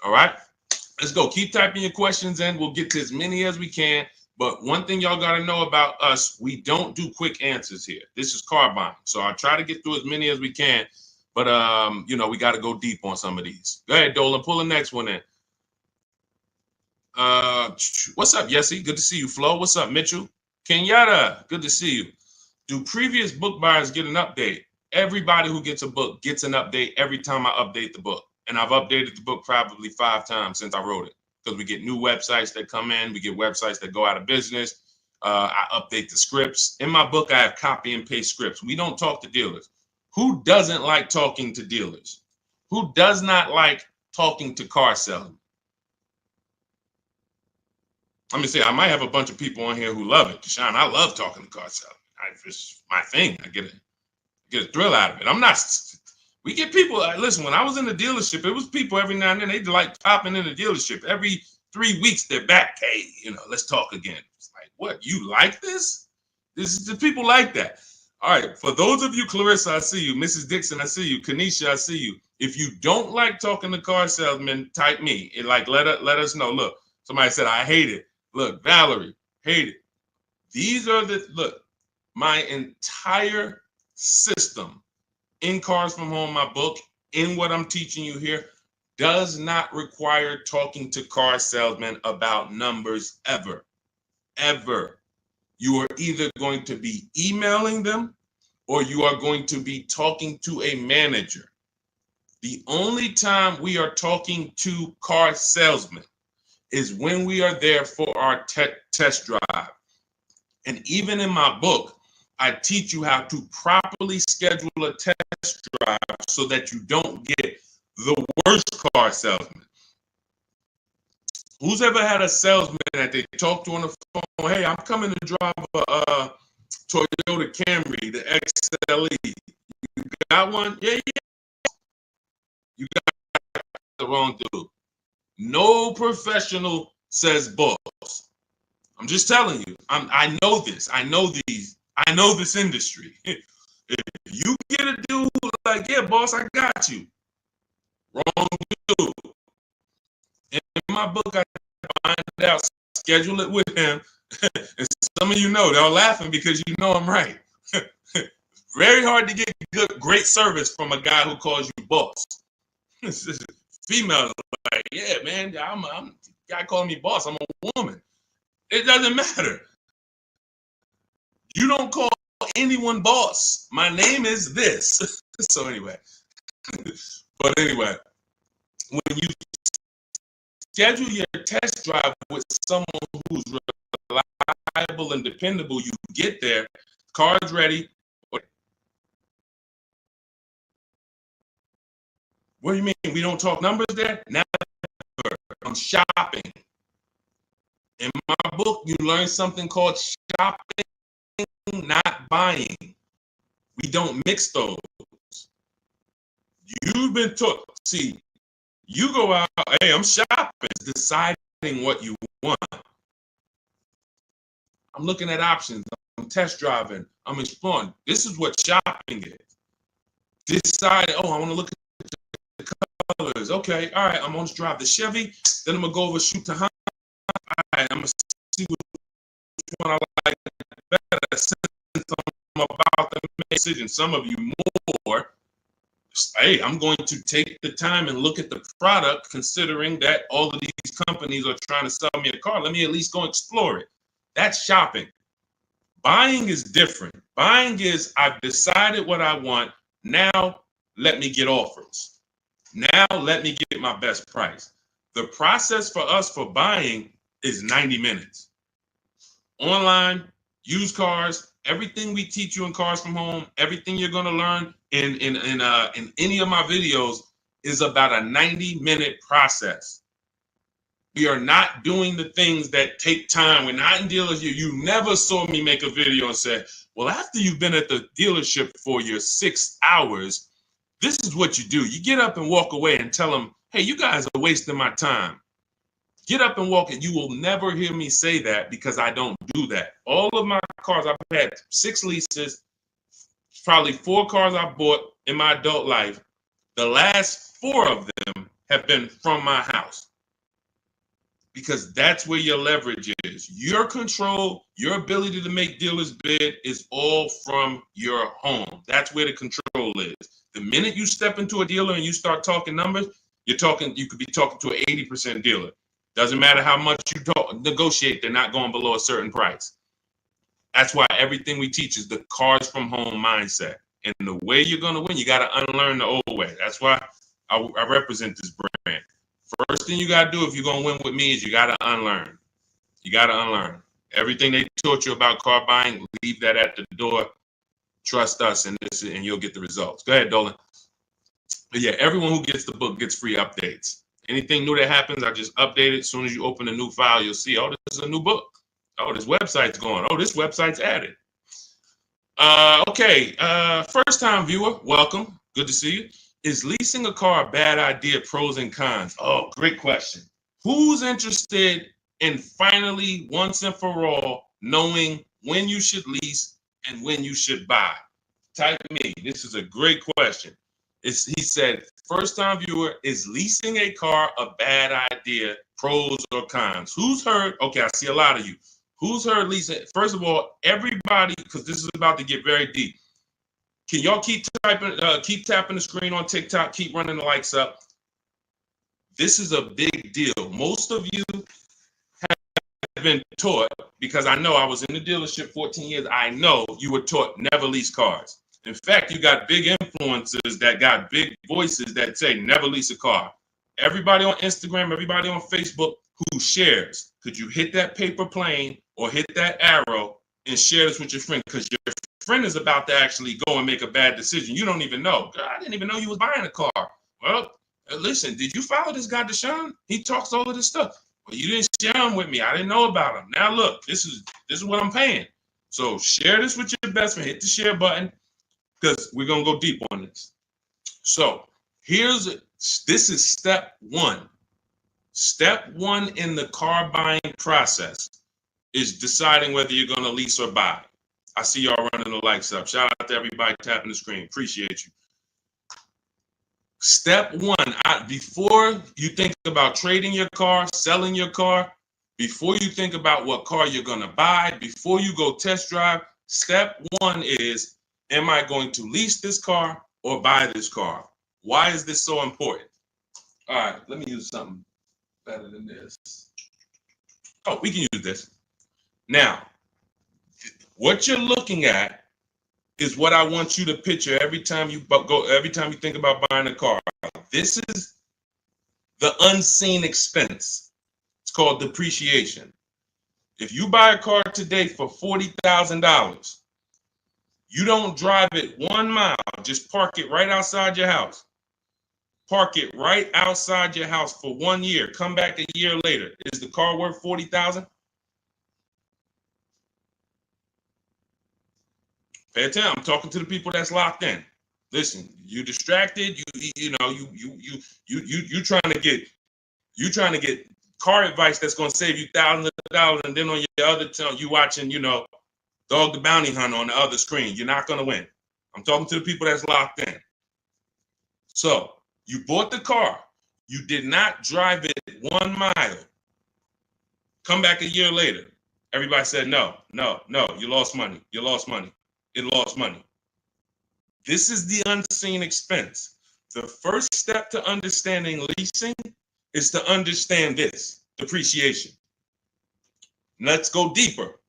All right, let's go. Keep typing your questions in. We'll get to as many as we can. But one thing y'all got to know about us, we don't do quick answers here. This is car buying. So I'll try to get through as many as we can. But, we got to go deep on some of these. Go ahead, Dolan. Pull the next one in. What's up, Yessie? Good to see you. Flo, what's up, Mitchell? Kenyatta, good to see you. Do previous book buyers get an update? Everybody who gets a book gets an update every time I update the book. And I've updated the book probably 5 times since I wrote it. Because we get new websites that come in, we get websites that go out of business. I update the scripts. In my book, I have copy and paste scripts. We don't talk to dealers. Who doesn't like talking to dealers? Who does not like talking to car salesmen? Let me say, I might have a bunch of people on here who love it. Deshone, I love talking to car salesmen. It's my thing. I get a thrill out of it. I'm not. We get people. Listen, when I was in the dealership, it was people every now and then. They like popping in the dealership every 3 weeks. They're back. Hey, let's talk again. It's like, what? You like this? This is the people like that. All right. For those of you, Clarissa, I see you. Mrs. Dixon, I see you. Kanisha, I see you. If you don't like talking to car salesmen, type me. Let us know. Look, somebody said I hate it. Look, Valerie, hate it. These are my entire system in Cars from Home, my book, in what I'm teaching you here, does not require talking to car salesmen about numbers ever. Ever. You are either going to be emailing them or you are going to be talking to a manager. The only time we are talking to car salesmen is when we are there for our test drive. And even in my book, I teach you how to properly schedule a test drive so that you don't get the worst car salesman. Who's ever had a salesman that they talk to on the phone? "Hey, I'm coming to drive a Toyota Camry, the XLE. You got one?" "Yeah, yeah." You got the wrong dude. No professional says boss. I'm just telling you. I know this. I know this industry. If you get a dude like, "Yeah, boss, I got you." Wrong dude. In my book, I find out, schedule it with him. And some of you know, they're laughing because you know I'm right. Very hard to get great service from a guy who calls you boss. Females are like, "Yeah, man, I'm guy calling me boss. I'm a woman." It doesn't matter. You don't call anyone boss. My name is this. So anyway, when you schedule your test drive with someone who's reliable and dependable, you get there, car's ready. What do you mean we don't talk numbers there? Never. I'm shopping. In my book, you learn something called shopping, not buying. We don't mix those. You've been taught. See, you go out, "Hey, I'm shopping," deciding what you want. I'm looking at options. I'm test driving. I'm exploring. This is what shopping is. Decide, "Oh, I want to look at the colors." Okay, all right, I'm going to drive the Chevy. Then I'm going to go over shoot the Honda. All right, I'm going to see which one I like better since I'm about to make a decision. Some of you more. Hey, I'm going to take the time and look at the product, considering that all of these companies are trying to sell me a car. Let me at least go explore it. That's shopping. Buying is different. Buying is I've decided what I want. Now let me get offers. Now let me get my best price. The process for us for buying is 90 minutes. Online, used cars, everything we teach you in Cars from Home, everything you're going to learn in any of my videos is about a 90-minute process. We are not doing the things that take time. We're not in dealership. You never saw me make a video and say, well, after you've been at the dealership for your 6 hours, this is what you do. You get up and walk away and tell them, hey, you guys are wasting my time. Get up and walk, and you will never hear me say that because I don't do that. All of my cars, I've had 6 leases, probably 4 cars I bought in my adult life. The last 4 of them have been from my house because that's where your leverage is. Your control, your ability to make dealers bid is all from your home. That's where the control is. The minute you step into a dealer and you start talking numbers, you could be talking to an 80% dealer. Doesn't matter how much you negotiate, they're not going below a certain price. That's why everything we teach is the Cars from Home mindset. And the way you're going to win, you got to unlearn the old way. That's why I represent this brand. First thing you got to do if you're going to win with me is you got to unlearn. You got to unlearn. Everything they taught you about car buying, leave that at the door. Trust us, and you'll get the results. Go ahead, Dolan. But yeah, everyone who gets the book gets free updates. Anything new that happens, I just update it. As soon as you open a new file, you'll see, oh, this is a new book. Oh, this website's going. Oh, this website's added. Okay, first-time viewer, welcome. Good to see you. Is leasing a car a bad idea? Pros and cons. Oh, great question. Who's interested in finally, once and for all, knowing when you should lease and when you should buy? Type me. This is a great question. He said, first-time viewer, is leasing a car a bad idea? Pros or cons? Who's heard? Okay, I see a lot of you. Who's heard leasing? First of all, everybody, because this is about to get very deep. Can y'all keep tapping the screen on TikTok? Keep running the likes up. This is a big deal. Most of you have been taught, because I know I was in the dealership 14 years. I know you were taught never lease cars. In fact, you got big influencers that got big voices that say never lease a car. Everybody on Instagram, everybody on Facebook who shares, could you hit that paper plane or hit that arrow and share this with your friend? Because your friend is about to actually go and make a bad decision. You don't even know. God, I didn't even know you was buying a car. Well, listen, did you follow this guy, Deshone? He talks all of this stuff. Well, you didn't share him with me. I didn't know about him. Now look, this is what I'm paying. So share this with your best friend. Hit the share button because we're gonna go deep on this. So this is step 1. Step 1 in the car buying process is deciding whether you're gonna lease or buy. I see y'all running the likes up. Shout out to everybody tapping the screen. Appreciate you. Step 1, before you think about trading your car, selling your car, before you think about what car you're going to buy, before you go test drive, step 1 is, am I going to lease this car or buy this car? Why is this so important? All right, let me use something better than this. Oh, we can use this. Now, what you're looking at is what I want you to picture every time you think about buying a car. This is the unseen expense. It's called depreciation. If you buy a car today for $40,000, you don't drive it 1 mile, just park it right outside your house. Park it right outside your house for 1 year. Come back a year later. Is the car worth $40,000? Pay attention. I'm talking to the people that's locked in. Listen, you distracted. You trying to get car advice that's going to save you thousands of dollars, and then on your other tongue you watching, Dog the Bounty Hunter on the other screen. You're not going to win. I'm talking to the people that's locked in. So you bought the car. You did not drive it 1 mile. Come back a year later. Everybody said no. You lost money. You lost money. It lost money. This is the unseen expense. The first step to understanding leasing is to understand this, depreciation. Let's go deeper.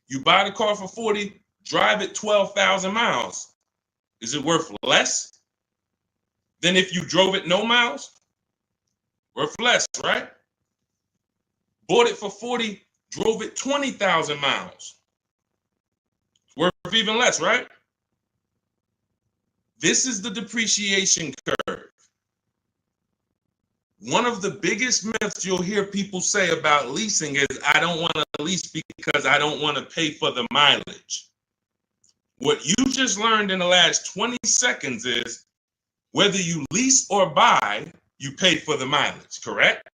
You buy the car for 40, drive it 12,000 miles. Is it worth less than if you drove it no miles? Worth less, right? Bought it for 40, drove it 20,000 miles. Worth even less, right? This is the depreciation curve. One of the biggest myths you'll hear people say about leasing is, I don't want to lease because I don't want to pay for the mileage. What you just learned in the last 20 seconds is, whether you lease or buy, you pay for the mileage, correct?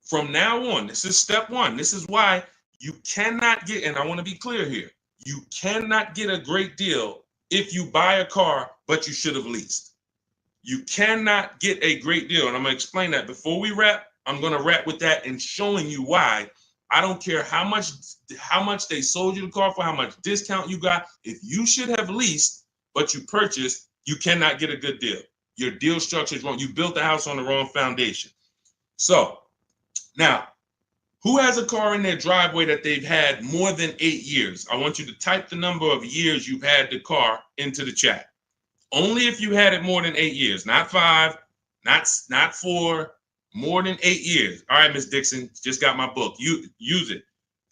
From now on, this is step one. This is why you cannot get, and I want to be clear here, you cannot get a great deal if you buy a car, but you should have leased. You cannot get a great deal. And I'm going to explain that. Before we wrap, I'm going to wrap with that and showing you why. I don't care how much they sold you the car for, how much discount you got. If you should have leased, but you purchased, you cannot get a good deal. Your deal structure is wrong. You built the house on the wrong foundation. So now, who has a car in their driveway that they've had more than 8 years? I want you to type the number of years you've had the car into the chat. Only if you had it more than 8 years, not 5, not 4, more than 8 years. All right, Miss Dixon, just got my book. You use it.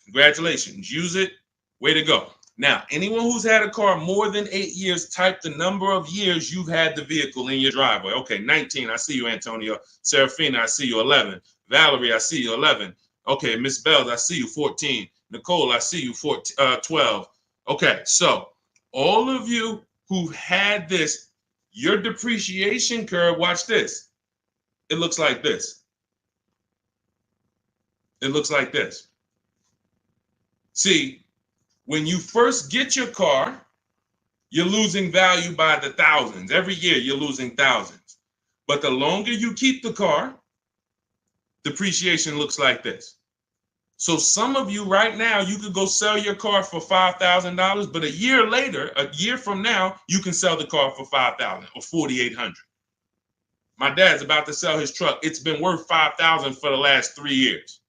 Congratulations. Use it. Way to go. Now, anyone who's had a car more than 8 years, type the number of years you've had the vehicle in your driveway. Okay, 19. I see you, Antonio. Serafina, I see you. 11. Valerie, I see you. 11. Okay, Miss Bells, I see you. 14. Nicole, I see you. 12. Okay, so all of you who had this, your depreciation curve, watch this. It looks like this. It looks like this. See, when you first get your car, you're losing value by the thousands. Every year you're losing thousands. But the longer you keep the car, depreciation looks like this. So some of you right now, you could go sell your car for $5,000, but a year later, a year from now, you can sell the car for $5,000 or $4,800. My dad's about to sell his truck. It's been worth $5,000 for the last 3 years.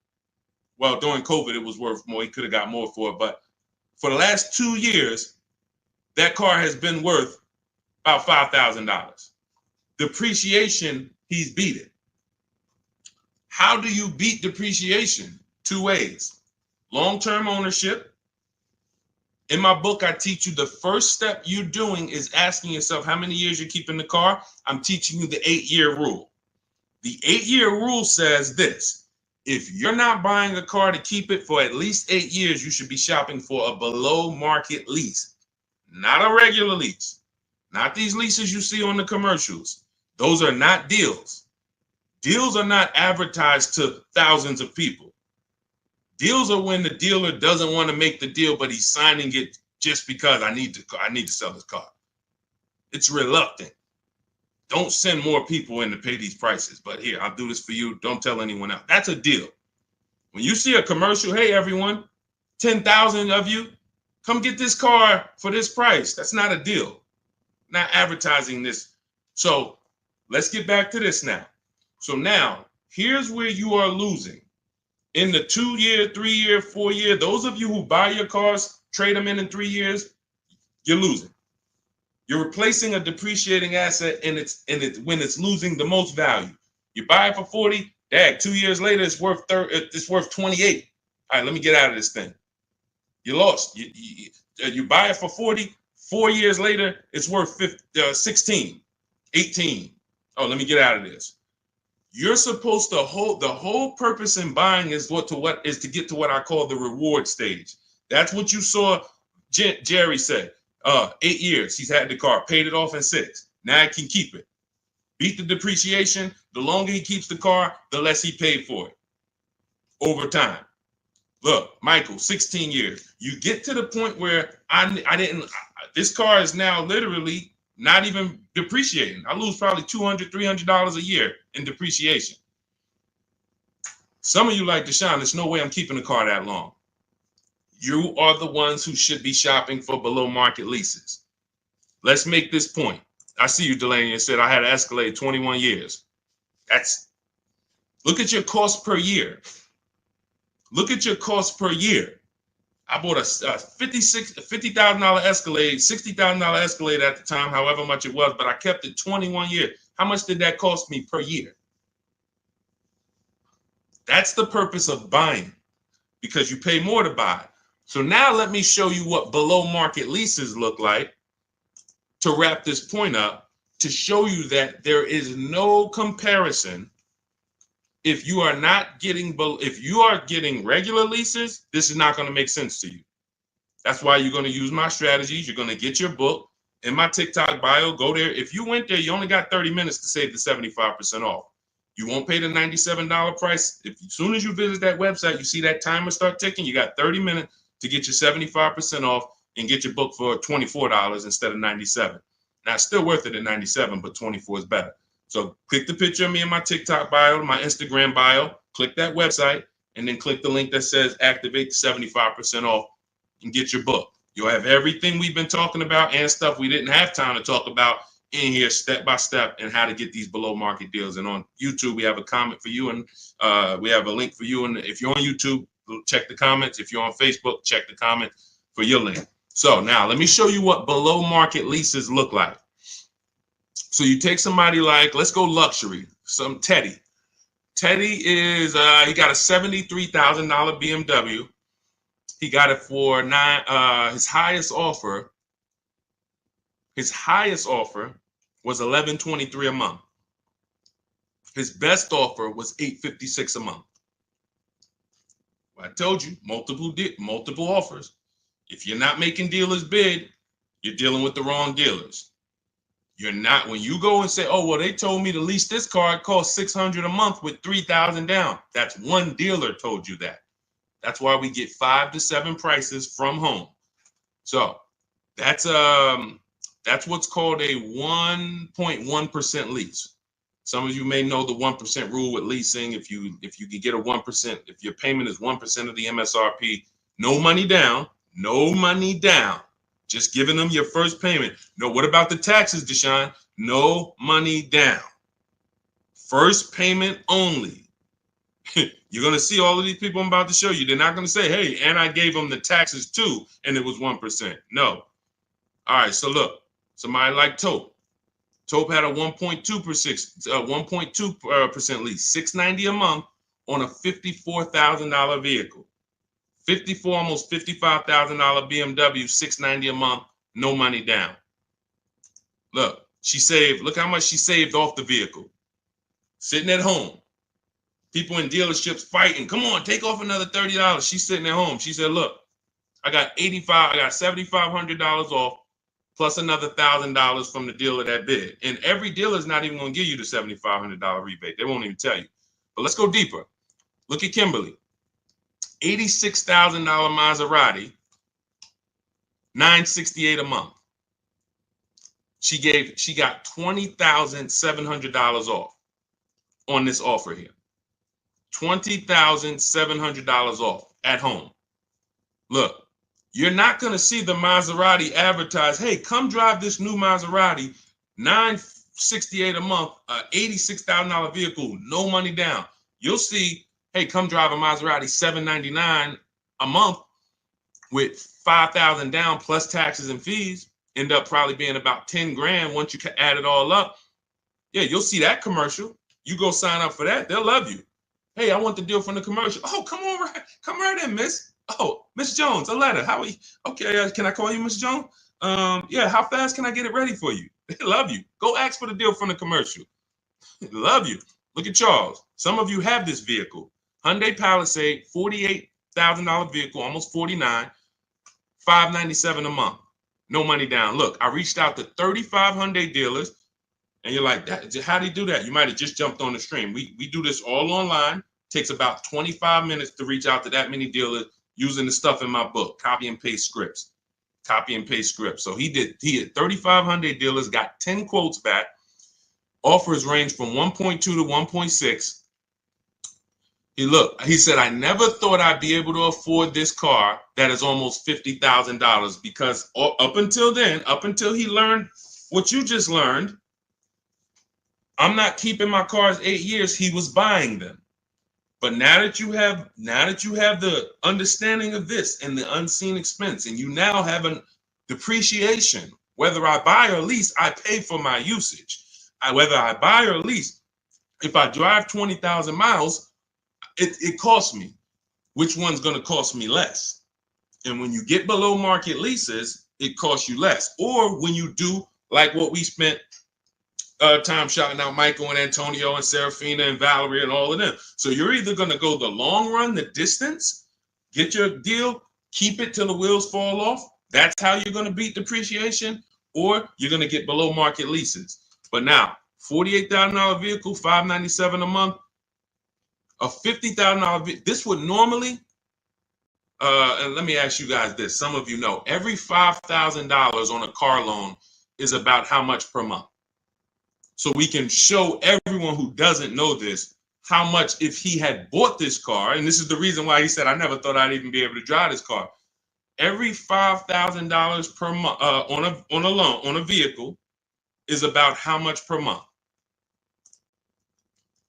Well, during COVID, it was worth more. He could have got more for it, but for the last 2 years, that car has been worth about $5,000. Depreciation, he's beat it. How do you beat depreciation? 2 ways. Long-term ownership. In my book, I teach you the first step you're doing is asking yourself how many years you're keeping the car. I'm teaching you the 8-year rule. The 8-year rule says this: if you're not buying a car to keep it for at least 8 years, you should be shopping for a below market lease, not a regular lease, not these leases you see on the commercials. Those are not deals. Deals are not advertised to thousands of people. Deals are when the dealer doesn't want to make the deal, but he's signing it just because I need to sell this car. It's reluctant. Don't send more people in to pay these prices, but here, I'll do this for you. Don't tell anyone else. That's a deal. When you see a commercial, hey, everyone, 10,000 of you, come get this car for this price. That's not a deal. Not advertising this. So let's get back to this now. So now, here's where you are losing. In the 2-year, 3-year, 4-year, those of you who buy your cars, trade them in 3 years, you're losing. You're replacing a depreciating asset and when it's losing the most value. You buy it for 40, 2 years later it's worth 28. All right, let me get out of this thing. You lost. You buy it for 40, 4 years later it's worth 16, 18. Oh, let me get out of this. You're supposed to the whole purpose in buying is to get to what I call the reward stage. That's what you saw Jerry said. 8 years he's had the car, paid it off in 6. Now he can keep it. Beat the depreciation. The longer he keeps the car, the less he paid for it over time. Look, Michael, 16 years. You get to the point where this car is now literally not even depreciating. I lose probably $200, $300 a year in depreciation. Some of you like, Deshone, there's no way I'm keeping the car that long. You are the ones who should be shopping for below market leases. Let's make this point. I see you, Delaney, and said I had an Escalade 21 years. Look at your cost per year. Look at your cost per year. I bought a $50,000 Escalade, $60,000 Escalade at the time, however much it was, but I kept it 21 years. How much did that cost me per year? That's the purpose of buying, because you pay more to buy. So now let me show you what below market leases look like to wrap this point up, to show you that there is no comparison. If you are getting regular leases, this is not going to make sense to you. That's why you're going to use my strategies. You're going to get your book in my TikTok bio. Go there. If you went there, you only got 30 minutes to save the 75% off. You won't pay the $97 price. As soon as you visit that website, you see that timer start ticking. You got 30 minutes to get your 75% off and get your book for $24 instead of $97. Now, it's still worth it at $97, but $24 is better. So click the picture of me in my TikTok bio, my Instagram bio, click that website, and then click the link that says activate the 75% off and get your book. You'll have everything we've been talking about and stuff we didn't have time to talk about in here step by step, and how to get these below market deals. And on YouTube, we have a comment for you, and we have a link for you. And if you're on YouTube, check the comments. If you're on Facebook, check the comment for your link. So now let me show you what below market leases look like. So you take somebody like, let's go luxury, some Teddy. Teddy is, he got a $73,000 BMW. He got it for his highest offer was $1,123 a month. His best offer was $856 a month. Well, I told you, multiple offers. If you're not making dealers bid, you're dealing with the wrong dealers. You're not, when you go and say, oh, well, they told me to lease this car, it costs $600 a month with $3,000 down. That's one dealer told you that. That's why we get 5 to 7 prices from home. So that's what's called a 1.1% lease. Some of you may know the 1% rule with leasing. If you can get a 1%, if your payment is 1% of the MSRP, no money down, just giving them your first payment. No, what about the taxes, Deshone? No money down. First payment only. You're going to see all of these people I'm about to show you. They're not going to say, hey, and I gave them the taxes too, and it was 1%. No. All right, so look, somebody like Tope. Tope had a 1.2% lease, $690 a month on a $54,000 vehicle. Almost $55,000 BMW, $690 a month, no money down. Look, look how much she saved off the vehicle. Sitting at home. People in dealerships fighting. Come on, take off another $30. She's sitting at home. She said, look, I got $7,500 off plus another $1,000 from the dealer that bid. And every dealer is not even going to give you the $7,500 rebate. They won't even tell you. But let's go deeper. Look at Kimberly. $86,000 Maserati, $968 a month. She got $20,700 off on this offer here. $20,700 off at home. Look, you're not going to see the Maserati advertise, hey, come drive this new Maserati, $968 a month, $86,000 vehicle, no money down. You'll see, hey, come drive a Maserati, $799 a month with $5,000 down plus taxes and fees. End up probably being about 10 grand once you add it all up. Yeah, you'll see that commercial. You go sign up for that, they'll love you. Hey, I want the deal from the commercial. Oh, come right in, miss. Oh, Miss Jones, a letter. How are you? Okay, can I call you Miss Jones? Yeah, how fast can I get it ready for you? They love you. Go ask for the deal from the commercial. They love you. Look at Charles. Some of you have this vehicle. Hyundai Palisade, $48,000 vehicle, almost $49,000, $597 a month. No money down. Look, I reached out to 35 Hyundai dealers, and you're like, how do you do that? You might have just jumped on the stream. We do this all online. Takes about 25 minutes to reach out to that many dealers using the stuff in my book, copy and paste scripts. So he had 35 Hyundai dealers, got 10 quotes back. Offers range from 1.2 to 1.6. He said, I never thought I'd be able to afford this car that is almost $50,000, because up until he learned what you just learned, I'm not keeping my cars 8 years. He was buying them. But now that you have the understanding of this and the unseen expense, and you now have a depreciation, whether I buy or lease, I pay for my usage. Whether I buy or lease, if I drive 20,000 miles, it costs me. Which one's going to cost me less? And when you get below market leases, it costs you less. Or when you do like what we spent time shouting out Michael and Antonio and Serafina and Valerie and all of them. So you're either going to go the long run, the distance, get your deal, keep it till the wheels fall off. That's how you're going to beat depreciation, or you're going to get below market leases. But now, $48,000 vehicle, $597 a month, a $50,000 vehicle. This would normally, and let me ask you guys this. Some of you know, every $5,000 on a car loan is about how much per month? So we can show everyone who doesn't know this how much if he had bought this car, and this is the reason why he said, I never thought I'd even be able to drive this car. Every $5,000 per month on a loan, on a vehicle, is about how much per month?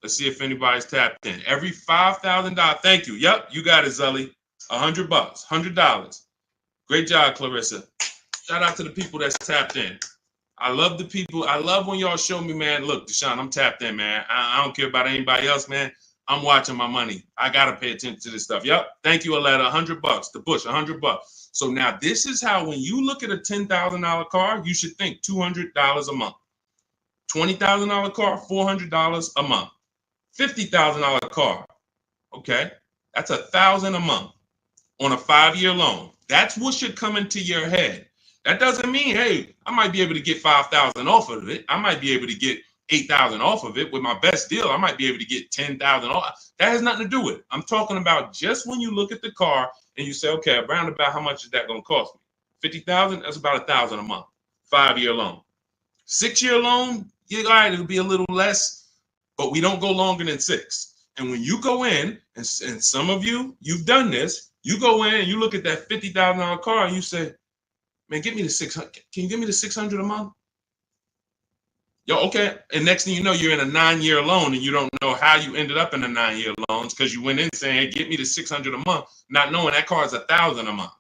Let's see if anybody's tapped in. Every $5,000. Thank you. Yep, you got it, Zully. $100, $100. Great job, Clarissa. Shout out to the people that's tapped in. I love the people. I love when y'all show me, man. Look, Deshone, I'm tapped in, man. I don't care about anybody else, man. I'm watching my money. I gotta pay attention to this stuff. Yep. Thank you, Aletta. $100. The Bush, $100. So now this is how, when you look at a $10,000 car, you should think $200 a month. $20,000 car, $400 a month. $50,000 car, okay, that's $1,000 a month on a 5-year loan. That's what should come into your head. That doesn't mean, hey, I might be able to get 5,000 off of it. I might be able to get 8,000 off of it with my best deal. I might be able to get 10,000 off. That has nothing to do with it. I'm talking about just when you look at the car and you say, okay, around about how much is that going to cost me? 50,000. That's about $1,000 a month. 5-year loan. 6-year loan, yeah, all right, it'll be a little less, but we don't go longer than 6. And when you go in, and some of you've done this, you go in and you look at that $50,000 car and you say, man, get me the 600. Can you give me the 600 a month? Yo, okay. And next thing you know, you're in a 9-year loan and you don't know how you ended up in a 9-year loans because you went in saying, hey, get me the 600 a month, not knowing that car is $1,000 a month.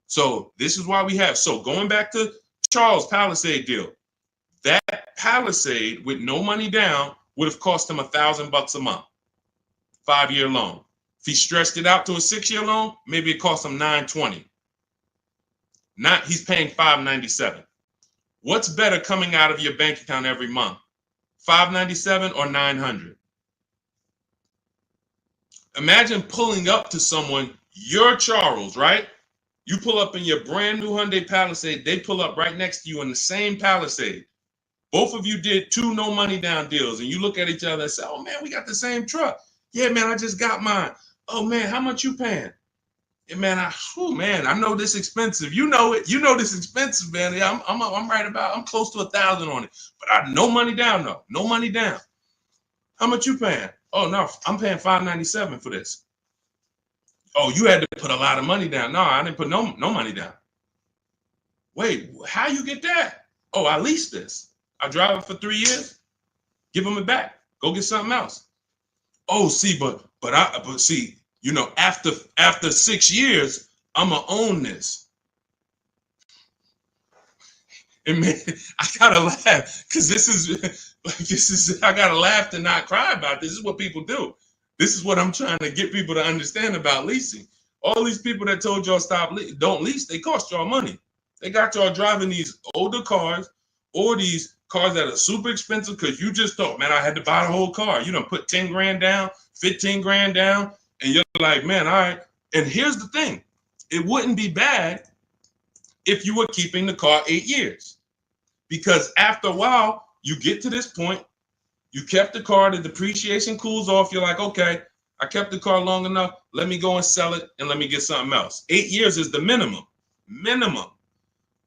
So this is why we have. So going back to Charles' Palisade deal, that Palisade with no money down would have cost him $1,000 a month, 5-year loan. If he stretched it out to a 6-year loan, maybe it cost him $920. He's paying $597. What's better coming out of your bank account every month? $597 or $900? Imagine pulling up to someone, you're Charles, right? You pull up in your brand new Hyundai Palisade, they pull up right next to you in the same Palisade. Both of you did 2 no money down deals, and you look at each other and say, oh man, we got the same truck. Yeah, man, I just got mine. Oh man, how much you paying? Yeah, man, I know this expensive. You know it. You know this expensive, man. Yeah, I'm right about. I'm close to $1,000 on it, but I no money down though. No money down. How much you paying? Oh no, I'm paying $597 for this. Oh, you had to put a lot of money down. No, I didn't put no money down. Wait, how you get that? Oh, I leased this. I drive it for 3 years. Give them it back. Go get something else. Oh, see, but see. You know, after 6 years, I'm gonna own this. And man, I gotta laugh because this is I gotta laugh to not cry about. This is what people do. This is what I'm trying to get people to understand about leasing. All these people that told y'all don't lease, they cost y'all money. They got y'all driving these older cars or these cars that are super expensive because you just thought, man, I had to buy the whole car. You done put 10 grand down, 15 grand down. And you're like, man, all right. And here's the thing. It wouldn't be bad if you were keeping the car 8 years. Because after a while, you get to this point, you kept the car, the depreciation cools off. You're like, okay, I kept the car long enough. Let me go and sell it and let me get something else. 8 years is the minimum.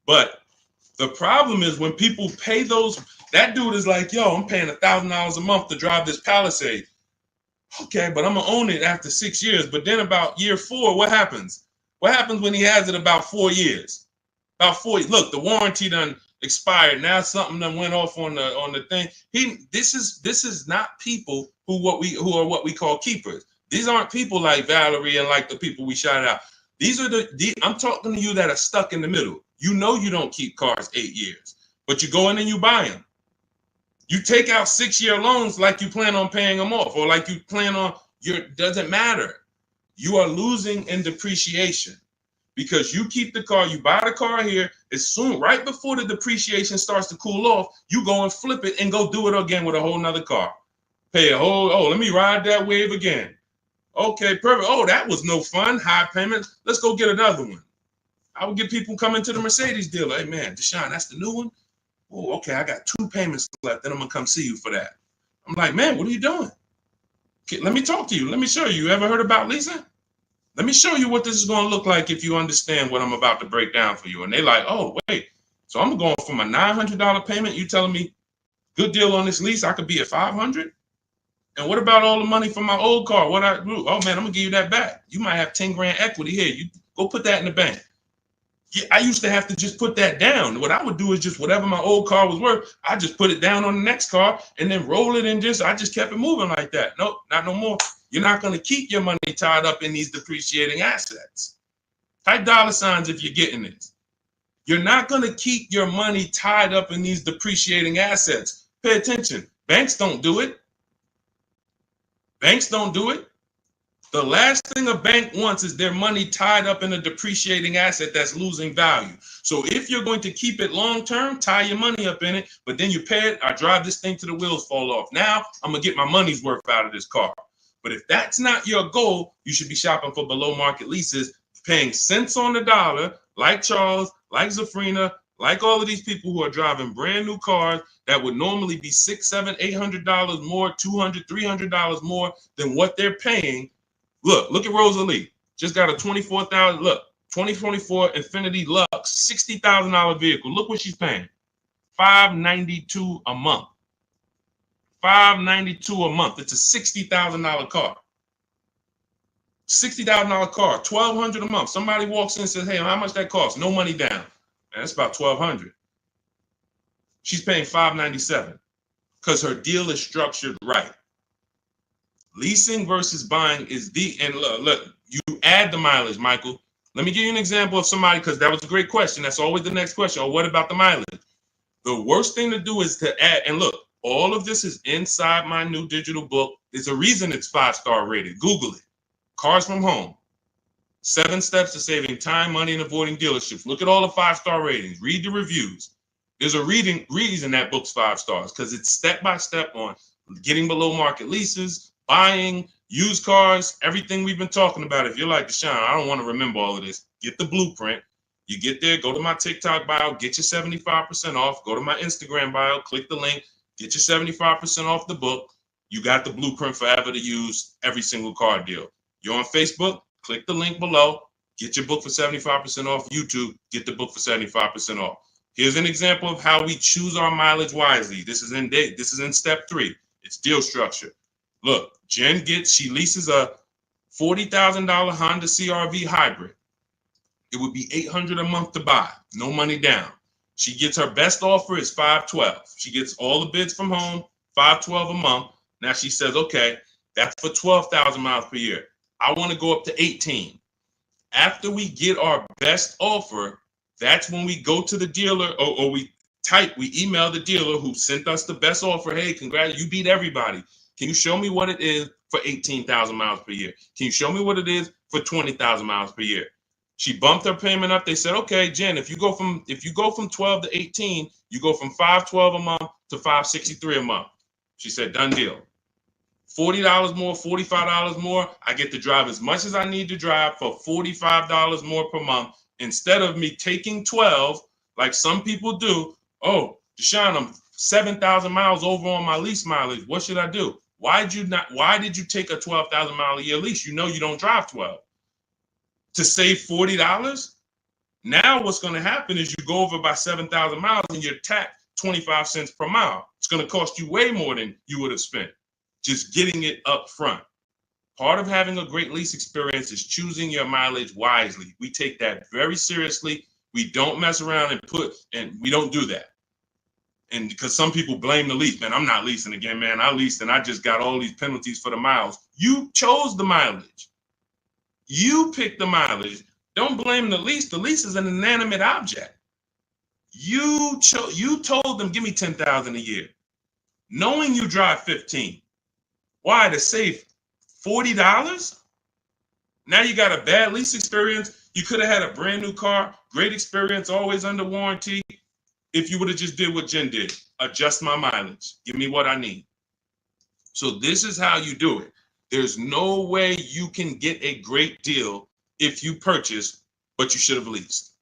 But the problem is when people pay those, that dude is like, yo, I'm paying $1,000 a month to drive this Palisade. Okay, but I'm gonna own it after 6 years. But then about year 4, what happens? What happens when he has it about 4 years? About 4. Look, the warranty done expired. Now something done went off on the thing. This is not people who are what we call keepers. These aren't people like Valerie and like the people we shouted out. These are I'm talking to you that are stuck in the middle. You know you don't keep cars 8 years, but you go in and you buy them. You take out 6-year loans like you plan on paying them off, or like you plan on doesn't matter. You are losing in depreciation because you keep the car, you buy the car here, as soon, right before the depreciation starts to cool off, you go and flip it and go do it again with a whole nother car. Pay a whole, let me ride that wave again. Okay, perfect. Oh, that was no fun. High payment. Let's go get another one. I would get people coming to the Mercedes dealer. Hey, man, Deshone, that's the new one? Oh, okay, I got 2 payments left. Then I'm going to come see you for that. I'm like, man, what are you doing? Okay, let me talk to you. Let me show you. You ever heard about leasing? Let me show you what this is going to look like if you understand what I'm about to break down for you. And they like, oh, wait. So I'm going from a $900 payment. You telling me good deal on this lease, I could be at $500? And what about all the money from my old car? What I do? Oh, man, I'm going to give you that back. You might have 10 grand equity here. You go put that in the bank. Yeah, I used to have to just put that down. What I would do is just whatever my old car was worth, I just put it down on the next car and then roll it and I just kept it moving like that. Nope, not no more. You're not going to keep your money tied up in these depreciating assets. Type dollar signs if you're getting this. You're not going to keep your money tied up in these depreciating assets. Pay attention. Banks don't do it. Banks don't do it. The last thing a bank wants is their money tied up in a depreciating asset that's losing value. So if you're going to keep it long term, tie your money up in it, but then you pay it, I drive this thing till the wheels fall off. Now I'm going to get my money's worth out of this car. But if that's not your goal, you should be shopping for below market leases, paying cents on the dollar, like Charles, like Zafrina, like all of these people who are driving brand new cars that would normally be $600, $700, $800 more, $200, $300 more than what they're paying. Look at Rosalie. Just got a 2024 Infiniti Lux, $60,000 vehicle. Look what she's paying. $592 a month. $592 a month. It's a $60,000 car. $60,000 car, $1,200 a month. Somebody walks in and says, hey, how much that costs? No money down. Man, that's about $1,200. She's paying $597 because her deal is structured right. Leasing versus buying is and look, you add the mileage, Michael. Let me give you an example of somebody, because that was a great question. That's always the next question. Oh, what about the mileage? The worst thing to do is to add, and look, all of this is inside my new digital book. There's a reason it's 5-star rated. Google it. Cars from Home. 7 steps to saving time, money, and avoiding dealerships. Look at all the 5-star ratings. Read the reviews. There's a reason that book's 5 stars, because it's step-by-step on getting below market leases, buying, used cars, everything we've been talking about. If you're like, Deshone, I don't want to remember all of this, get the blueprint. You get there, go to my TikTok bio, get your 75% off. Go to my Instagram bio, click the link, get your 75% off the book. You got the blueprint forever to use every single car deal. You're on Facebook, click the link below, get your book for 75% off. YouTube, get the book for 75% off. Here's an example of how we choose our mileage wisely. This is in step 3. It's deal structure. Look, Jen she leases a $40,000 Honda CR-V hybrid. It would be $800 a month to buy, no money down. She gets her best offer is $512. She gets all the bids from home, $512 a month. Now she says, okay, that's for 12,000 miles per year. I want to go up to 18. After we get our best offer, that's when we go to the dealer, or we email the dealer who sent us the best offer. Hey, congrats, you beat everybody. Can you show me what it is for 18,000 miles per year? Can you show me what it is for 20,000 miles per year? She bumped her payment up. They said, okay, Jen, if you go from 12 to 18, you go from $512 a month to $563 a month. She said, done deal. $40 more, $45 more. I get to drive as much as I need to drive for $45 more per month, instead of me taking 12 like some people do. Oh, Deshone, I'm 7,000 miles over on my lease mileage. What should I do? Why did you take a 12,000 mile a year lease? You know you don't drive 12. To save $40? Now what's going to happen is you go over by 7,000 miles and you're taxed 25 cents per mile. It's going to cost you way more than you would have spent just getting it up front. Part of having a great lease experience is choosing your mileage wisely. We take that very seriously. We don't mess around and we don't do that. And because some people blame the lease, man, I'm not leasing again, man. I leased and I just got all these penalties for the miles. You chose the mileage. You picked the mileage. Don't blame the lease. The lease is an inanimate object. You told them, give me 10,000 a year, knowing you drive 15. Why? To save $40? Now you got a bad lease experience. You could have had a brand new car, great experience, always under warranty. If you would have just did what Jen did, adjust my mileage, give me what I need. So this is how you do it. There's no way you can get a great deal if you purchase, but you should have leased.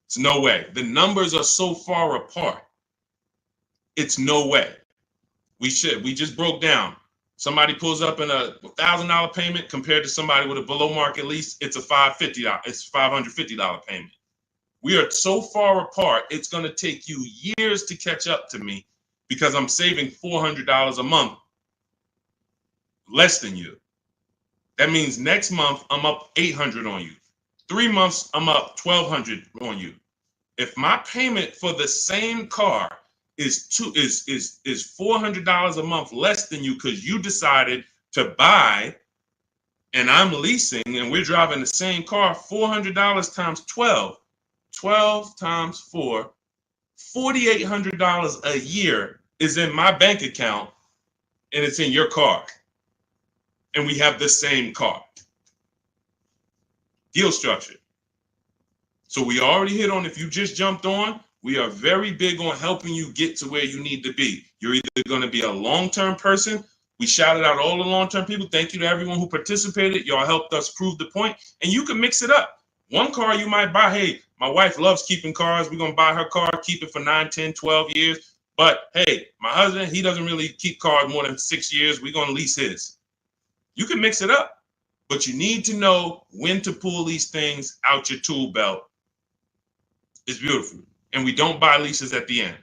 It's no way. The numbers are so far apart. It's no way. We just broke down. Somebody pulls up in a $1,000 payment compared to somebody with a below market lease. It's a $550 payment. We are so far apart. It's going to take you years to catch up to me because I'm saving $400 a month less than you. That means next month I'm up $800 on you. 3 months I'm up $1,200 on you. If my payment for the same car is $400 a month less than you because you decided to buy and I'm leasing and we're driving the same car, $400 times 12 times 4, $4,800 a year is in my bank account and it's in your car. And we have the same car. Deal structure. So we already hit on, if you just jumped on, we are very big on helping you get to where you need to be. You're either going to be a long-term person. We shouted out all the long-term people. Thank you to everyone who participated. Y'all helped us prove the point. And you can mix it up. One car you might buy, hey, my wife loves keeping cars. We're going to buy her car, keep it for 9, 10, 12 years. But hey, my husband, he doesn't really keep cars more than 6 years. We're going to lease his. You can mix it up. But you need to know when to pull these things out your tool belt. It's beautiful. And we don't buy leases at the end.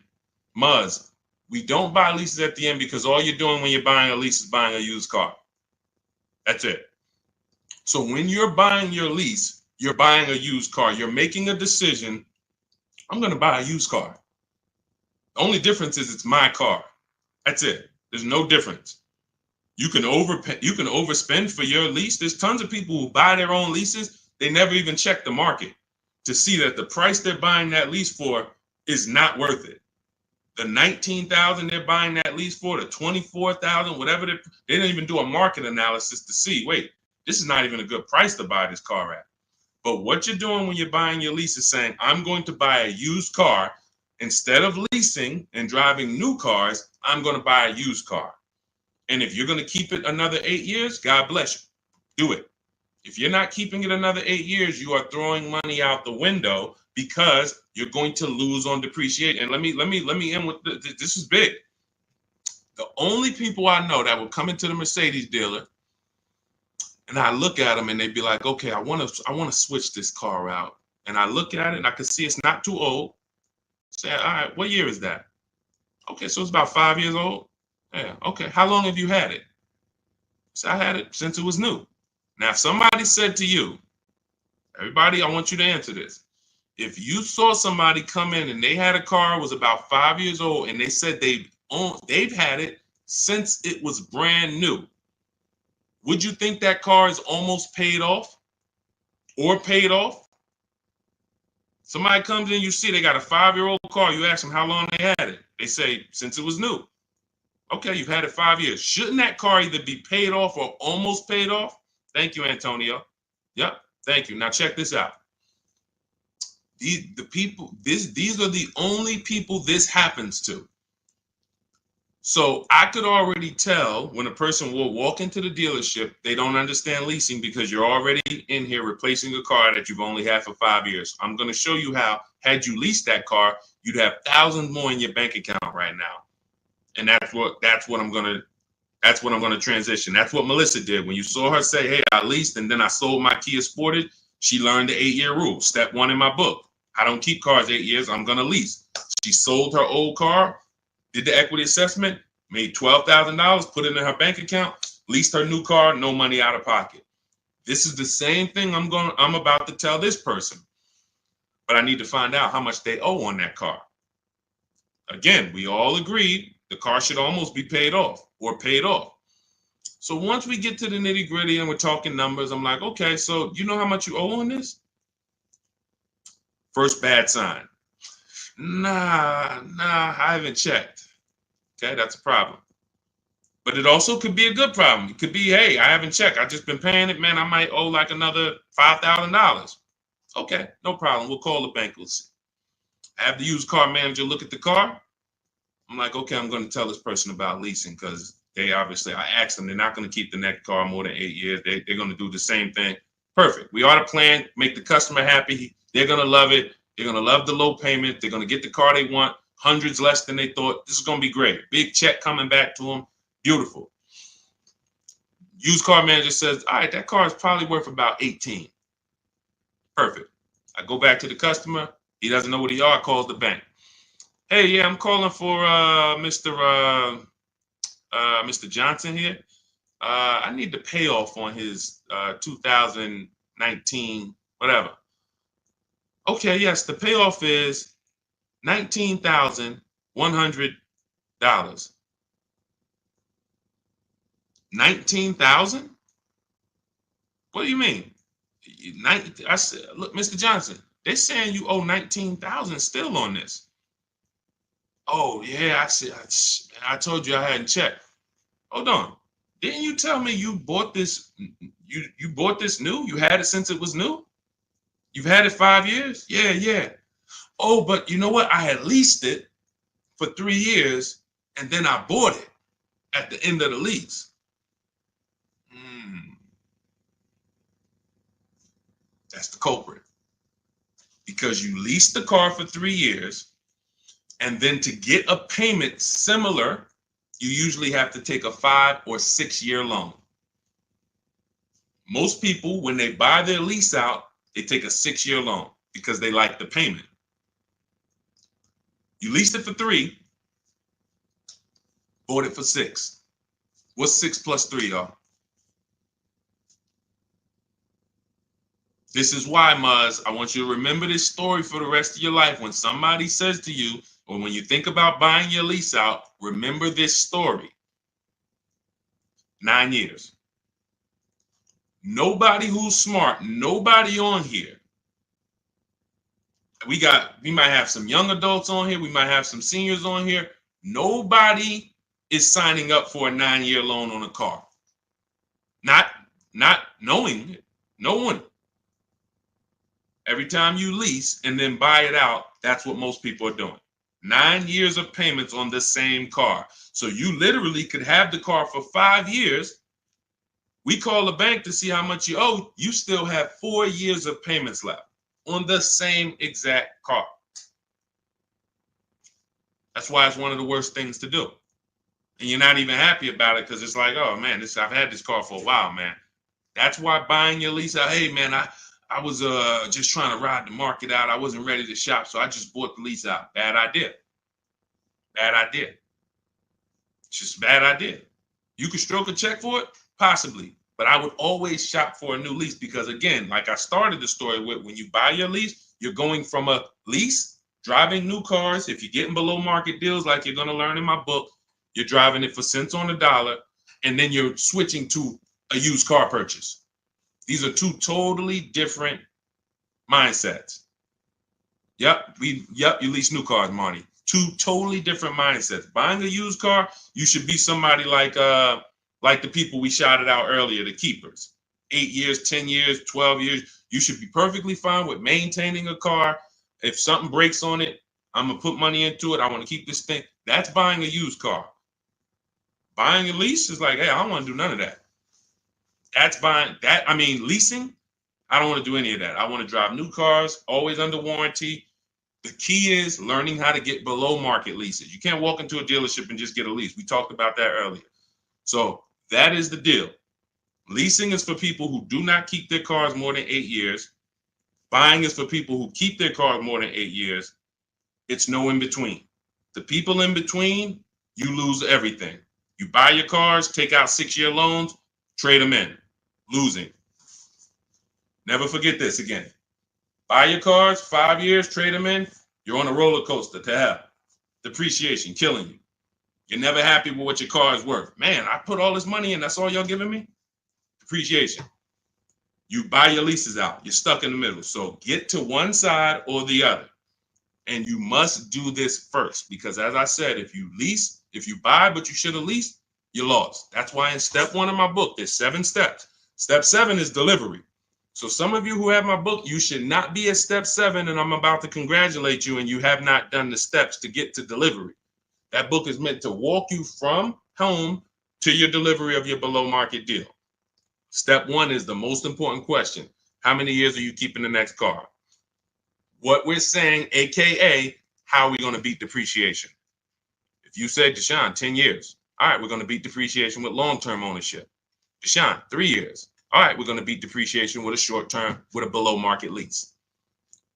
Muzz, we don't buy leases at the end because all you're doing when you're buying a lease is buying a used car. That's it. So when you're buying your lease, you're buying a used car. You're making a decision. I'm going to buy a used car. The only difference is it's my car. That's it. There's no difference. You can overspend for your lease. There's tons of people who buy their own leases. They never even check the market to see that the price they're buying that lease for is not worth it. The $19,000 they're buying that lease for, the $24,000, whatever, they didn't even do a market analysis to see, wait, this is not even a good price to buy this car at. But what you're doing when you're buying your lease is saying, I'm going to buy a used car. Instead of leasing and driving new cars, I'm going to buy a used car. And if you're going to keep it another 8 years, God bless you. Do it. If you're not keeping it another 8 years, you are throwing money out the window because you're going to lose on depreciation. And let me end with this is big. The only people I know that will come into the Mercedes dealer and I look at them and they'd be like, okay, I want to switch this car out. And I look at it and I can see it's not too old. Say, all right, what year is that? Okay, so it's about 5 years old. Yeah, okay. How long have you had it? So I had it since it was new. Now, if somebody said to you, everybody, I want you to answer this. If you saw somebody come in and they had a car, was about 5 years old, and they said they've had it since it was brand new, would you think that car is almost paid off or paid off? Somebody comes in, you see they got a 5-year-old car. You ask them how long they had it. They say since it was new. Okay, you've had it 5 years. Shouldn't that car either be paid off or almost paid off? Thank you, Antonio. Yep, thank you. Now check this out. These are the only people this happens to. So I could already tell when a person will walk into the dealership, they don't understand leasing because you're already in here replacing a car that you've only had for 5 years. I'm going to show you how, had you leased that car, you'd have thousands more in your bank account right now. And that's what I'm going to transition. That's what Melissa did. When you saw her say, hey, I leased and then I sold my Kia Sportage, she learned the 8-year rule. Step 1 in my book. I don't keep cars 8 years. I'm going to lease. She sold her old car, did the equity assessment, made $12,000, put it in her bank account, leased her new car, no money out of pocket. This is the same thing I'm about to tell this person. But I need to find out how much they owe on that car. Again, we all agreed the car should almost be paid off or paid off. So once we get to the nitty gritty and we're talking numbers, I'm like, okay, so you know how much you owe on this? First bad sign. Nah, I haven't checked. Okay, that's a problem. But it also could be a good problem. It could be, hey, I haven't checked. I've just been paying it, man. I might owe like another $5,000. Okay, no problem. We'll call the bank. We'll see. I have the used car manager look at the car. I'm like, okay, I'm going to tell this person about leasing because they obviously, I asked them, they're not going to keep the next car more than 8 years. They're going to do the same thing. Perfect. We ought to plan, make the customer happy. They're going to love it. They're going to love the low payment. They're going to get the car they want, hundreds less than they thought. This is going to be great. Big check coming back to them. Beautiful. Used car manager says, all right, that car is probably worth about 18. Perfect. I go back to the customer. He doesn't know what he are. Calls the bank. Hey, yeah, I'm calling for Mr. Johnson here. I need the payoff on his 2019 whatever. Okay, yes, the payoff is $19,100. 19,000? What do you mean? I said, look, Mr. Johnson, they're saying you owe 19,000 still on this. Oh yeah, I said, I told you I hadn't checked. Hold on. Didn't you tell me you bought this? You bought this new? You had it since it was new? You've had it 5 years? Yeah. Oh, but you know what? I had leased it for 3 years and then I bought it at the end of the lease. That's the culprit. Because you leased the car for 3 years, and then to get a payment similar, you usually have to take a 5 or 6 year loan. Most people, when they buy their lease out, they take a 6 year loan because they like the payment. You leased it for 3, bought it for 6. What's 6 plus 3, y'all? This is why, Muzz, I want you to remember this story for the rest of your life. When somebody says to you, or when you think about buying your lease out, remember this story. 9 years. Nobody who's smart, nobody on here. We might have some young adults on here. We might have some seniors on here. Nobody is signing up for a 9-year loan on a car. Not knowing it. No one. Every time you lease and then buy it out, that's what most people are doing. 9 years of payments on the same car. So you literally could have the car for 5 years. We call the bank to see how much you owe. You still have 4 years of payments left on the same exact car. That's why it's one of the worst things to do. And you're not even happy about it because it's like, oh man, I've had this car for a while, man. That's why buying your lease out, hey man, I was just trying to ride the market out. I wasn't ready to shop, so I just bought the lease out. Bad idea. Bad idea. It's just a bad idea. You could stroke a check for it? Possibly. But I would always shop for a new lease because, again, like I started the story with, when you buy your lease, you're going from a lease, driving new cars. If you're getting below market deals, like you're going to learn in my book, you're driving it for cents on the dollar, and then you're switching to a used car purchase. These are two totally different mindsets. Yep, you lease new cars, Marty. Two totally different mindsets. Buying a used car, you should be somebody like the people we shouted out earlier, the keepers. 8 years, 10 years, 12 years. You should be perfectly fine with maintaining a car. If something breaks on it, I'm gonna put money into it. I want to keep this thing. That's buying a used car. Buying a lease is like, hey, I don't want to do none of that. That's buying that. I mean, leasing, I don't want to do any of that. I want to drive new cars, always under warranty. The key is learning how to get below market leases. You can't walk into a dealership and just get a lease. We talked about that earlier. So that is the deal. Leasing is for people who do not keep their cars more than 8 years. Buying is for people who keep their cars more than 8 years. It's no in between. The people in between, you lose everything. You buy your cars, take out 6-year loans, trade them in. Losing. Never forget this again. Buy your cars, 5 years, trade them in. You're on a roller coaster to hell. Depreciation, killing you. You're never happy with what your car is worth. Man, I put all this money in, that's all y'all giving me? Depreciation. You buy your leases out. You're stuck in the middle. So get to one side or the other. And you must do this first, because as I said, if you buy, but you should have leased, you lost. That's why in step 1 of my book, there's 7 steps. Step 7 is delivery. So some of you who have my book, you should not be at step 7, and I'm about to congratulate you, and you have not done the steps to get to delivery. That book is meant to walk you from home to your delivery of your below market deal. Step 1 is the most important question. How many years are you keeping the next car? What we're saying, AKA, how are we going to beat depreciation? If you say, Deshone, 10 years. All right, we're going to beat depreciation with long-term ownership. Deshone, 3 years. All right, we're going to beat depreciation with a short-term, with a below market lease.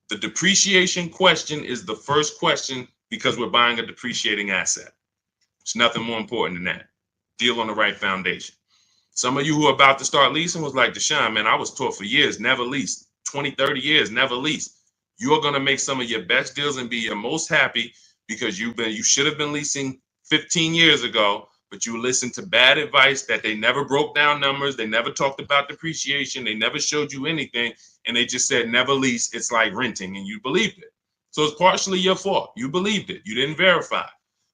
The depreciation question is the first question because we're buying a depreciating asset. It's nothing more important than that. Deal on the right foundation. Some of you who are about to start leasing was like, Deshone, man, I was taught for years, never lease. 20, 30 years, never lease. You're going to make some of your best deals and be your most happy because you should have been leasing 15 years ago, but you listened to bad advice that they never broke down numbers. They never talked about depreciation. They never showed you anything. And they just said, never lease. It's like renting. And you believed it. So it's partially your fault. You believed it. You didn't verify.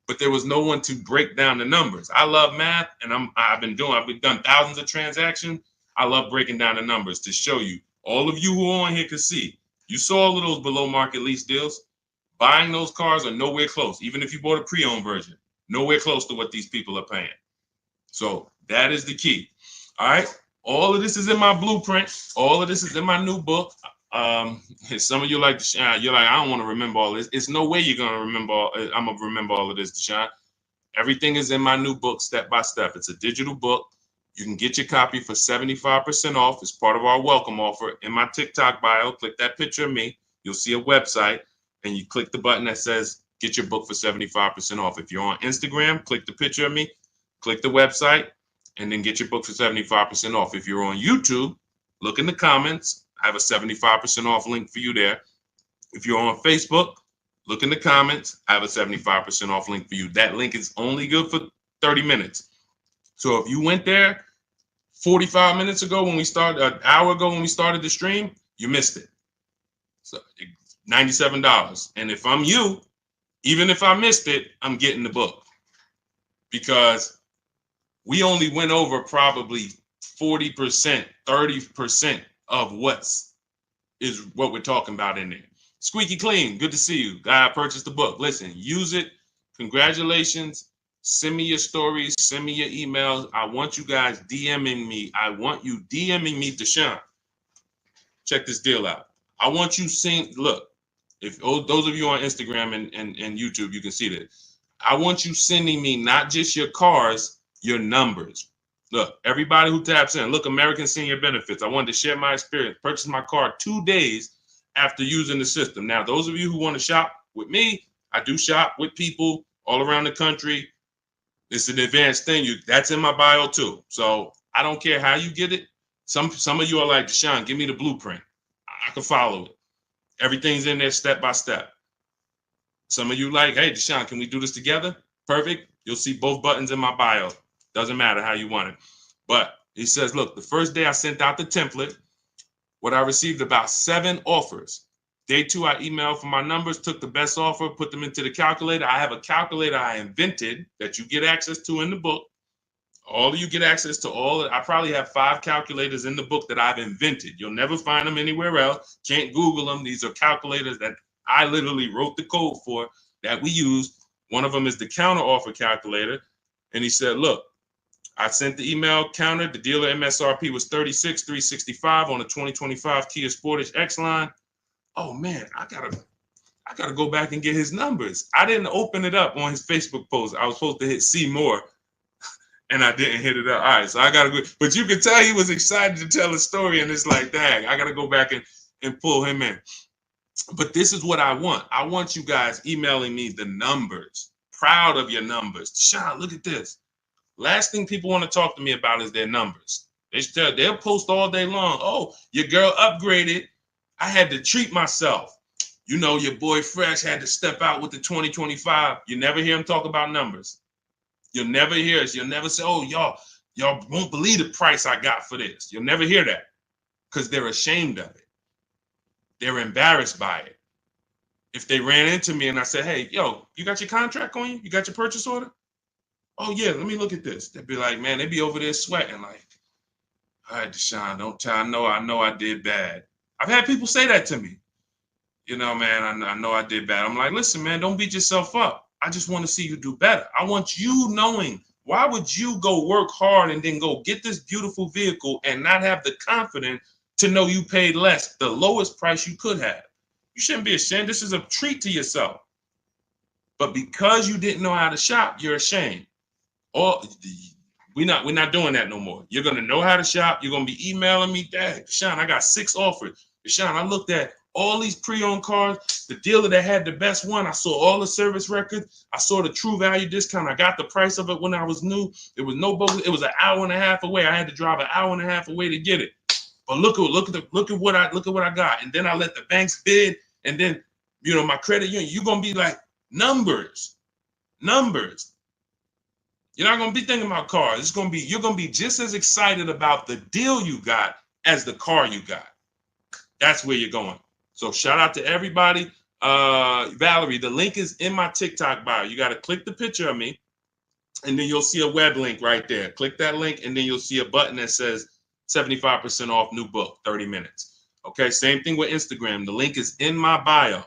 But there was no one to break down the numbers. I love math, and I've done thousands of transactions. I love breaking down the numbers to show you. All of you who are on here can see. You saw all of those below market lease deals. Buying those cars are nowhere close. Even if you bought a pre-owned version, nowhere close to what these people are paying. So that is the key. All right. All of this is in my blueprint. All of this is in my new book. Some of you like, you're like, I don't want to remember all this. It's no way you're going to remember. I'm going to remember all of this, Deshone. Everything is in my new book, step by step. It's a digital book. You can get your copy for 75% off. It's part of our welcome offer. In my TikTok bio, click that picture of me. You'll see a website, and you click the button that says get your book for 75% off. If you're on Instagram, click the picture of me, click the website, and then get your book for 75% off. If you're on YouTube, look in the comments. I have a 75% off link for you there. If you're on Facebook, look in the comments. I have a 75% off link for you. That link is only good for 30 minutes. So if you went there 45 minutes ago when we started, an hour ago when we started the stream, you missed it. So $97. And if I'm you, even if I missed it, I'm getting the book, because we only went over probably 40%, 30% of what we're talking about in there. Squeaky Clean, good to see you. Guy purchased the book. Listen, use it. Congratulations. Send me your stories. Send me your emails. I want you guys DMing me. I want you DMing me, Deshone. Check this deal out. I want you seeing, look, if those of you on Instagram and YouTube, you can see this. I want you sending me not just your cars, your numbers. Look, everybody who taps in, look, American Senior Benefits. I wanted to share my experience. Purchased my car 2 days after using the system. Now, those of you who want to shop with me, I do shop with people all around the country. It's an advanced thing. That's in my bio too. So I don't care how you get it. Some of you are like, Deshone, give me the blueprint. I can follow it. Everything's in there step by step. Some of you like, hey, Deshone, can we do this together? Perfect. You'll see both buttons in my bio. Doesn't matter how you want it. But he says, look, the first day I sent out the template, I received about 7 offers. Day 2, I emailed for my numbers, took the best offer, put them into the calculator. I have a calculator I invented that you get access to in the book. All of you get access to all. I probably have 5 calculators in the book that I've invented. You'll never find them anywhere else. Can't Google them. These are calculators that I literally wrote the code for that we use. One of them is the counter offer calculator. And he said, look, I sent the email counter. The dealer MSRP was $36,365 on the 2025 Kia Sportage X line. Oh man, I gotta go back and get his numbers. I didn't open it up on his Facebook post. I was supposed to hit see more, and I didn't hit it up. All right, so I gotta go. But you could tell he was excited to tell a story, and it's like, dang, I gotta go back and pull him in. But this is what I want. I want you guys emailing me the numbers. Proud of your numbers. Deshone, look at this. Last thing people want to talk to me about is their numbers. They'll post all day long. Oh, your girl upgraded. I had to treat myself. You know, your boy Fresh had to step out with the 2025. You never hear him talk about numbers. You'll never hear us. You'll never say, oh, y'all won't believe the price I got for this. You'll never hear that because they're ashamed of it. They're embarrassed by it. If they ran into me and I said, hey, yo, you got your contract on you? You got your purchase order? Oh, yeah, let me look at this. They'd be like, man, they'd be over there sweating like, all right, Deshone, don't tell. I know I did bad. I've had people say that to me. You know, man, I know I did bad. I'm like, listen, man, don't beat yourself up. I just want to see you do better. I want you knowing, why would you go work hard and then go get this beautiful vehicle and not have the confidence to know you paid less, the lowest price you could have? You shouldn't be ashamed. This is a treat to yourself. But because you didn't know how to shop, you're ashamed. Or we're not doing that no more. You're gonna know how to shop. You're gonna be emailing me, Dad, Deshone, I got 6 offers. Deshone, I looked at all these pre-owned cars. The dealer that had the best one, I saw all the service records. I saw the true value discount. I got the price of it when I was new. It was no bogus. It was an hour and a half away. I had to drive an hour and a half away to get it. But look at what I got. And then I let the banks bid. And then, you know, my credit union, you're gonna be like, numbers. You're not gonna be thinking about cars. You're gonna be just as excited about the deal you got as the car you got. That's where you're going. So shout out to everybody. Valerie, the link is in my TikTok bio. You got to click the picture of me, and then you'll see a web link right there. Click that link, and then you'll see a button that says 75% off new book, 30 minutes. Okay, same thing with Instagram. The link is in my bio.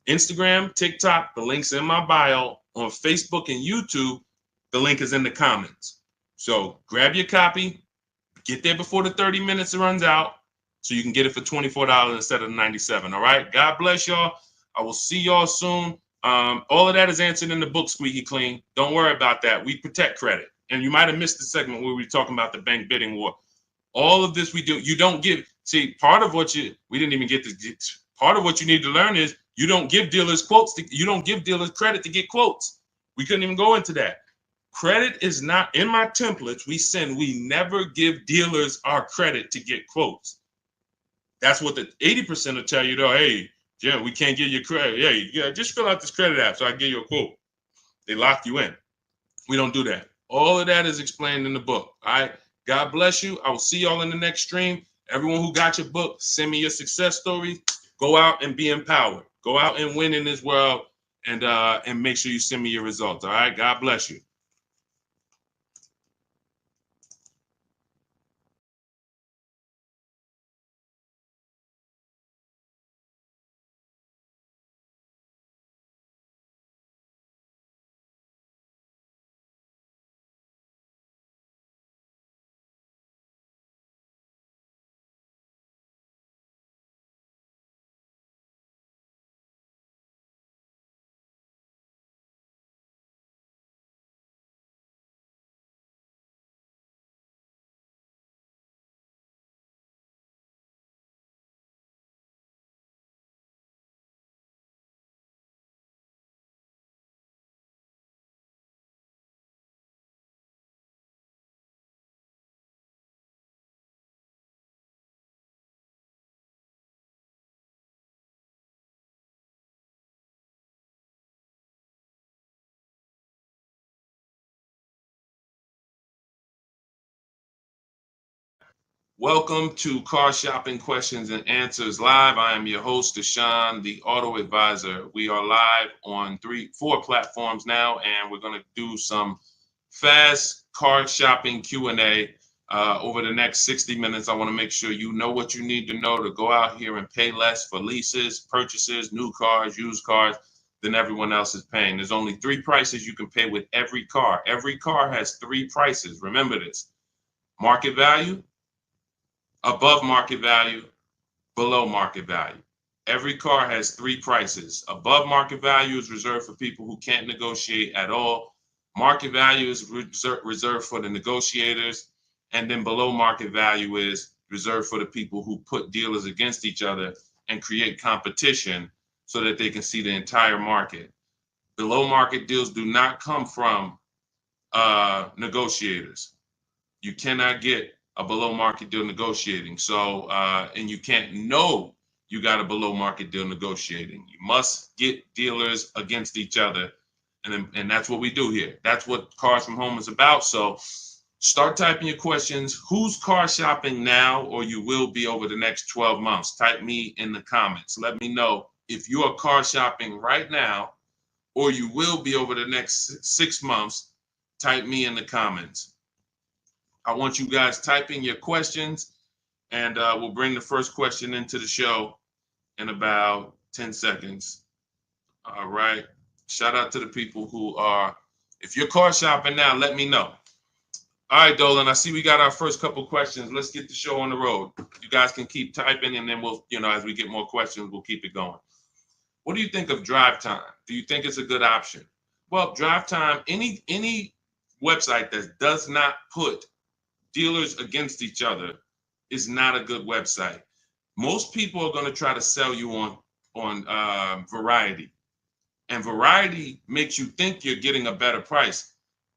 Instagram, TikTok, the link's in my bio. On Facebook and YouTube, the link is in the comments. So grab your copy, get there before the 30 minutes runs out so you can get it for $24 instead of $97. All right. God bless y'all. I will see y'all soon. All of that is answered in the book, Squeaky Clean. Don't worry about that. We protect credit. And you might have missed the segment where we were talking about the bank bidding war. All of this we do. You don't give. See, part of what we didn't even get to. Part of what you need to learn is you don't give dealers quotes. You don't give dealers credit to get quotes. We couldn't even go into that. Credit is not in my templates. We never give dealers our credit to get quotes. That's what the 80% will tell you though. Hey, Jim, we can't give you credit. Yeah, just fill out this credit app so I can give you a quote. They lock you in. We don't do that. All of that is explained in the book. All right. God bless you. I will see y'all in the next stream. Everyone who got your book, send me your success stories. Go out and be empowered. Go out and win in this world, and make sure you send me your results. All right. God bless you. Welcome to Car Shopping Questions and Answers Live. I am your host, Deshone, the Auto Advisor. We are live on 4 platforms now, and we're going to do some fast car shopping Q&A over the next 60 minutes. I want to make sure you know what you need to know to go out here and pay less for leases, purchases, new cars, used cars than everyone else is paying. There's only 3 prices you can pay with every car. Every car has 3 prices. Remember this: market value, above market value, below market value. Every car has 3 prices. Above market value is reserved for people who can't negotiate at all. Market value is reserved for the negotiators. And then below market value is reserved for the people who put dealers against each other and create competition so that they can see the entire market. Below market deals do not come from negotiators. You cannot get a below market deal negotiating. So, and you can't know you got a below market deal negotiating. You must get dealers against each other. And that's what we do here. That's what Cars from Home is about. So start typing your questions. Who's car shopping now, or you will be over the next 12 months? Type me in the comments. Let me know if you are car shopping right now, or you will be over the next 6 months. Type me in the comments. I want you guys typing your questions, and we'll bring the first question into the show in about 10 seconds. All right. Shout out to the people who are, if you're car shopping now, let me know. All right, Dolan, I see we got our first couple questions. Let's get the show on the road. You guys can keep typing, and then we'll, as we get more questions, we'll keep it going. What do you think of drive time? Do you think it's a good option? Well, drive time, any website that does not put dealers against each other is not a good website. Most people are going to try to sell you on variety, and variety makes you think you're getting a better price.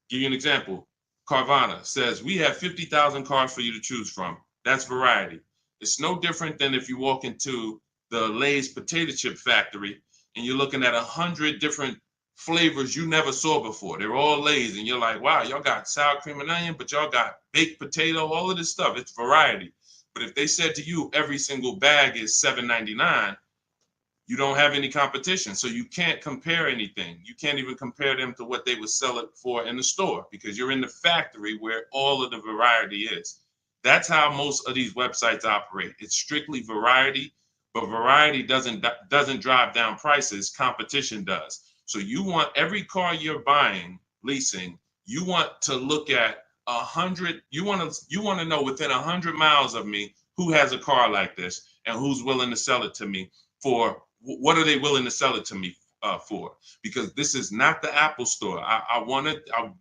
Give you an example. Carvana says we have 50,000 cars for you to choose from. That's variety. It's no different than if you walk into the Lay's potato chip factory and you're looking at 100 different flavors you never saw before. They're all Lay's, and you're like, wow, y'all got sour cream and onion, but y'all got baked potato, all of this stuff. It's variety. But if they said to you every single bag is $7.99, you don't have any competition. So you can't compare anything. You can't even compare them to what they would sell it for in the store, because you're in the factory where all of the variety is. That's how most of these websites operate. It's strictly variety, but variety doesn't drive down prices. Competition does. So you want every car you're buying, leasing, you want to look at 100. You want to know within 100 miles of me who has a car like this and who's willing to sell it to me for. What are they willing to sell it to me for? Because this is not the Apple store.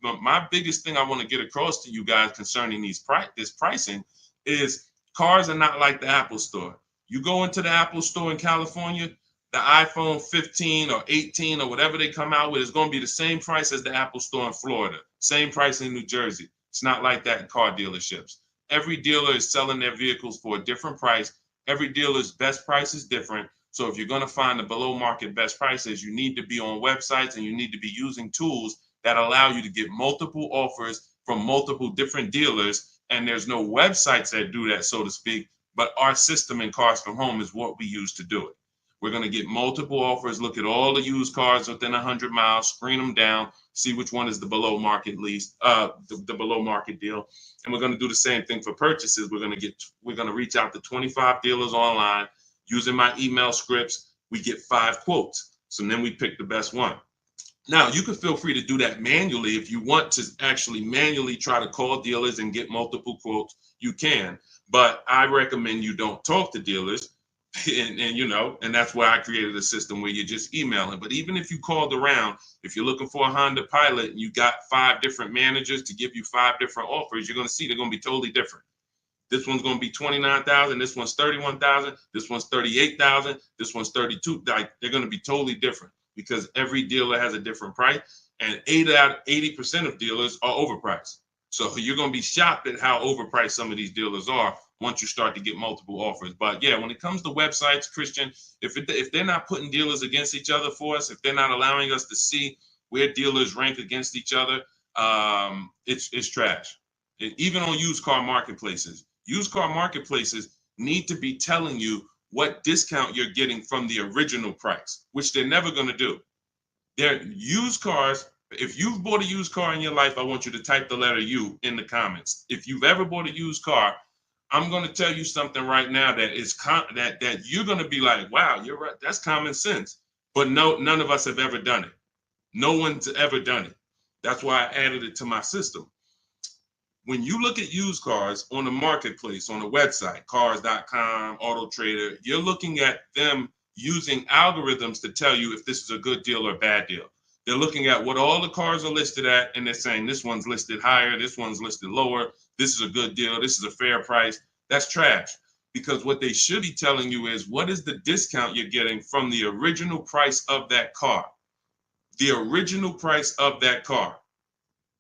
My biggest thing I want to get across to you guys concerning this pricing is cars are not like the Apple store. You go into the Apple store in California, the iPhone 15 or 18 or whatever they come out with is going to be the same price as the Apple store in Florida, same price in New Jersey. It's not like that in car dealerships. Every dealer is selling their vehicles for a different price. Every dealer's best price is different. So if you're going to find the below market best prices, you need to be on websites and you need to be using tools that allow you to get multiple offers from multiple different dealers. And there's no websites that do that, so to speak, but our system in Cars from Home is what we use to do it. We're going to get multiple offers, look at all the used cars within 100 miles, screen them down, see which one is the below market lease, the below market deal. And we're going to do the same thing for purchases. We're going to reach out to 25 dealers online. Using my email scripts, we get 5 quotes. So then we pick the best one. Now, you can feel free to do that manually. If you want to actually manually try to call dealers and get multiple quotes, you can. But I recommend you don't talk to dealers. And that's why I created a system where you just email them. But even if you called around, if you're looking for a Honda Pilot and you got 5 different managers to give you 5 different offers, you're going to see they're going to be totally different. This one's going to be $29,000. This one's $31,000. This one's $38,000. This one's $32,000. Like, they're going to be totally different because every dealer has a different price, and 80% of dealers are overpriced. So you're going to be shocked at how overpriced some of these dealers are once you start to get multiple offers. But yeah, when it comes to websites, Christian, if they're not putting dealers against each other for us, if they're not allowing us to see where dealers rank against each other, it's trash. Even on used car marketplaces. Used car marketplaces need to be telling you what discount you're getting from the original price, which they're never going to do. They're used cars. If you've bought a used car in your life, I want you to type the letter U in the comments. If you've ever bought a used car, I'm going to tell you something right now that is that you're going to be like, wow, you're right. That's common sense. But no, none of us have ever done it. No one's ever done it. That's why I added it to my system. When you look at used cars on the marketplace, on the website, cars.com, Auto Trader, you're looking at them using algorithms to tell you if this is a good deal or a bad deal. They're looking at what all the cars are listed at, and they're saying this one's listed higher, this one's listed lower, this is a good deal, this is a fair price. That's trash, because what they should be telling you is what is the discount you're getting from the original price of that car. The original price of that car.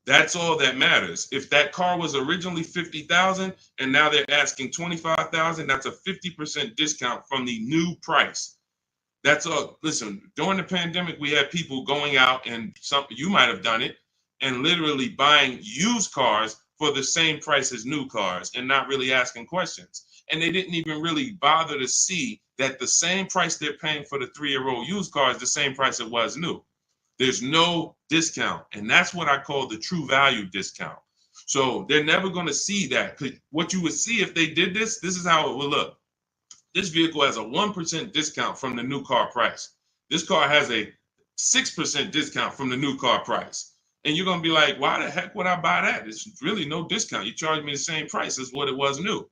That's all that matters. If that car was originally 50,000 and now they're asking 25,000, that's a 50% discount from the new price. That's all. Listen, during the pandemic, we had people going out and you might have done it and literally buying used cars for the same price as new cars and not really asking questions. And they didn't even really bother to see that the same price they're paying for the 3-year-old used car is the same price it was new. There's no discount. And that's what I call the true value discount. So they're never going to see that. What you would see if they did this is how it would look. This vehicle has a 1% discount from the new car price. This car has a 6% discount from the new car price. And you're going to be like, why the heck would I buy that? It's really no discount. You charge me the same price as what it was new.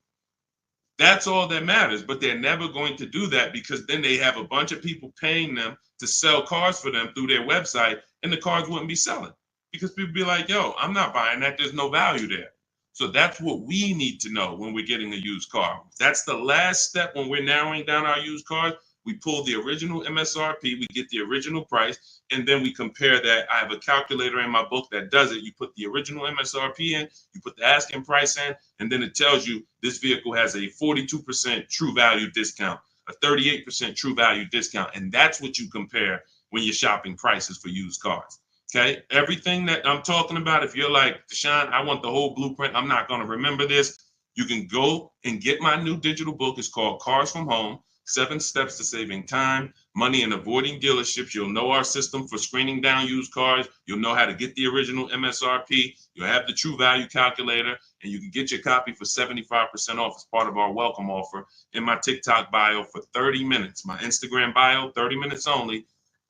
That's all that matters. But they're never going to do that because then they have a bunch of people paying them to sell cars for them through their website, and the cars wouldn't be selling because people be like, yo, I'm not buying that. There's no value there. So that's what we need to know when we're getting a used car. That's the last step when we're narrowing down our used cars. We pull the original MSRP, we get the original price, and then we compare that. I have a calculator in my book that does it. You put the original MSRP in, you put the asking price in, and then it tells you this vehicle has a 42% true value discount, a 38% true value discount. And that's what you compare when you're shopping prices for used cars. Okay, everything that I'm talking about, if you're like, Deshone, I want the whole blueprint, I'm not going to remember this, you can go and get my new digital book. It's called Cars from Home, 7 Steps to Saving Time, Money, and Avoiding Dealerships. You'll know our system for screening down used cars. You'll know how to get the original MSRP. You'll have the true value calculator, and you can get your copy for 75% off as part of our welcome offer in my TikTok bio for 30 minutes. My Instagram bio, 30 minutes only,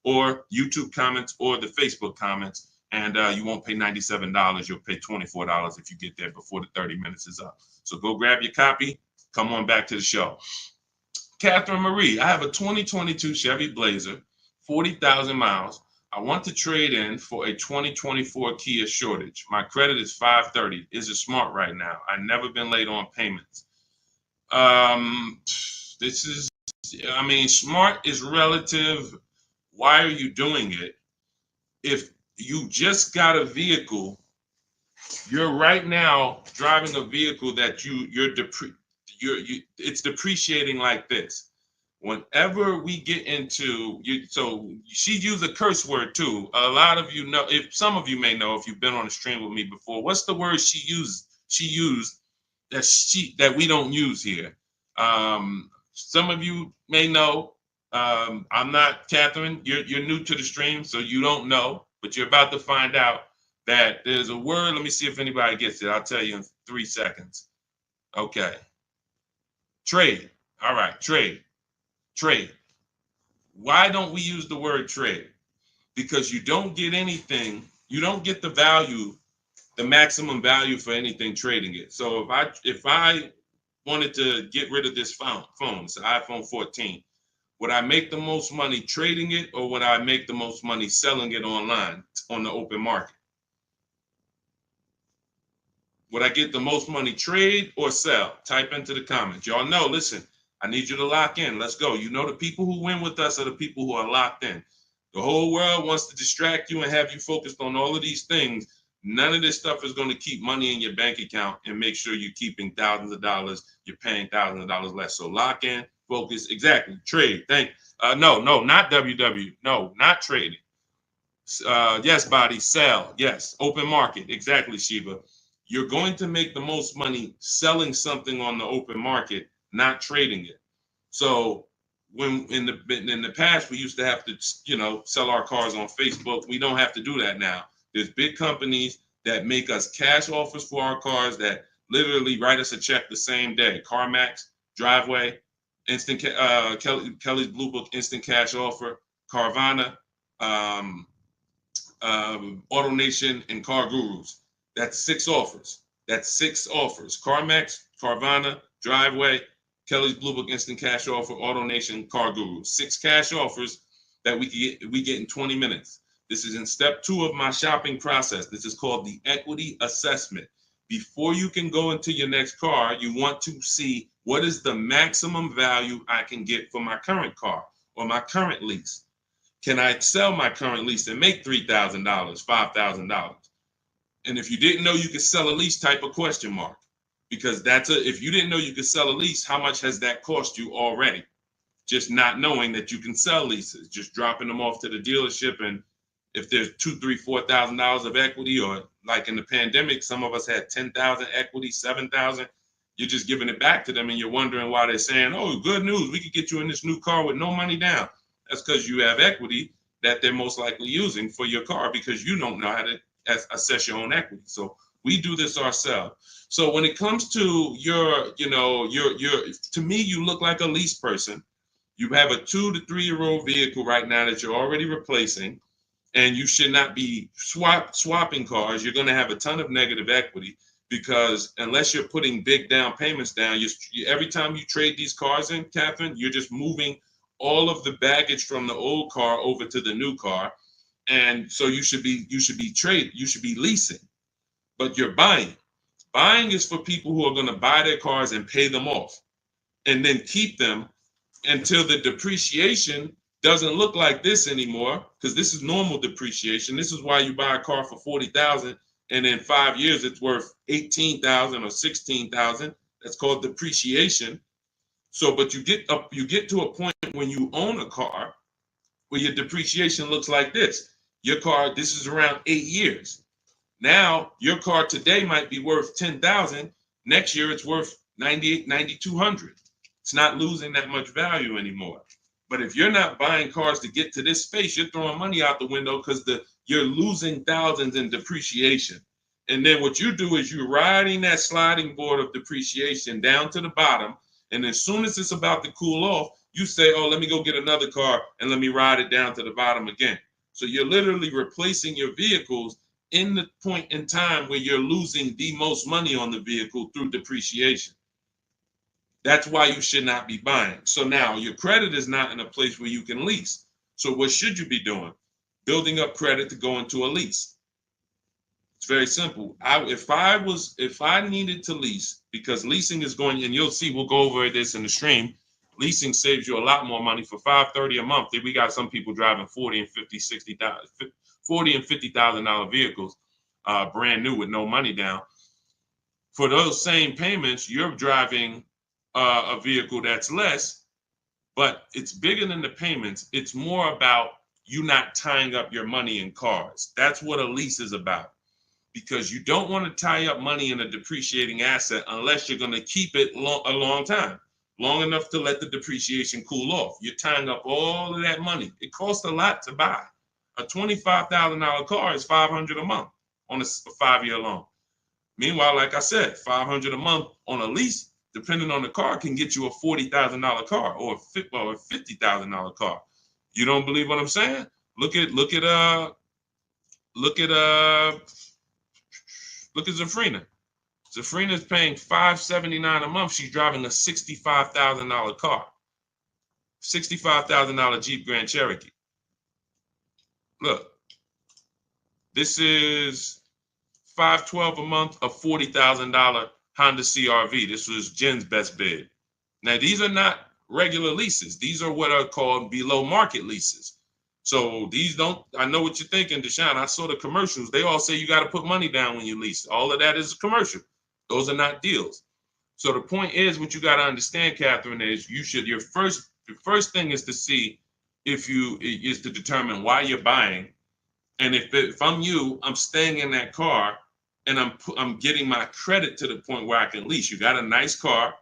or YouTube comments or the Facebook comments. And you won't pay $97. You'll pay $24 if you get there before the 30 minutes is up. So go grab your copy. Come on back to the show. Catherine Marie, I have a 2022 Chevy Blazer, 40,000 miles. I want to trade in for a 2024 Kia Sportage. My credit is 530. Is it smart right now? I've never been late on payments. Smart is relative. Why are you doing it? If you just got a vehicle, you're right now driving a vehicle that it's depreciating like this. Whenever we get into so she used a curse word too. A lot of you know, if some of you may know if you've been on a stream with me before, what's the word she used that we don't use here? Some of you may know. I'm not, Catherine, you're new to the stream, so you don't know, but you're about to find out that there's a word. Let me see if anybody gets it. I'll tell you in 3 seconds. Okay. Trade. All right, trade. Why don't we use the word trade? Because you don't get anything, you don't get the value, the maximum value for anything trading it. So if I wanted to get rid of this phone, it's an iPhone 14, would I make the most money trading it, or would I make the most money selling it online on the open market? Would I get the most money trade or sell? Type into the comments. Y'all know, listen, I need you to lock in. Let's go. You know, the people who win with us are the people who are locked in. The whole world wants to distract you and have you focused on all of these things. None of this stuff is going to keep money in your bank account and make sure you're keeping thousands of dollars. You're paying thousands of dollars less. So lock in, focus, exactly. Trade. No, not WW. No, not trading. Yes, body, sell. Yes, open market. Exactly, Sheba. You're going to make the most money selling something on the open market, not trading it. So when in the past we used to have to, sell our cars on Facebook. We don't have to do that now. There's big companies that make us cash offers for our cars that literally write us a check the same day. CarMax, Driveway, Kelly's Blue Book Instant Cash Offer, Carvana, AutoNation, and Car Gurus. That's 6 offers. CarMax, Carvana, Driveway, Kelly's Blue Book Instant Cash Offer, AutoNation, Car Gurus. 6 cash offers that we get in 20 minutes. This is in step 2 of my shopping process. This is called the equity assessment. Before you can go into your next car, you want to see what is the maximum value I can get for my current car or my current lease. Can I sell my current lease and make $3,000, $5,000? And if you didn't know you could sell a lease, type a question mark, because if you didn't know you could sell a lease, how much has that cost you already? Just not knowing that you can sell leases, just dropping them off to the dealership, and if there's $2,000, $3,000, $4,000 of equity, or like in the pandemic, some of us had 10,000 equity, 7,000. You're just giving it back to them, and you're wondering why they're saying, "Oh, good news, we could get you in this new car with no money down." That's because you have equity that they're most likely using for your car, because you don't know how to assess your own equity. So we do this ourselves. So when it comes to to me, you look like a lease person. You have a 2 to 3 year old vehicle right now that you're already replacing, and you should not be swapping cars. You're going to have a ton of negative equity, because unless you're putting big down payments down, every time you trade these cars in, Catherine, you're just moving all of the baggage from the old car over to the new car. And so you should be leasing, but you're buying. Buying is for people who are going to buy their cars and pay them off and then keep them until the depreciation doesn't look like this anymore, because this is normal depreciation. This is why you buy a car for $40,000 and in 5 years it's worth $18,000 or $16,000. That's called depreciation. So, but you get to a point when you own a car where your depreciation looks like this. Your car, this is around 8 years. Now, your car today might be worth $10,000. Next year, it's worth $9,800, $9,200. It's not losing that much value anymore. But if you're not buying cars to get to this space, you're throwing money out the window, because you're losing thousands in depreciation. And then what you do is you're riding that sliding board of depreciation down to the bottom. And as soon as it's about to cool off, you say, "Oh, let me go get another car and let me ride it down to the bottom again." So you're literally replacing your vehicles in the point in time where you're losing the most money on the vehicle through depreciation. That's why you should not be buying. So now your credit is not in a place where you can lease. So what should you be doing? Building up credit to go into a lease. It's very simple. If I needed to lease, because leasing is going, and you'll see, we'll go over this in the stream. Leasing saves you a lot more money. For $530 a month, we got some people driving $40,000 and $50,000, $60,000, $40,000 and $50,000 vehicles, brand new with no money down. For those same payments, you're driving a vehicle that's less, but it's bigger than the payments. It's more about you not tying up your money in cars. That's what a lease is about, because you don't want to tie up money in a depreciating asset unless you're going to keep it a long time. Long enough to let the depreciation cool off. You're tying up all of that money. It costs a lot to buy. A $25,000 car is $500 a month on a 5-year loan. Meanwhile, like I said, $500 a month on a lease, depending on the car, can get you a $40,000 car or a $50,000 car. You don't believe what I'm saying? Look at Zafrina. Zafrina's paying $579 a month. She's driving a $65,000 car, $65,000 Jeep Grand Cherokee. Look, this is $512 a month, a $40,000 Honda CRV. This was Jen's best bid. Now, these are not regular leases. These are what are called below market leases. So these don't, I know what you're thinking, Deshone. I saw the commercials. They all say you got to put money down when you lease. All of that is a commercial. Those are not deals. So the point is, what you got to understand, Catherine, is your first thing is to see is to determine why you're buying. And if I'm you, I'm staying in that car and I'm getting my credit to the point where I can lease. You got a nice car.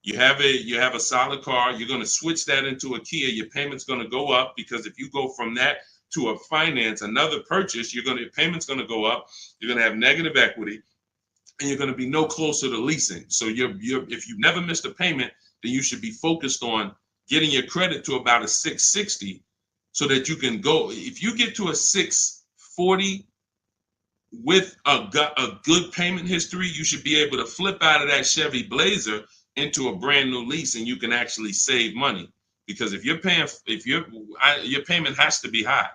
You have a solid car. You're going to switch that into a Kia. Your payment's going to go up, because if you go from that to a finance, another purchase, your payment's going to go up. You're going to have negative equity, and you're going to be no closer to leasing. So if you've never missed a payment, then you should be focused on getting your credit to about a 660, so that you can go. If you get to a 640 with a good payment history, you should be able to flip out of that Chevy Blazer into a brand new lease, and you can actually save money. Because if your payment has to be high.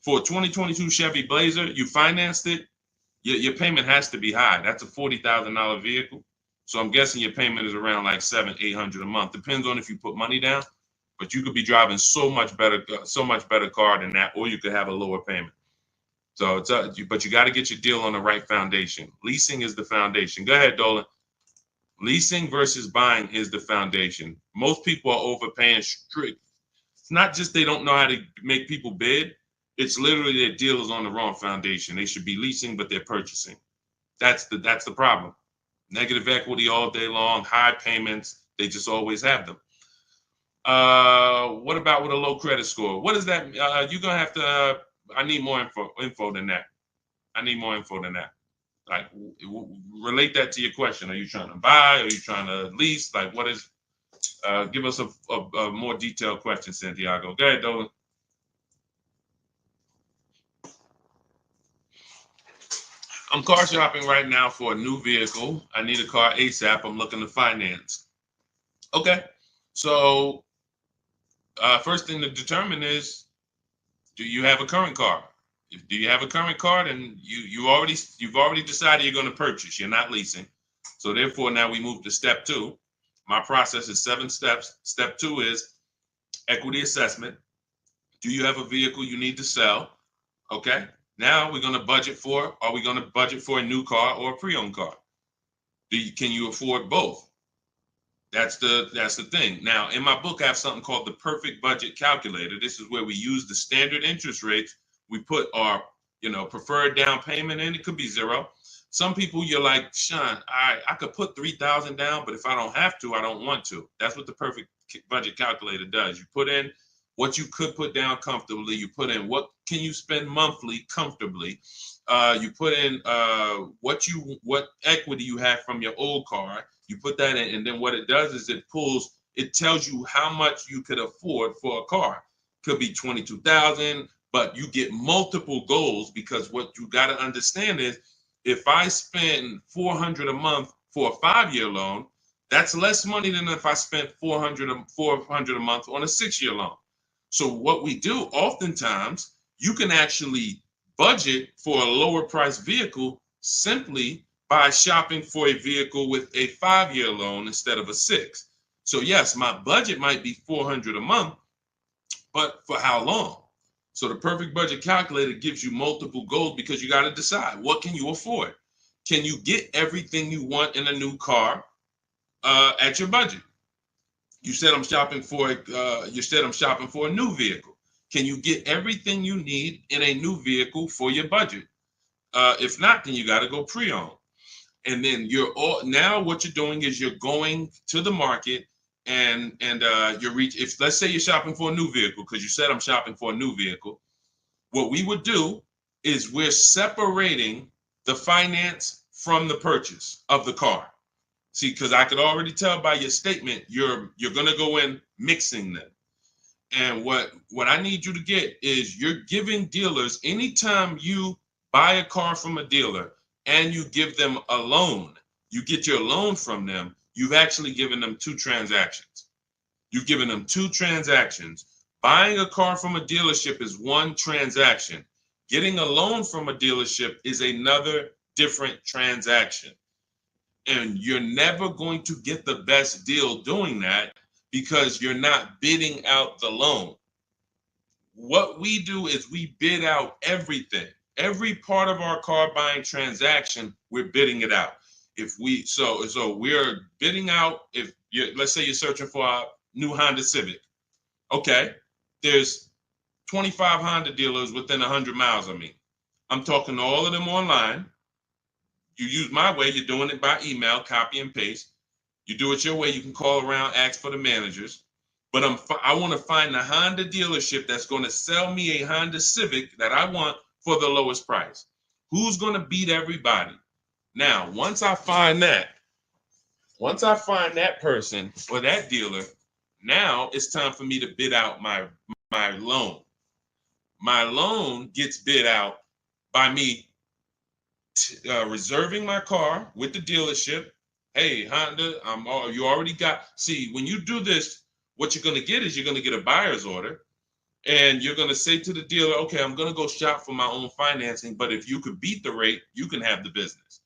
For a 2022 Chevy Blazer, you financed it, your payment has to be high. That's a $40,000 vehicle. So I'm guessing your payment is around like $700-800 a month. Depends on if you put money down, but you could be driving so much better car than that, or you could have a lower payment. So it's but you got to get your deal on the right foundation. Leasing is the foundation. Go ahead, Dolan. Leasing versus buying is the foundation. Most people are overpaying strict. It's not just they don't know how to make people bid. It's literally their deal is on the wrong foundation. They should be leasing, but they're purchasing. That's the problem. Negative equity all day long, high payments. They just always have them. What about with a low credit score? What is that? You're gonna have to. I need more info than that. I need more info than that. Like, relate that to your question. Are you trying to buy? Are you trying to lease? Like, what is? Give us a more detailed question, Santiago. Go ahead, Dolan. I'm car shopping right now for a new vehicle. I need a car ASAP. I'm looking to finance. Okay, so first thing to determine is, do you have a current car? If do you have a current car, then you've already decided you're going to purchase. You're not leasing. So therefore, now we move to step two. My process is 7 steps. Step 2 is equity assessment. Do you have a vehicle you need to sell? Okay. Now we're going to budget for. Are we going to budget for a new car or a pre-owned car? Can you afford both? That's the thing. Now, in my book, I have something called the perfect budget calculator. This is where we use the standard interest rates. We put our, preferred down payment in. It could be 0. Some people, you're like, Sean, I could put 3,000 down, but if I don't have to, I don't want to. That's what the perfect budget calculator does. You put in what you could put down comfortably. You put in what can you spend monthly comfortably. You put in what equity you have from your old car. You put that in, and then what it does is it tells you how much you could afford for a car. Could be 22,000, but you get multiple goals, because what you got to understand is, if I spend 400 a month for a 5-year loan, that's less money than if I spent 400 a month on a 6-year loan. So what we do, oftentimes, you can actually budget for a lower price vehicle simply by shopping for a vehicle with a 5-year loan instead of a 6. So yes, my budget might be 400 a month, but for how long? So the perfect budget calculator gives you multiple goals, because you got to decide, what can you afford? Can you get everything you want in a new car at your budget? You said I'm shopping for a new vehicle. Can you get everything you need in a new vehicle for your budget? If not, then you got to go pre-owned. And then now what you're doing is you're going to the market, and if let's say you're shopping for a new vehicle, because you said I'm shopping for a new vehicle, what we would do is we're separating the finance from the purchase of the car. See, because I could already tell by your statement, you're gonna go in mixing them. And what I need you to get is, you're giving dealers, anytime you buy a car from a dealer and you give them a loan, you get your loan from them, you've actually given them 2 transactions. You've given them 2 transactions. Buying a car from a dealership is one transaction. Getting a loan from a dealership is another different transaction. And you're never going to get the best deal doing that, because you're not bidding out the loan. What we do is we bid out everything. Every part of our car buying transaction, we're bidding it out. So we're bidding out, let's say you're searching for a new Honda Civic. Okay, there's 25 Honda dealers within 100 miles of me. I'm talking to all of them online. You use my way, you're doing it by email, copy and paste. You do it your way, you can call around, ask for the managers. But I want to find the Honda dealership that's going to sell me a Honda Civic that I want for the lowest price. Who's going to beat everybody? Now, once I find that person or that dealer, now it's time for me to bid out my loan. My loan gets bid out by me reserving my car with the dealership. Hey, Honda, you already got. See, when you do this, what you're going to get is you're going to get a buyer's order, and you're going to say to the dealer, okay, I'm going to go shop for my own financing, but if you could beat the rate, you can have the business.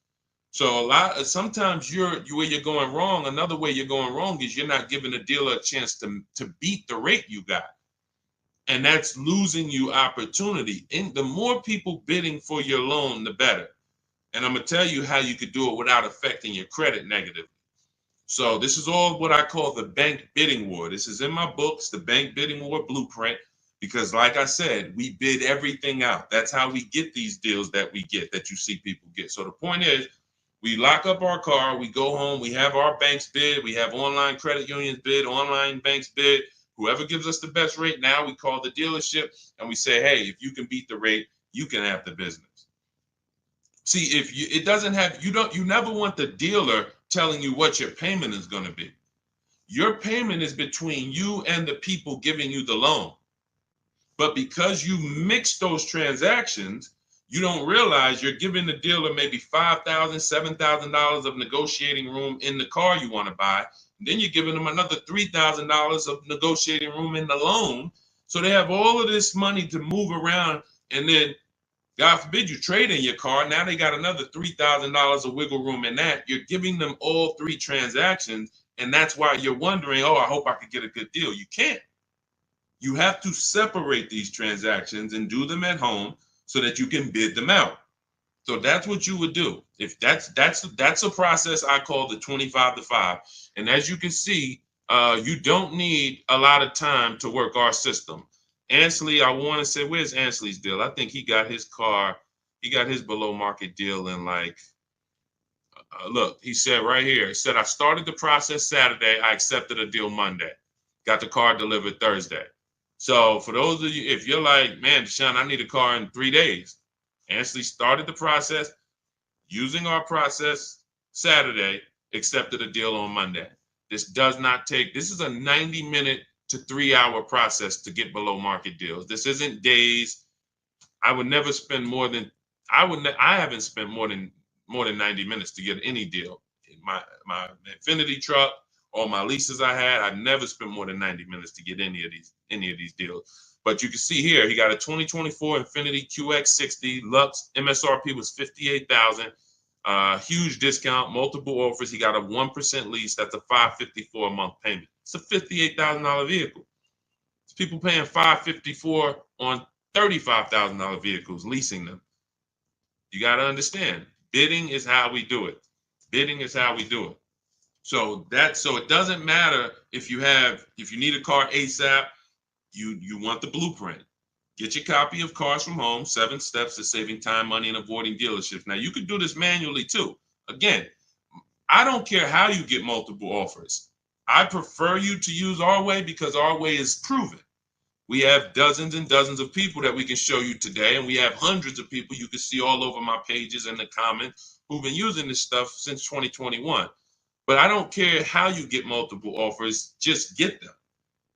So sometimes where you're going wrong. Another way you're going wrong is you're not giving the dealer a chance to beat the rate you got. And that's losing you opportunity. And the more people bidding for your loan, the better. And I'm going to tell you how you could do it without affecting your credit negatively. So this is all what I call the bank bidding war. This is in my books, the bank bidding war blueprint, because like I said, we bid everything out. That's how we get these deals that we get, that you see people get. So the point is, we lock up our car, we go home, we have our banks bid, we have online credit unions bid, online banks bid. Whoever gives us the best rate, now we call the dealership and we say, hey, if you can beat the rate, you can have the business. See, if you, it doesn't have, you never want the dealer telling you what your payment is going to be. Your payment is between you and the people giving you the loan. But because you mix those transactions, you don't realize you're giving the dealer maybe $5,000, $7,000 of negotiating room in the car you want to buy. And then you're giving them another $3,000 of negotiating room in the loan. So they have all of this money to move around. And then, God forbid, you trade in your car. Now they got another $3,000 of wiggle room in that. You're giving them all three transactions. And that's why you're wondering, oh, I hope I could get a good deal. You can't. You have to separate these transactions and do them at home so that you can bid them out. So that's what you would do. If that's a process I call the 25 to 5. And as you can see, you don't need a lot of time to work our system. Ansley, I want to say, where's Ansley's deal? I think he got his car, he got his below market deal in like, look, he said right here, he said, I started the process Saturday. I accepted a deal Monday. Got the car delivered Thursday. So for those of you, if you're like, man, Deshone, I need a car in 3 days. Ansley started the process using our process Saturday, accepted a deal on Monday. This does not take, this is a 90-minute to 3-hour process to get below market deals. This isn't days. I would never spend more than, I haven't spent more than 90 minutes to get any deal. My Infinity truck, all my leases I had, I never spent more than 90 minutes to get any of these deals. But you can see here, he got a 2024 Infinity QX60 Lux. MSRP was $58,000. Huge discount, multiple offers. He got a 1% lease. That's a $554 a month payment. It's a $58,000 vehicle. It's people paying $554 on $35,000 vehicles, leasing them. You got to understand, bidding is how we do it. Bidding is how we do it. So it doesn't matter if you need a car ASAP, you want the blueprint. Get your copy of Cars from Home, 7 Steps to Saving Time, Money, and Avoiding Dealerships. Now you can do this manually too. Again, I don't care how you get multiple offers. I prefer you to use our way because our way is proven. We have dozens and dozens of people that we can show you today, and we have hundreds of people you can see all over my pages and the comments who've been using this stuff since 2021. But I don't care how you get multiple offers, just get them.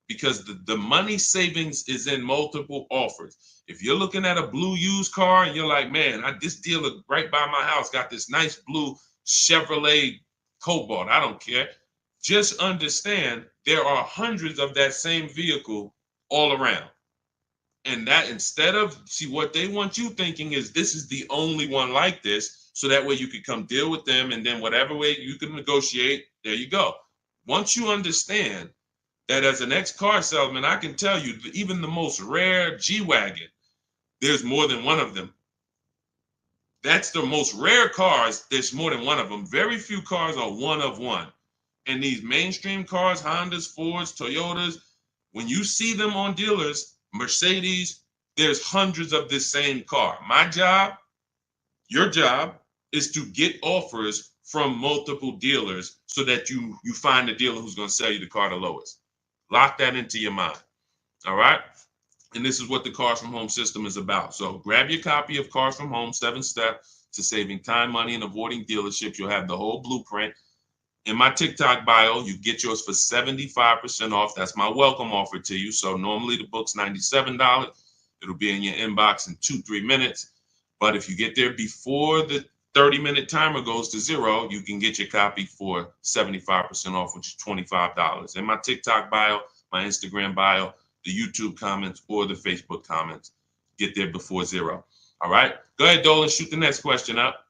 Because the money savings is in multiple offers. If you're looking at a blue used car and you're like, man, this dealer right by my house got this nice blue Chevrolet Cobalt, I don't care. Just understand there are hundreds of that same vehicle all around. And that instead of, see, what they want you thinking is this is the only one like this, so that way you can come deal with them, and then whatever way you can negotiate, there you go. Once you understand that as an ex-car salesman, I can tell you, even the most rare G-Wagon, there's more than one of them. That's the most rare cars. There's more than one of them. Very few cars are one of one. And these mainstream cars, Hondas, Fords, Toyotas, when you see them on dealers, Mercedes, there's hundreds of this same car. My job, your job, is to get offers from multiple dealers so that you find a dealer who's going to sell you the car the lowest. Lock that into your mind. All right. And this is what the Cars from Home system is about. So grab your copy of Cars from Home, 7 Steps to Saving Time, Money, and Avoiding Dealerships. You'll have the whole blueprint. In my TikTok bio, you get yours for 75% off. That's my welcome offer to you. So normally the book's $97. It'll be in your inbox in 2-3 minutes. But if you get there before the 30-minute timer goes to 0, you can get your copy for 75% off, which is $25. In my TikTok bio, my Instagram bio, the YouTube comments, or the Facebook comments, get there before 0. All right? Go ahead, Dolan, shoot the next question up.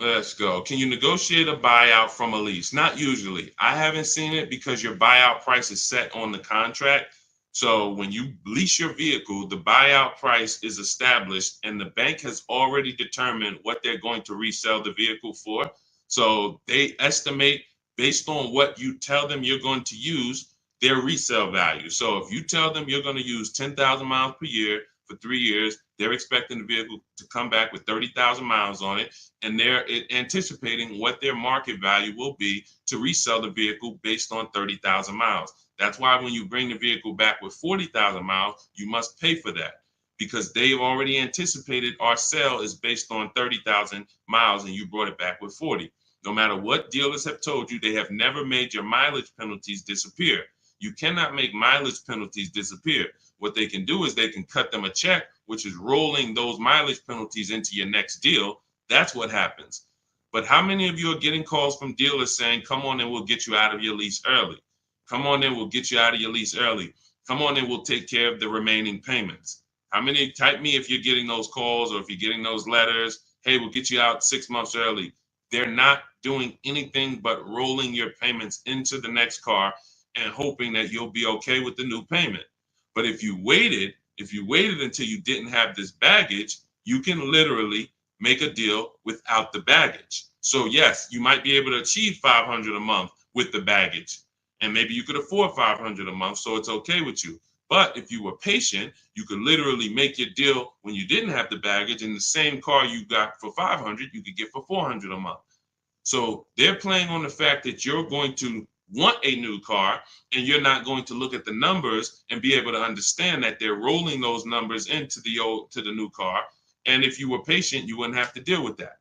Let's go. Can you negotiate a buyout from a lease? Not usually. I haven't seen it because your buyout price is set on the contract. So when you lease your vehicle, the buyout price is established and the bank has already determined what they're going to resell the vehicle for. So they estimate based on what you tell them you're going to use their resale value. So if you tell them you're going to use 10,000 miles per year for 3 years, they're expecting the vehicle to come back with 30,000 miles on it, and they're anticipating what their market value will be to resell the vehicle based on 30,000 miles. That's why when you bring the vehicle back with 40,000 miles, you must pay for that because they've already anticipated our sale is based on 30,000 miles and you brought it back with 40. No matter what dealers have told you, they have never made your mileage penalties disappear. You cannot make mileage penalties disappear. What they can do is they can cut them a check, which is rolling those mileage penalties into your next deal. That's what happens. But how many of you are getting calls from dealers saying, come on and we'll get you out of your lease early? Come on and we'll get you out of your lease early. Come on and we'll take care of the remaining payments. How many? Type me if you're getting those calls or if you're getting those letters. Hey, we'll get you out 6 months early. They're not doing anything but rolling your payments into the next car and hoping that you'll be okay with the new payment. But if you waited until you didn't have this baggage, you can literally make a deal without the baggage. So yes, you might be able to achieve $500 a month with the baggage, and maybe you could afford $500 a month, so it's okay with you. But if you were patient, you could literally make your deal when you didn't have the baggage, and the same car you got for $500, you could get for $400 a month. So they're playing on the fact that you're going to want a new car and you're not going to look at the numbers and be able to understand that they're rolling those numbers into the new car. And if you were patient, you wouldn't have to deal with that.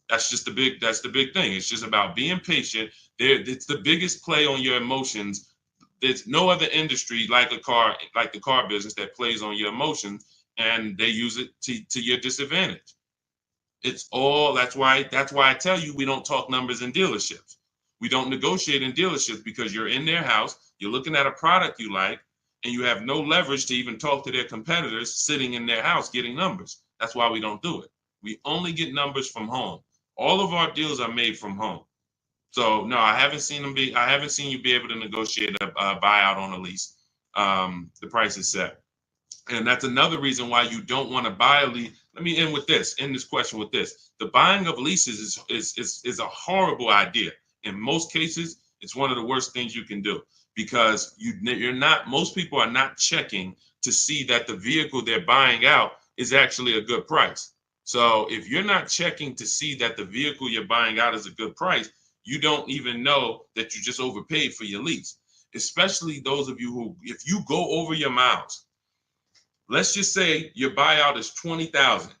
That's the big thing. It's just about being patient. It's the biggest play on your emotions. There's no other industry like the car business that plays on your emotions, and they use it to your disadvantage. It's all that's why I tell you we don't talk numbers in dealerships. We don't negotiate in dealerships because you're in their house, you're looking at a product you like, and you have no leverage to even talk to their competitors sitting in their house getting numbers. That's why we don't do it. We only get numbers from home. All of our deals are made from home. So no, I haven't seen you be able to negotiate a buyout on a lease. The price is set. And that's another reason why you don't want to buy a lease. Let me end this question with this. The buying of leases is a horrible idea. In most cases, it's one of the worst things you can do because most people are not checking to see that the vehicle they're buying out is actually a good price. So if you're not checking to see that the vehicle you're buying out is a good price, you don't even know that you just overpaid for your lease, especially those of you who, if you go over your miles, let's just say your buyout is 20,000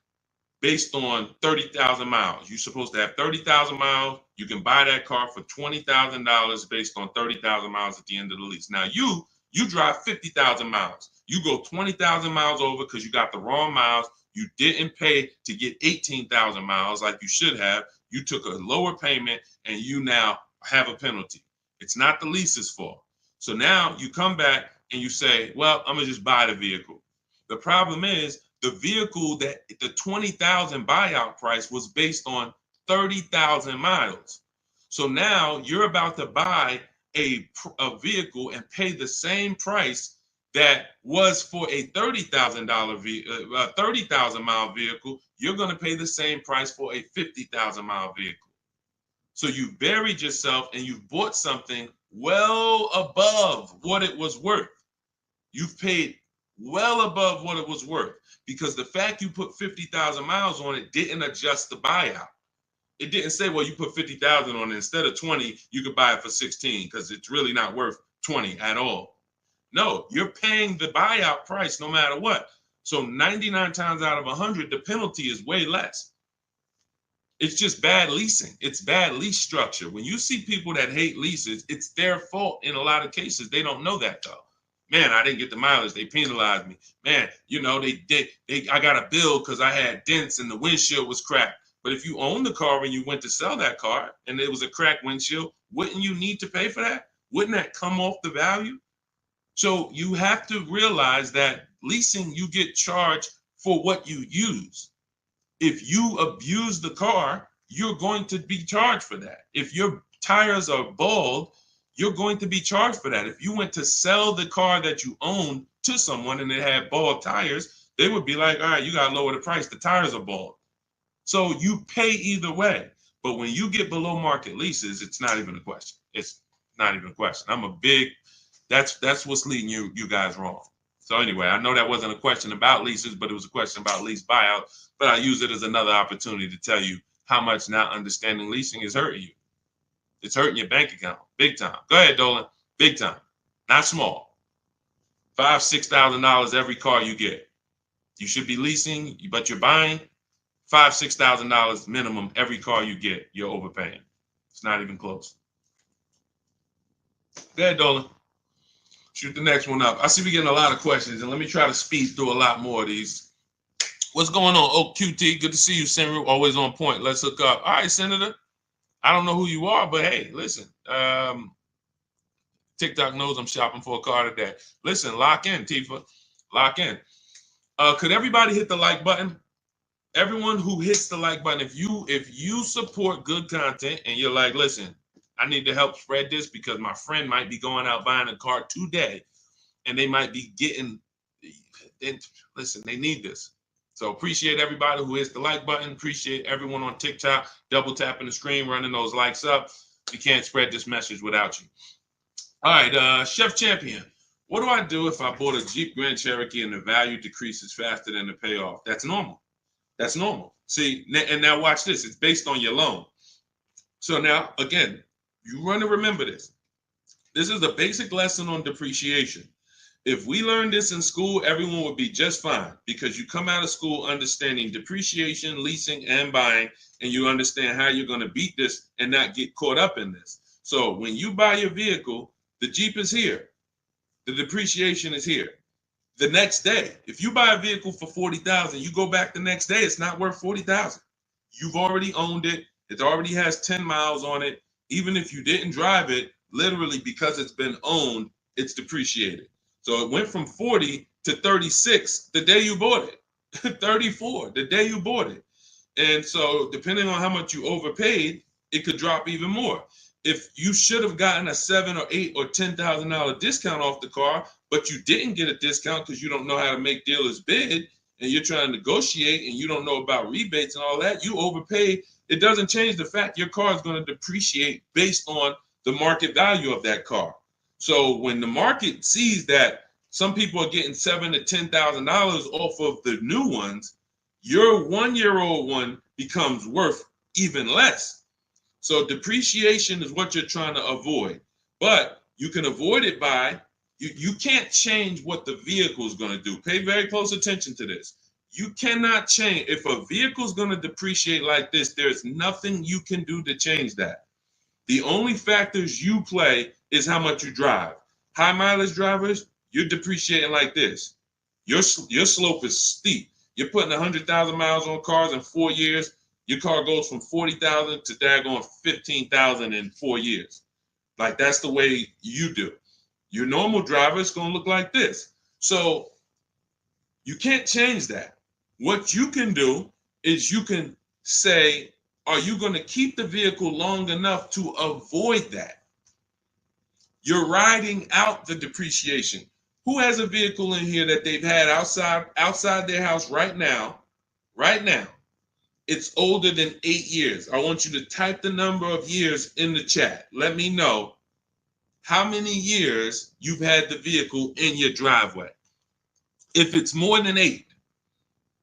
based on 30,000 miles. You're supposed to have 30,000 miles. You can buy that car for $20,000 based on 30,000 miles at the end of the lease. Now you drive 50,000 miles. You go 20,000 miles over because you got the wrong miles. You didn't pay to get 18,000 miles like you should have. You took a lower payment and you now have a penalty. It's not the lease's fault. So now you come back and you say, well, I'm gonna just buy the vehicle. The problem is the vehicle that the 20,000 buyout price was based on 30,000 miles. So now you're about to buy a vehicle and pay the same price that was for a $30,000 30,000 mile vehicle. You're going to pay the same price for a 50,000 mile vehicle. So you buried yourself and you've bought something well above what it was worth. You've paid well above what it was worth because the fact you put 50,000 miles on it didn't adjust the buyout. It didn't say, well, you put 50,000 on it. Instead of 20, you could buy it for 16 because it's really not worth 20 at all. No, you're paying the buyout price no matter what. So 99 times out of 100, the penalty is way less. It's just bad leasing. It's bad lease structure. When you see people that hate leases, it's their fault in a lot of cases. They don't know that though. Man, I didn't get the mileage. They penalized me. Man, I got a bill because I had dents and the windshield was cracked. But if you own the car and you went to sell that car and it was a cracked windshield, wouldn't you need to pay for that? Wouldn't that come off the value? So you have to realize that leasing, you get charged for what you use. If you abuse the car, you're going to be charged for that. If your tires are bald, you're going to be charged for that. If you went to sell the car that you own to someone and it had bald tires, they would be like, all right, you got to lower the price. The tires are bald. So you pay either way. But when you get below market leases, it's not even a question. It's not even a question. That's what's leading you guys wrong. So anyway, I know that wasn't a question about leases, but it was a question about lease buyout. But I use it as another opportunity to tell you how much not understanding leasing is hurting you. It's hurting your bank account big time. Go ahead, Dolan. Big time, not small. $5,000-$6,000 every car you get. You should be leasing, but you're buying. $5,000-$6,000 minimum every car you get. You're overpaying. It's not even close. Go ahead, Dolan. Shoot the next one up. I see we're getting a lot of questions, and let me try to speed through a lot more of these. What's going on, Oak QT? Good to see you, Senru. Always on point. Let's hook up. All right, Senator. I don't know who you are, but hey, listen. TikTok knows I'm shopping for a car today. Listen, lock in, Tifa. Lock in. Could everybody hit the like button? Everyone who hits the like button, if you support good content and you're like, listen, I need to help spread this because my friend might be going out buying a car today and they might be getting, listen, they need this. So appreciate everybody who hits the like button. Appreciate everyone on TikTok, double tapping the screen, running those likes up. We can't spread this message without you. All right, Chef Champion. What do I do if I bought a Jeep Grand Cherokee and the value decreases faster than the payoff? That's normal. That's normal. See, and now watch this. It's based on your loan. So now, again, you want to remember this. This is a basic lesson on depreciation. If we learned this in school, everyone would be just fine because you come out of school understanding depreciation, leasing, and buying, and you understand how you're going to beat this and not get caught up in this. So when you buy your vehicle, the Jeep is here. The depreciation is here. The next day, if you buy a vehicle for $40,000, you go back the next day, it's not worth $40,000. You've already owned it. It already has 10 miles on it. Even if you didn't drive it, literally because it's been owned, it's depreciated. So it went from 40 to 36 the day you bought it, 34 the day you bought it. And so depending on how much you overpaid, it could drop even more. If you should have gotten a $7,000 or $8,000 or $10,000 discount off the car, but you didn't get a discount because you don't know how to make dealers bid and you're trying to negotiate and you don't know about rebates and all that, you overpaid. It doesn't change the fact your car is going to depreciate based on the market value of that car. So when the market sees that some people are getting $7,000 to $10,000 off of the new ones, your 1-year-old one becomes worth even less. So depreciation is what you're trying to avoid, but you can avoid it by, you can't change what the vehicle is going to do. Pay very close attention to this. You cannot change. If a vehicle is going to depreciate like this, there's nothing you can do to change that. The only factors you play is how much you drive. High mileage drivers, you're depreciating like this. Your slope is steep. You're putting 100,000 miles on cars in 4 years. Your car goes from 40,000 to daggone 15,000 in 4 years. Like that's the way you do. Your normal driver is going to look like this. So you can't change that. What you can do is you can say, are you going to keep the vehicle long enough to avoid that? You're riding out the depreciation. Who has a vehicle in here that they've had outside their house right now? Right now. It's older than 8 years. I want you to type the number of years in the chat. Let me know how many years you've had the vehicle in your driveway. If it's more than 8,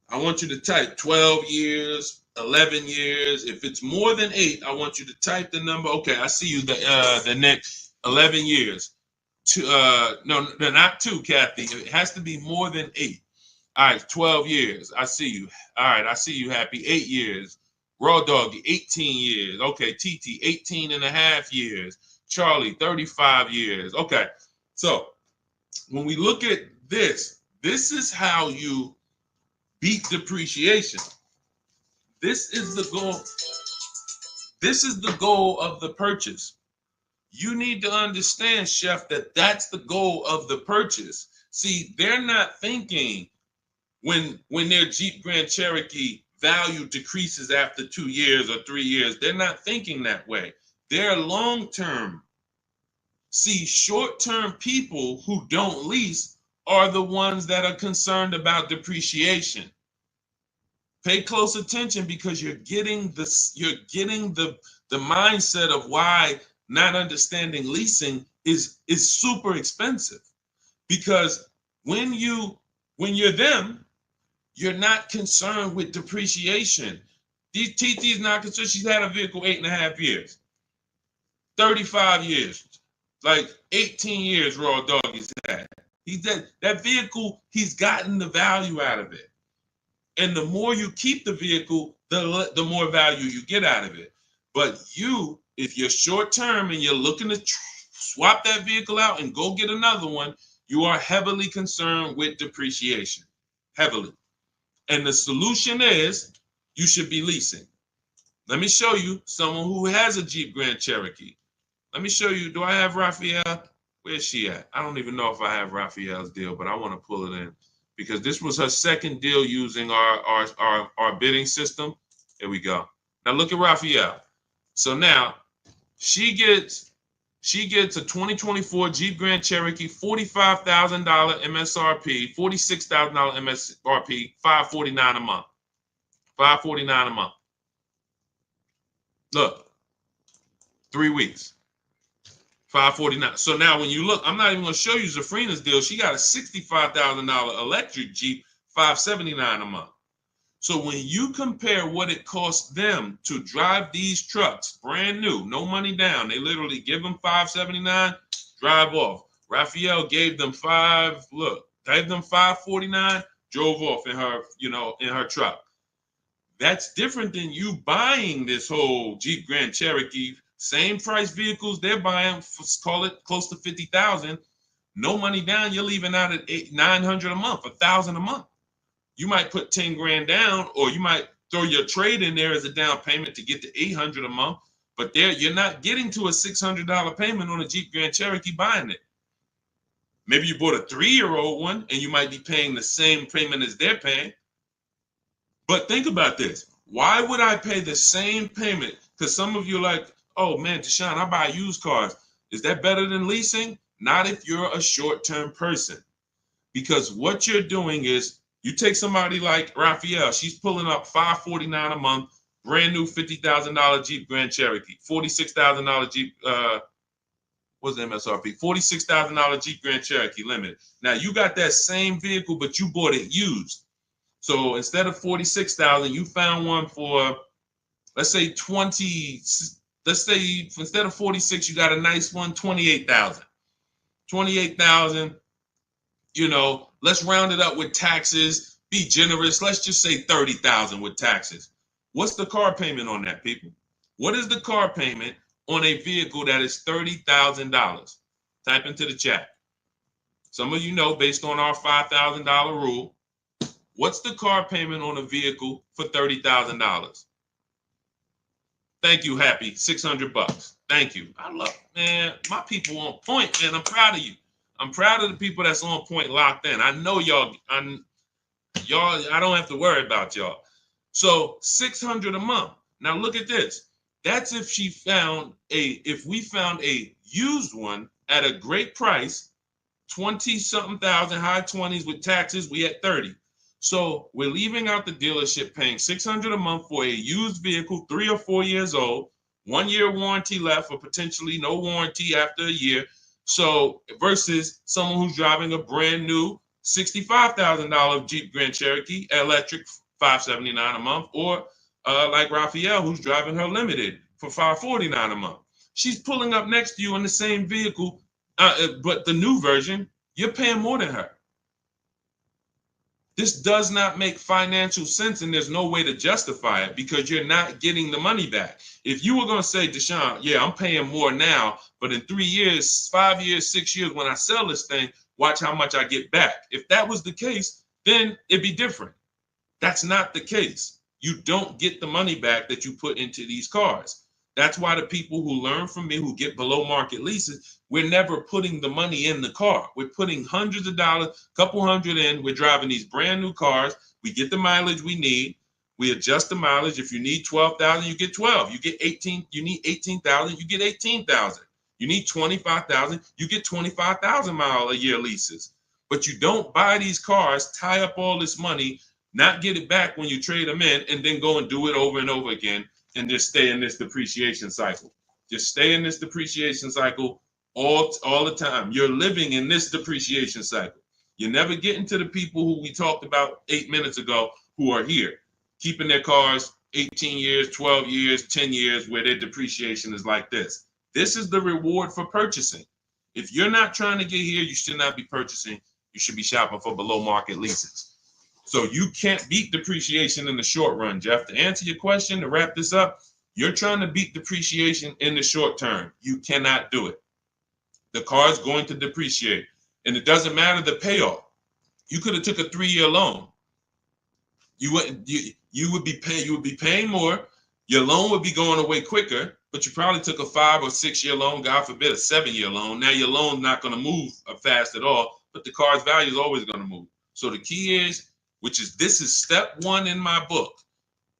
I want you to type 12 years, 11 years. If it's more than 8, I want you to type the number. Okay, I see you. The next 11 years. No, not 2, Kathy. It has to be more than 8. All right, 12 years. I see you. All right, I see you, Happy. 8 years. Raw Doggy, 18 years. Okay, TT, 18 and a half years. Charlie, 35 years. Okay, so when we look at this, this is how you beat depreciation. This is the goal. This is the goal of the purchase. You need to understand, Chef, that that's the goal of the purchase. See, they're not thinking when their Jeep Grand Cherokee value decreases after 2 years or 3 years. They're not thinking that way. They're long-term. See, short-term people who don't lease are the ones that are concerned about depreciation. Pay close attention, because you're getting the mindset of why not understanding leasing is super expensive. Because when you're them, you're not concerned with depreciation. TT is not concerned. She's had a vehicle 8.5 years, 35 years, like 18 years raw dog he's had. That vehicle, he's gotten the value out of it. And the more you keep the vehicle, the more value you get out of it. But if you're short term and you're looking to swap that vehicle out and go get another one, you are heavily concerned with depreciation, heavily. And the solution is you should be leasing. Let me show you someone who has a Jeep Grand Cherokee. Let me show you. Do I have Raphael? Where's she at? I don't even know if I have Raphael's deal, but I want to pull it in, because this was her second deal using our bidding system. Here we go. Now look at Raphael. So now she gets a 2024 Jeep Grand Cherokee, $45,000 MSRP, $46,000 MSRP, $549 a month. $549 a month. Look, 3 weeks. $549. So now when you look, I'm not even going to show you Zafrina's deal. She got a $65,000 electric Jeep, $579 a month. So when you compare what it costs them to drive these trucks, brand new, no money down, they literally give them $579, drive off. Raphael gave them $549, drove off in her truck. That's different than you buying this whole Jeep Grand Cherokee. Same price vehicles they're buying, call it close to $50,000. No money down, you're leaving out at $900 a month, $1,000 a month. You might put 10 grand down, or you might throw your trade in there as a down payment to get to $800 a month. But you're not getting to a $600 payment on a Jeep Grand Cherokee buying it. Maybe you bought a 3-year-old one and you might be paying the same payment as they're paying. But think about this. Why would I pay the same payment? Because some of you are like, oh man, Deshone, I buy used cars. Is that better than leasing? Not if you're a short-term person. Because what you're doing is, you take somebody like Raphael, she's pulling up $549 a month, brand new $50,000 Jeep Grand Cherokee, $46,000 Jeep, what's the MSRP? $46,000 Jeep Grand Cherokee Limited. Now you got that same vehicle, but you bought it used. So instead of $46,000, you found one for, let's say 20. Let's say instead of 46, you got a nice one, 28,000. 28,000. Let's round it up with taxes. Be generous. Let's just say 30,000 with taxes. What's the car payment on that, people? What is the car payment on a vehicle that is $30,000? Type into the chat. Some of you know, based on our $5,000 rule, what's the car payment on a vehicle for $30,000? Thank you, Happy. $600. Thank you. Man, my people on point, man. I'm proud of you. I'm proud of the people that's on point, locked in. I know y'all. I don't have to worry about y'all. So $600 a month. Now look at this. That's if we found a used one at a great price, 20-something thousand, high 20s with taxes, we at 30. So we're leaving out the dealership paying $600 a month for a used vehicle, 3 or 4 years old, 1 year warranty left, or potentially no warranty after a year. So versus someone who's driving a brand new $65,000 Jeep Grand Cherokee electric, $579 a month, or like Raphael, who's driving her limited for $549 a month. She's pulling up next to you in the same vehicle, but the new version, you're paying more than her. This does not make financial sense, and there's no way to justify it because you're not getting the money back. If you were going to say, Deshone, yeah, I'm paying more now, but in 3 years, 5 years, 6 years, when I sell this thing, watch how much I get back. If that was the case, then it'd be different. That's not the case. You don't get the money back that you put into these cars. That's why the people who learn from me, who get below market leases, we're never putting the money in the car. We're putting hundreds of dollars, couple hundred in. We're driving these brand new cars. We get the mileage we need. We adjust the mileage. If you need 12,000, you get 12. You get 18. You need 18,000, you get 18,000. You need 25,000, you get 25,000 mile a year leases. But you don't buy these cars, tie up all this money, not get it back when you trade them in, and then go and do it over and over again and just stay in this depreciation cycle. Just stay in this depreciation cycle all the time. You're living in this depreciation cycle. You're never getting to the people who we talked about 8 minutes ago who are here, keeping their cars 18 years, 12 years, 10 years, where their depreciation is like this. This is the reward for purchasing. If you're not trying to get here, you should not be purchasing. You should be shopping for below market leases. So you can't beat depreciation in the short run, Jeff. To answer your question, to wrap this up, you're trying to beat depreciation in the short term. You cannot do it. The car is going to depreciate, and it doesn't matter the payoff. You could have took a 3-year loan. You would be paying more. Your loan would be going away quicker, but you probably took a 5 or 6 year loan, God forbid, a 7-year loan. Now your loan's not going to move fast at all, but the car's value is always going to move. So the key is, this is step 1 in my book.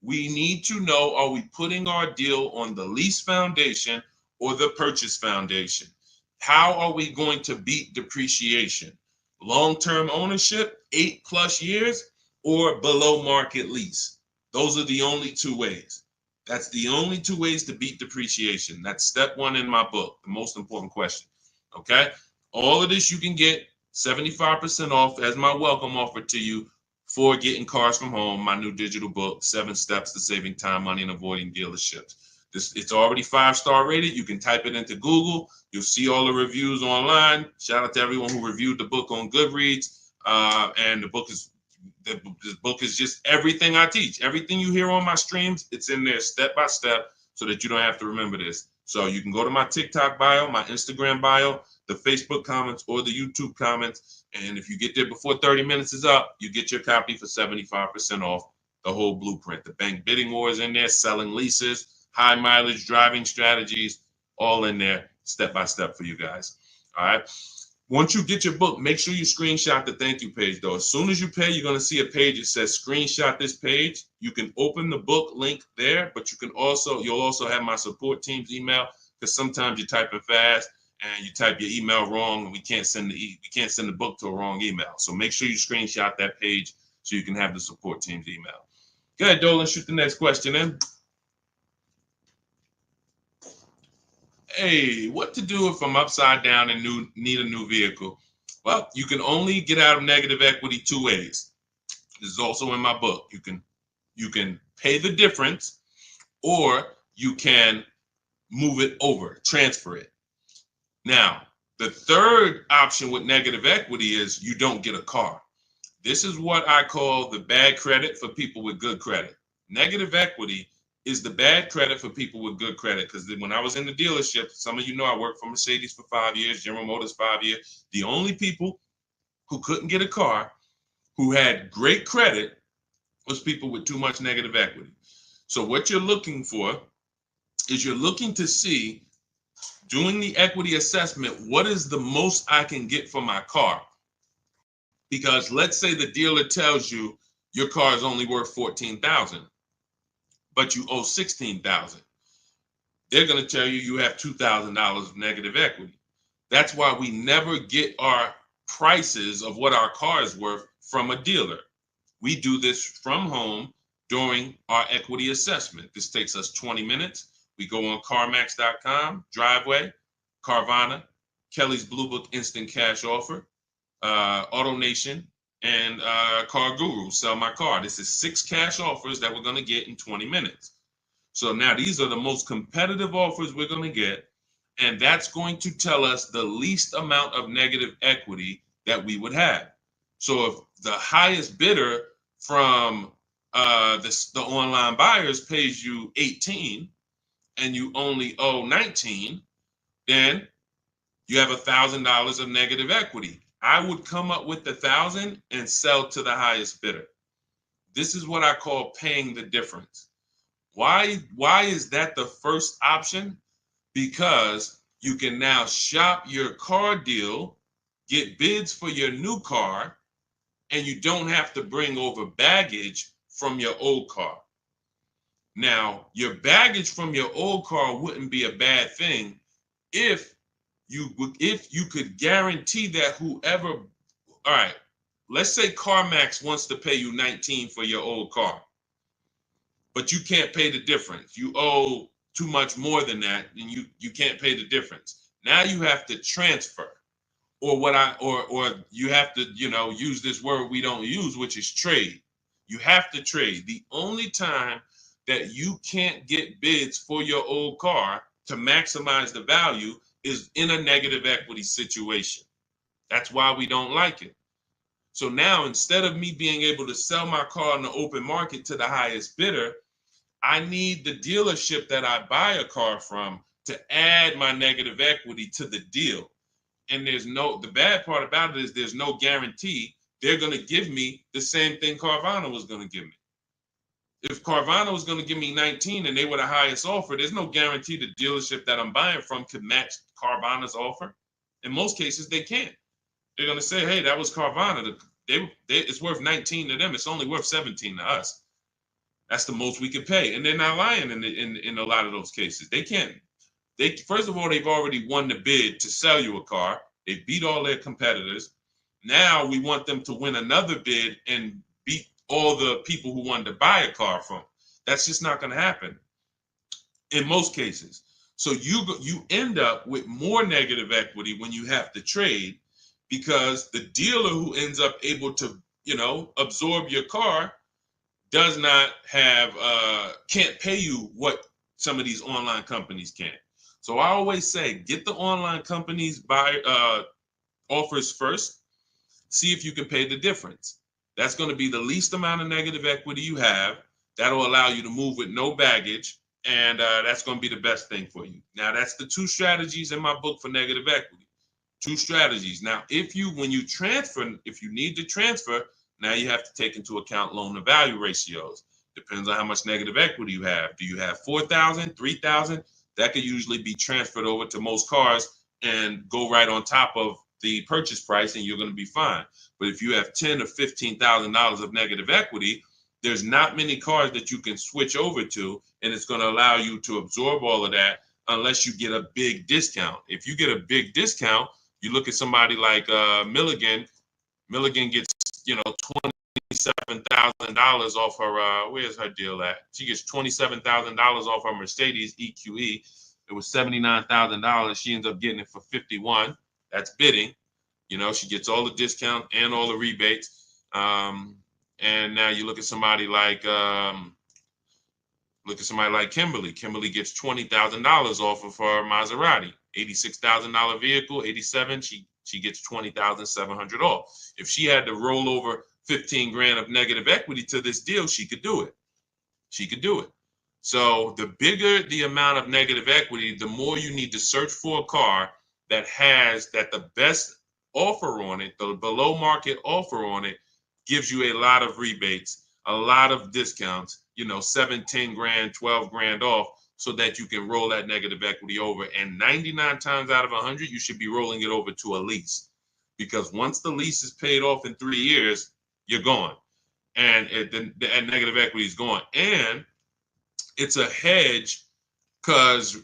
We need to know, are we putting our deal on the lease foundation or the purchase foundation? How are we going to beat depreciation? Long-term ownership, 8+ years, or below market lease? Those are the only 2 ways. That's the only 2 ways to beat depreciation. That's step 1 in my book, the most important question. Okay? All of this you can get 75% off as my welcome offer to you for getting cars from home, my new digital book, 7 Steps to Saving Time, Money, and Avoiding Dealerships. It's already 5-star rated. You can type it into Google. You'll see all the reviews online. Shout out to everyone who reviewed the book on Goodreads. And the book is just everything I teach. Everything you hear on my streams, it's in there step by step so that you don't have to remember this. So you can go to my TikTok bio, my Instagram bio, the Facebook comments, or the YouTube comments. And if you get there before 30 minutes is up, you get your copy for 75% off the whole blueprint. The bank bidding war is in there, selling leases, high mileage driving strategies, all in there step by step for you guys. All right. Once you get your book, make sure you screenshot the thank you page, though. As soon as you pay, you're going to see a page that says screenshot this page. You can open the book link there, but you'll also have my support team's email, because sometimes you're typing fast and you type your email wrong, and we can't send the book to a wrong email. So make sure you screenshot that page so you can have the support team's email. Go ahead, Dolan, shoot the next question in. Hey, what to do if I'm upside down and need a new vehicle? Well, you can only get out of negative equity 2 ways. This is also in my book. You can pay the difference, or you can move it over, transfer it. Now, the third option with negative equity is you don't get a car. This is what I call the bad credit for people with good credit. Negative equity is the bad credit for people with good credit, because when I was in the dealership, some of you know I worked for Mercedes for 5 years, General Motors 5 years. The only people who couldn't get a car who had great credit was people with too much negative equity. So what you're looking for is you're looking to see, doing the equity assessment, what is the most I can get for my car? Because let's say the dealer tells you your car is only worth $14,000. but you owe $16,000. They're going to tell you you have $2,000 of negative equity. That's why we never get our prices of what our car is worth from a dealer. We do this from home during our equity assessment. This takes us 20 minutes. We go on CarMax.com, Driveway, Carvana, Kelly's Blue Book Instant Cash Offer, AutoNation, and Car Guru, Sell My Car. This is 6 cash offers that we're going to get in 20 minutes. So now these are the most competitive offers we're going to get, and that's going to tell us the least amount of negative equity that we would have. So if the highest bidder from the online buyers pays you 18 and you only owe 19, then you have $1,000 of negative equity. I would come up with the 1,000 and sell to the highest bidder. This is what I call paying the difference. Why is that the first option? Because you can now shop your car deal, get bids for your new car, and you don't have to bring over baggage from your old car. Now, your baggage from your old car wouldn't be a bad thing if you could guarantee that whoever, all right, let's say CarMax wants to pay you 19 for your old car, but you can't pay the difference. You owe too much more than that, and you can't pay the difference. Now you have to transfer, or you have to, use this word we don't use, which is trade. You have to trade. The only time that you can't get bids for your old car to maximize the value is in a negative equity situation. That's why we don't like it. So now, instead of me being able to sell my car in the open market to the highest bidder, I need the dealership that I buy a car from to add my negative equity to the deal. And the bad part about it is there's no guarantee they're going to give me the same thing Carvana was going to give me. If Carvana was going to give me 19 and they were the highest offer, there's no guarantee the dealership that I'm buying from could match Carvana's offer. In most cases, they can't. They're going to say, hey, that was Carvana. It's worth 19 to them. It's only worth 17 to us. That's the most we could pay. And they're not lying in a lot of those cases. They can't. First of all, they've already won the bid to sell you a car. They beat all their competitors. Now we want them to win another bid and beat all the people who wanted to buy a car from. That's just not going to happen in most cases. So you end up with more negative equity when you have to trade, because the dealer who ends up able to, absorb your car does not have, can't pay you what some of these online companies can. So I always say, get the online companies buy offers first. See if you can pay the difference. That's going to be the least amount of negative equity you have. That'll allow you to move with no baggage, and that's going to be the best thing for you. Now, that's the 2 strategies in my book for negative equity. 2 strategies. Now, if you need to transfer, now you have to take into account loan to value ratios. Depends on how much negative equity you have. Do you have 4,000, 3,000? That could usually be transferred over to most cars and go right on top of the purchase price, and you're going to be fine. But if you have $10,000 or $15,000 of negative equity, there's not many cars that you can switch over to, and it's going to allow you to absorb all of that unless you get a big discount. If you get a big discount, you look at somebody like Milligan. Milligan gets, $27,000 off her. Where's her deal at? She gets $27,000 off her Mercedes EQE. It was $79,000. She ends up getting it for $51,000. That's bidding. She gets all the discount and all the rebates. And now you look at somebody like Kimberly. Kimberly gets $20,000 off of her Maserati. $86,000 vehicle, 87. She gets $20,700 off. If she had to roll over 15 grand of negative equity to this deal, she could do it. So the bigger the amount of negative equity, the more you need to search for a car that the best offer on it, the below market offer on it, gives you a lot of rebates, a lot of discounts, 7, 10 grand, 12 grand off, so that you can roll that negative equity over. And 99 times out of 100, you should be rolling it over to a lease, because once the lease is paid off in 3 years, you're gone, and the negative equity is gone. And it's a hedge, because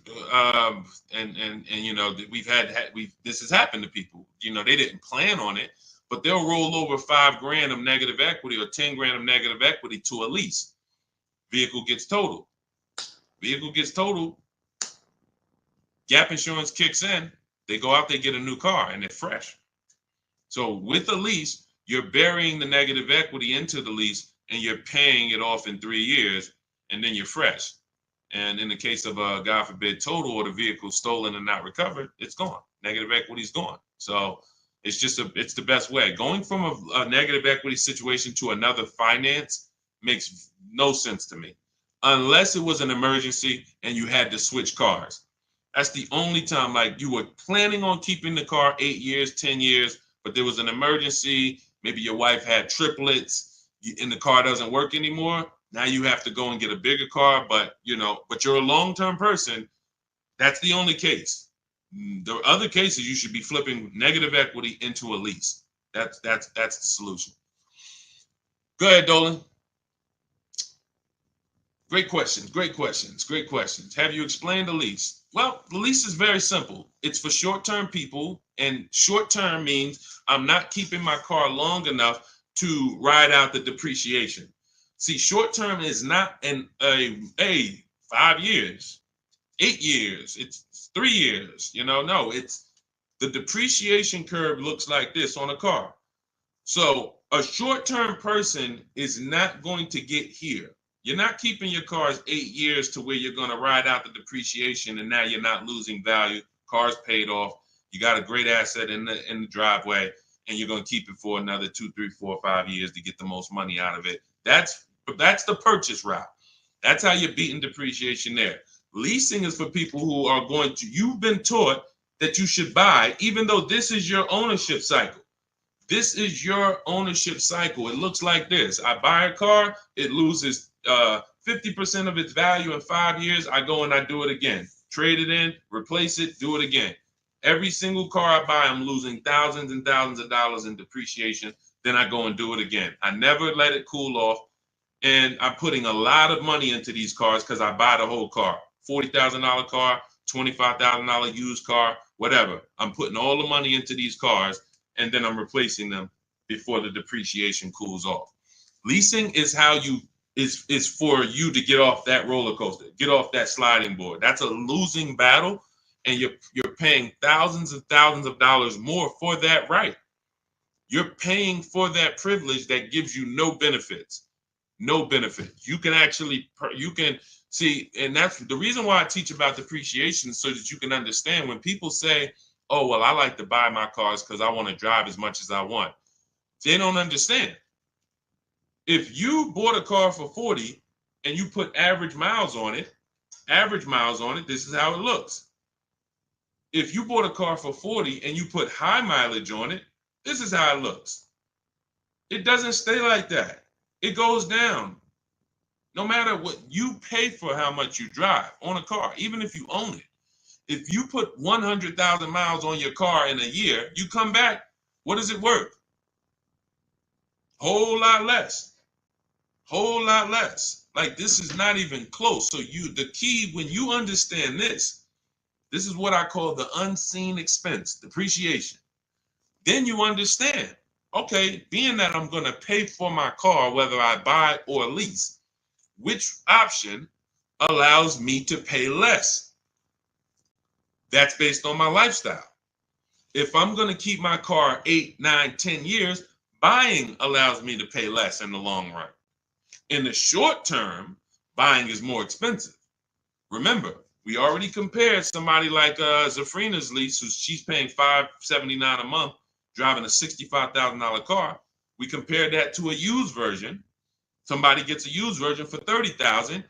this has happened to people. They didn't plan on it, but they'll roll over 5 grand of negative equity or 10 grand of negative equity to a lease. Vehicle gets totaled. Gap insurance kicks in. They go out, they get a new car, and they're fresh. So with a lease, you're burying the negative equity into the lease, and you're paying it off in 3 years, and then you're fresh. And in the case of a, God forbid, total, or the vehicle stolen and not recovered, it's gone. Negative equity is gone. So it's the best way. Going from a negative equity situation to another finance makes no sense to me, unless it was an emergency and you had to switch cars. That's the only time, like you were planning on keeping the car 8 years, 10 years, but there was an emergency. Maybe your wife had triplets and the car doesn't work anymore. Now you have to go and get a bigger car, but you're a long-term person. That's the only case. The other cases, you should be flipping negative equity into a lease. That's the solution. Go ahead, Dolan. Great questions, great questions, great questions. Have you explained the lease? Well, the lease is very simple. It's for short-term people, and short-term means I'm not keeping my car long enough to ride out the depreciation. See, short-term is not a 5 years, 8 years, it's 3 years, no, it's the depreciation curve looks like this on a car. So a short-term person is not going to get here. You're not keeping your cars 8 years to where you're going to ride out the depreciation and now you're not losing value. Car's paid off. You got a great asset in the driveway, and you're going to keep it for another 2, 3, 4, 5 years to get the most money out of it. That's the purchase route. That's how you're beating depreciation there. Leasing is for people who are going to, you've been taught that you should buy, even though this is your ownership cycle. This is your ownership cycle. It looks like this. I buy a car, it loses 50% of its value in 5 years. I go and I do it again. Trade it in, replace it, do it again. Every single car I buy, I'm losing thousands and thousands of dollars in depreciation. Then I go and do it again. I never let it cool off. And I'm putting a lot of money into these cars because I buy the whole car. $40,000 car, $25,000 used car, whatever. I'm putting all the money into these cars, and then I'm replacing them before the depreciation cools off. Leasing is how you is for you to get off that roller coaster, get off that sliding board. That's a losing battle, and you're paying thousands and thousands of dollars more for that right. You're paying for that privilege that gives you no benefits. No benefit. You can see, and that's the reason why I teach about depreciation, so that you can understand when people say, oh, well, I like to buy my cars because I want to drive as much as I want. They don't understand. If you bought a car for 40 and you put average miles on it, this is how it looks. If you bought a car for 40 and you put high mileage on it, this is how it looks. It doesn't stay like that. It goes down. No matter what you pay for, how much you drive on a car, even if you own it. If you put 100,000 miles on your car in a year, you come back, what is it worth? Whole lot less. Whole lot less. Like, this is not even close. So the key, when you understand this is what I call the unseen expense, depreciation. Then you understand, okay, being that I'm going to pay for my car, whether I buy or lease, which option allows me to pay less? That's based on my lifestyle. If I'm going to keep my car 8, 9, 10 years, buying allows me to pay less in the long run. In the short term, buying is more expensive. Remember, we already compared somebody like Zafrina's lease, she's paying $579 a month, driving a $65,000 car. We compared that to a used version. Somebody gets a used version for $30,000.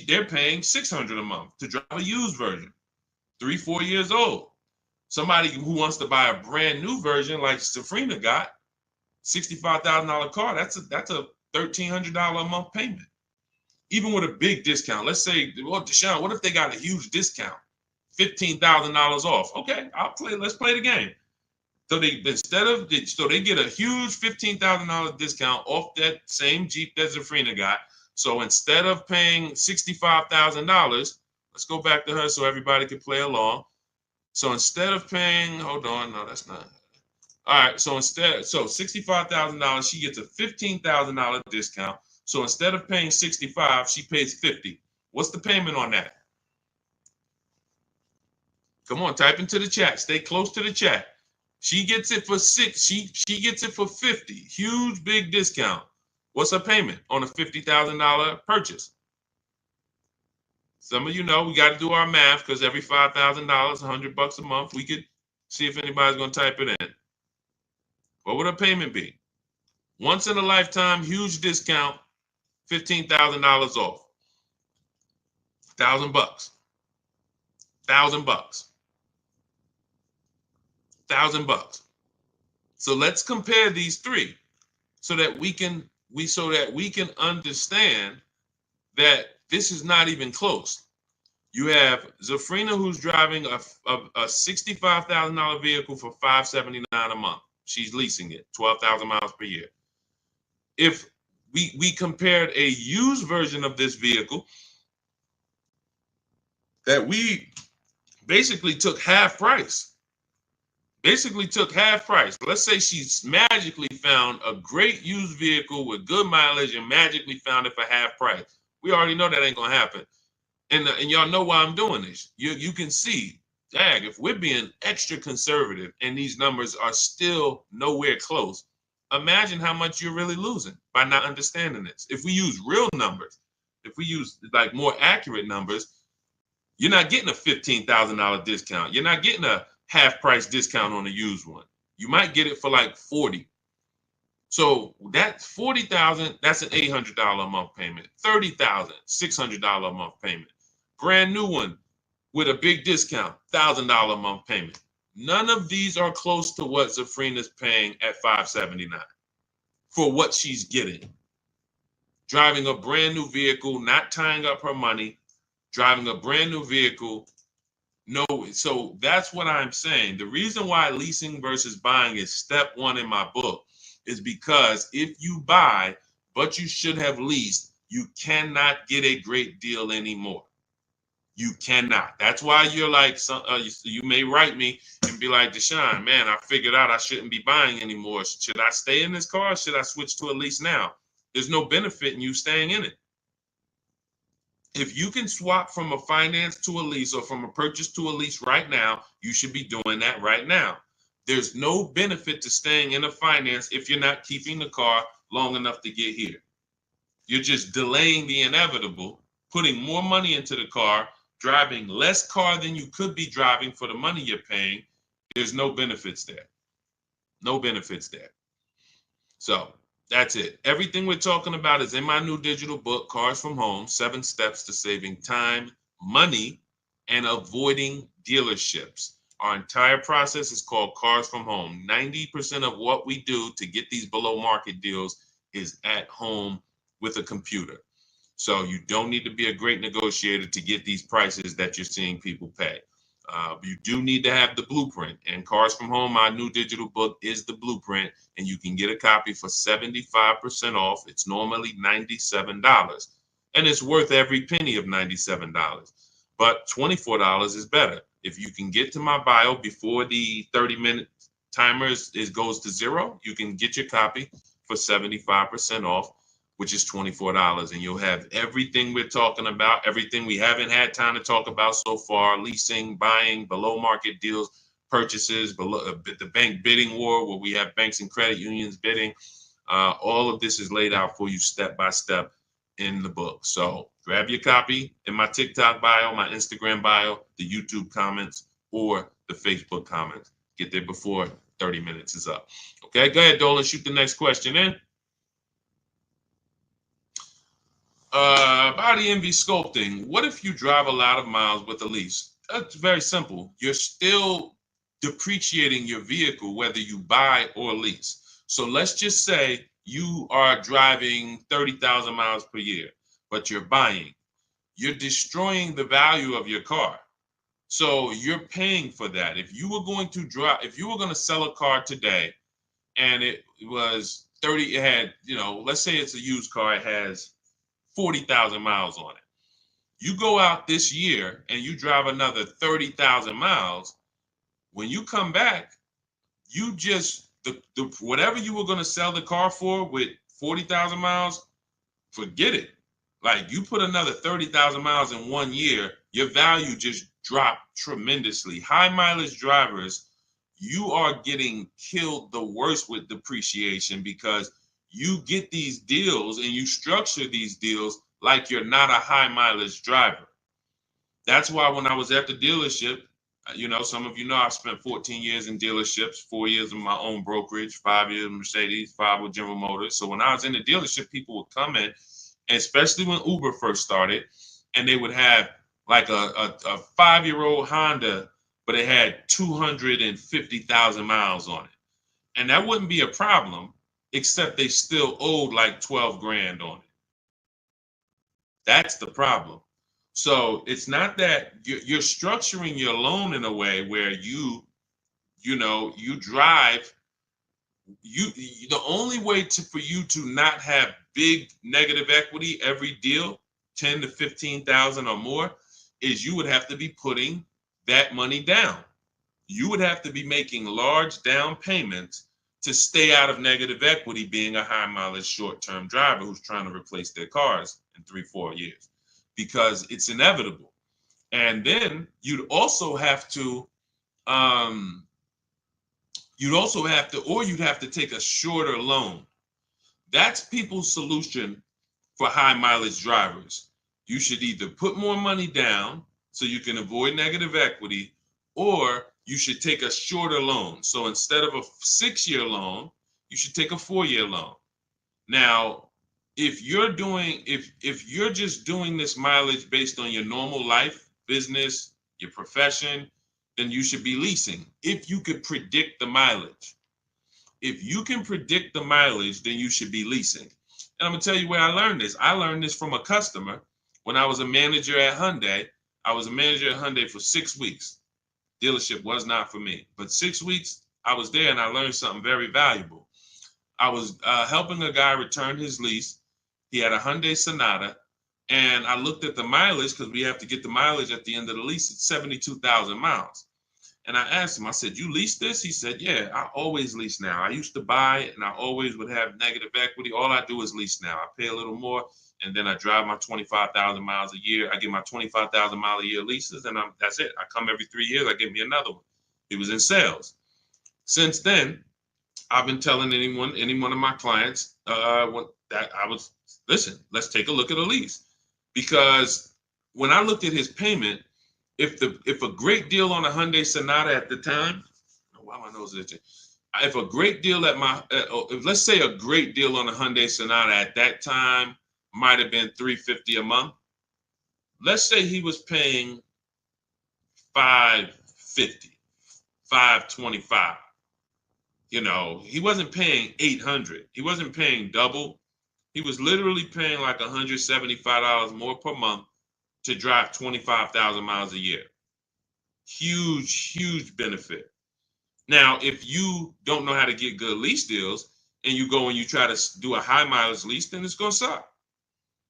They're paying $600 a month to drive a used version, 3, 4 years old. Somebody who wants to buy a brand new version like Safrina got, $65,000 car, that's a $1,300 a month payment. Even with a big discount. Let's say, well, Deshone, what if they got a huge discount? $15,000 off. Okay, let's play the game. So they get a huge $15,000 discount off that same Jeep that Zafrina got. So instead of paying $65,000, let's go back to her so everybody can play along. So instead of paying, hold on, no, that's not. All right, so $65,000, she gets a $15,000 discount. So instead of paying 65, she pays 50. What's the payment on that? Come on, type into the chat. Stay close to the chat. She gets it for she gets it for 50. Huge big discount. What's her payment on a $50,000 purchase? Some of you know we got to do our math, because every $5,000, $100 a month, we could see if anybody's going to type it in. What would her payment be? Once in a lifetime, huge discount, $15,000 off. $1,000. $1,000. $1,000. So let's compare these three so that we can understand that this is not even close. You have Zafrina, who's driving a $65,000 vehicle for $579 a month. She's leasing it, 12,000 miles per year. If We compared a used version of this vehicle that we basically took half price. Basically took half price. Let's say she's magically found a great used vehicle with good mileage and magically found it for half price. We already know that ain't gonna happen. And y'all know why I'm doing this. You can see, dag, if we're being extra conservative and these numbers are still nowhere close, imagine how much you're really losing by not understanding this. If we use real numbers, if we use like more accurate numbers, you're not getting a $15,000 discount. You're not getting a half price discount on a used one. You might get it for like 40. So that 40,000, that's an $800 a month payment. 30,000, $600 a month payment. Brand new one with a big discount, $1,000 a month payment. None of these are close to what Zafrina's paying at $579 for what she's getting. Driving a brand new vehicle, not tying up her money, driving a brand new vehicle. No, so that's what I'm saying. The reason why leasing versus buying is step one in my book is because if you buy, but you should have leased, you cannot get a great deal anymore. You cannot. That's why you're like, you may write me and be like, Deshone, man, I figured out I shouldn't be buying anymore. Should I stay in this car? Or should I switch to a lease now? There's no benefit in you staying in it. If you can swap from a finance to a lease or from a purchase to a lease right now, you should be doing that right now. There's no benefit to staying in a finance if you're not keeping the car long enough to get here. You're just delaying the inevitable, putting more money into the car, driving less car than you could be driving for the money you're paying. There's no benefits there. No benefits there. So that's it. Everything we're talking about is in my new digital book, Cars from Home, 7 Steps to Saving Time, Money, and Avoiding Dealerships. Our entire process is called Cars from Home. 90% of what we do to get these below market deals is at home with a computer. So you don't need to be a great negotiator to get these prices that you're seeing people pay. You do need to have the blueprint, and Cars from Home, my new digital book, is the blueprint, and you can get a copy for 75% off. It's normally $97, and it's worth every penny of $97, but $24 is better. If you can get to my bio before the 30-minute timer goes to 0, you can get your copy for 75% off, which is $24, and you'll have everything we're talking about, everything we haven't had time to talk about so far: leasing, buying, below market deals, purchases, below the bank bidding war, where we have banks and credit unions bidding. All of this is laid out for you step by step in the book. So grab your copy in my TikTok bio, my Instagram bio, the YouTube comments, or the Facebook comments. Get there before 30 minutes is up. Okay, go ahead, Dolan, shoot the next question in. Body envy sculpting. What if you drive a lot of miles with a lease? That's very simple. You're still depreciating your vehicle whether you buy or lease. So let's just say you are driving 30,000 miles per year, but you're buying. You're destroying the value of your car. So you're paying for that. If you were going to sell a car today and it was 30, it had, let's say it's a used car, it has 40,000 miles on it. You go out this year and you drive another 30,000 miles. When you come back, you just, whatever you were going to sell the car for with 40,000 miles, forget it. Like, you put another 30,000 miles in 1 year, your value just dropped tremendously. High mileage drivers, you are getting killed the worst with depreciation, because you get these deals and you structure these deals like you're not a high mileage driver. That's why when I was at the dealership, some of you know I've spent 14 years in dealerships, 4 years in my own brokerage, 5 years in Mercedes, 5 with General Motors. So when I was in the dealership, people would come in, especially when Uber first started, and they would have like a 5-year-old Honda, but it had 250,000 miles on it. And that wouldn't be a problem, except they still owed like 12 grand on it. That's the problem. So it's not that you're structuring your loan in a way where you drive The only way for you to not have big negative equity every deal, 10 to 15,000 or more, is you would have to be putting that money down. You would have to be making large down payments to stay out of negative equity, being a high mileage short-term driver who's trying to replace their cars in 3-4 years, because it's inevitable. And then um, you'd have to take a shorter loan. That's people's solution for high mileage drivers. You should either put more money down so you can avoid negative equity, or you should take a shorter loan. So instead of a 6-year loan, you should take a 4-year loan. Now, if you're just doing this mileage based on your normal life, business, your profession, then you should be leasing. If you could predict the mileage. If you can predict the mileage, then you should be leasing. And I'm gonna tell you where I learned this. I learned this from a customer when I was a manager at Hyundai. I was a manager at Hyundai for 6 weeks. Dealership was not for me, but 6 weeks I was there and I learned something very valuable. I was helping a guy return his lease. He had a Hyundai Sonata, and I looked at the mileage because we have to get the mileage at the end of the lease. It's 72,000 miles. And I asked him, I said, "You lease this?" He said, "Yeah, I always lease now. I used to buy it and I always would have negative equity. All I do is lease now. I pay a little more and then I drive my 25,000 miles a year. I get my 25,000 mile a year leases and that's it. I come every 3 years, I get me another one." He was in sales. Since then, I've been telling any one of my clients listen, let's take a look at a lease. Because when I looked at his payment, if a great deal on a Hyundai Sonata at the time, why my nose itching? If a great deal let's say a great deal on a Hyundai Sonata at that time might have been $350 a month. Let's say he was paying $550, $525. He wasn't paying $800. He wasn't paying double. He was literally paying like $175 more per month to drive 25,000 miles a year. Huge, huge benefit. Now, if you don't know how to get good lease deals and you go and you try to do a high mileage lease, then it's going to suck.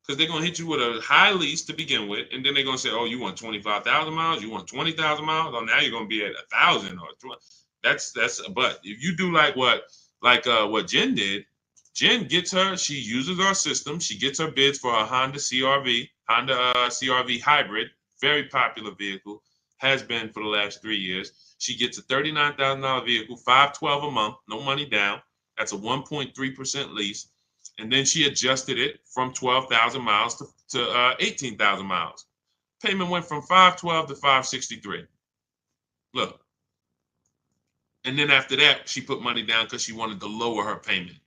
Because they're going to hit you with a high lease to begin with. And then they're going to say, "Oh, you want 25,000 miles? You want 20,000 miles? Oh, now you're going to be at 1,000 or 20. But if you do like what Jen did, Jen she uses our system. She gets her bids for a Honda CRV hybrid, very popular vehicle, has been for the last 3 years. She gets a $39,000 vehicle, $512 a month, no money down. That's a 1.3% lease. And then she adjusted it from 12,000 miles to 18,000 miles. Payment went from $512 to $563. Look. And then after that, she put money down because she wanted to lower her payment.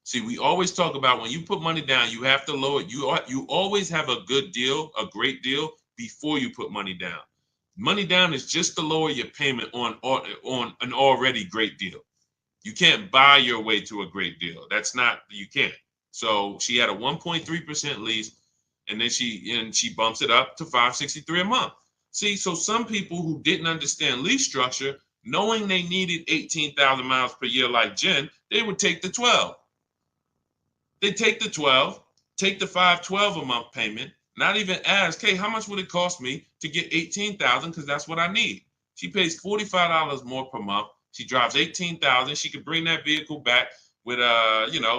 See, we always talk about when you put money down, you have to lower it. You always have a good deal, a great deal, before you put money down. Money down is just to lower your payment on an already great deal. You can't buy your way to a great deal. You can't. So she had a 1.3% lease, and then she bumps it up to $563 a month. See, so some people who didn't understand lease structure, knowing they needed 18,000 miles per year like Jen, they would take the 12. They take the 12, take the $512 a month payment, not even ask, "Hey, how much would it cost me to get 18,000? Because that's what I need." She pays $45 more per month. She drives 18,000. She could bring that vehicle back with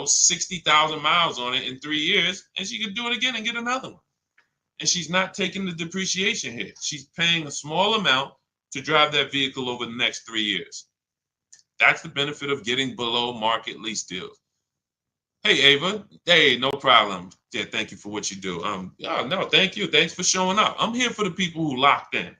60,000 miles on it in 3 years, and she could do it again and get another one. And she's not taking the depreciation hit. She's paying a small amount to drive that vehicle over the next 3 years. That's the benefit of getting below market lease deals. Hey, Ava. Hey, no problem. Yeah, thank you for what you do. No, thank you. Thanks for showing up. I'm here for the people who locked in.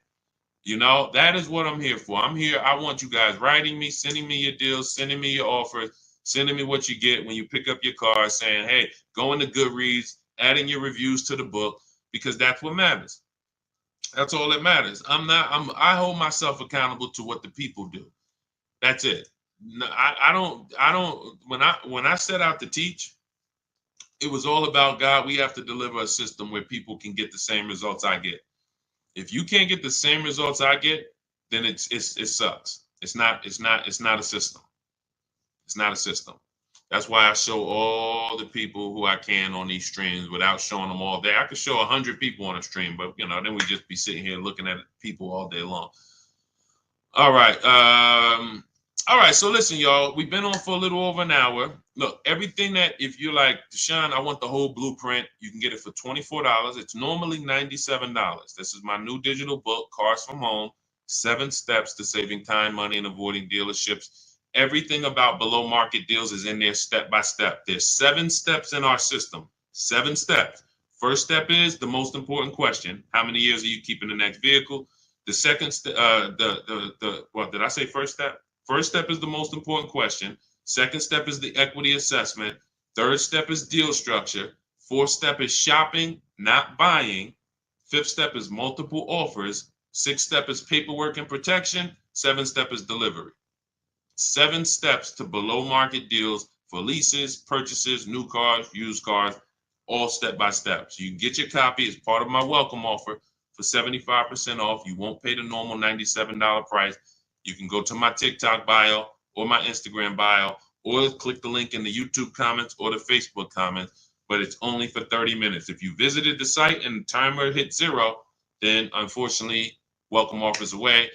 That is what I'm here for. I'm here. I want you guys writing me, sending me your deals, sending me your offers, sending me what you get when you pick up your car, saying, "Hey, go into Goodreads, adding your reviews to the book," because that's what matters. That's all that matters. I hold myself accountable to what the people do. That's it. I don't when I set out to teach, it was all about, God, we have to deliver a system where people can get the same results I get. If you can't get the same results I get, then it sucks. It's not a system. It's not a system. That's why I show all the people who I can on these streams without showing them all day. I could show 100 people on a stream, but then we just be sitting here looking at people all day long. All right. All right. So listen, y'all, we've been on for a little over an hour. Look, everything that if you're like, Deshone, I want the whole blueprint, you can get it for $24. It's normally $97. This is my new digital book, Cars from Home, 7 Steps to Saving Time, Money, and Avoiding Dealerships. Everything about below market deals is in there step by step. There's 7 steps in our system. 7 steps. First step is the most important question. How many years are you keeping the next vehicle? The second, what did I say? First step? First step is the most important question. Second step is the equity assessment. Third step is deal structure. Fourth step is shopping, not buying. Fifth step is multiple offers. Sixth step is paperwork and protection. Seventh step is delivery. 7 steps to below market deals for leases, purchases, new cars, used cars, all step by step. So you can get your copy as part of my welcome offer for 75% off. You won't pay the normal $97 price. You can go to my TikTok bio or my Instagram bio, or click the link in the YouTube comments or the Facebook comments, but it's only for 30 minutes. If you visited the site and the timer hit 0, then unfortunately, welcome offers away.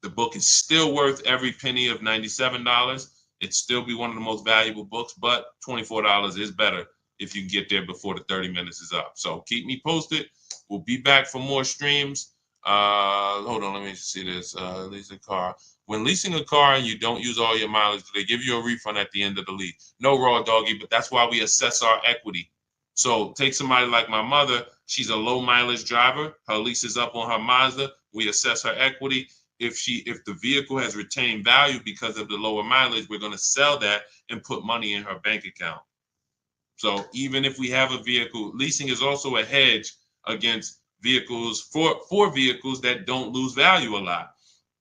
The book is still worth every penny of $97. It'd still be one of the most valuable books, but $24 is better if you get there before the 30 minutes is up. So keep me posted. We'll be back for more streams. Hold on, let me see this. Lease a car. When leasing a car and you don't use all your mileage, do they give you a refund at the end of the lease? No, raw doggy, but that's why we assess our equity. So take somebody like my mother. She's a low mileage driver. Her lease is up on her Mazda. We assess her equity. If the vehicle has retained value because of the lower mileage, we're going to sell that and put money in her bank account. So even if we have a vehicle, leasing is also a hedge against vehicles for vehicles that don't lose value a lot,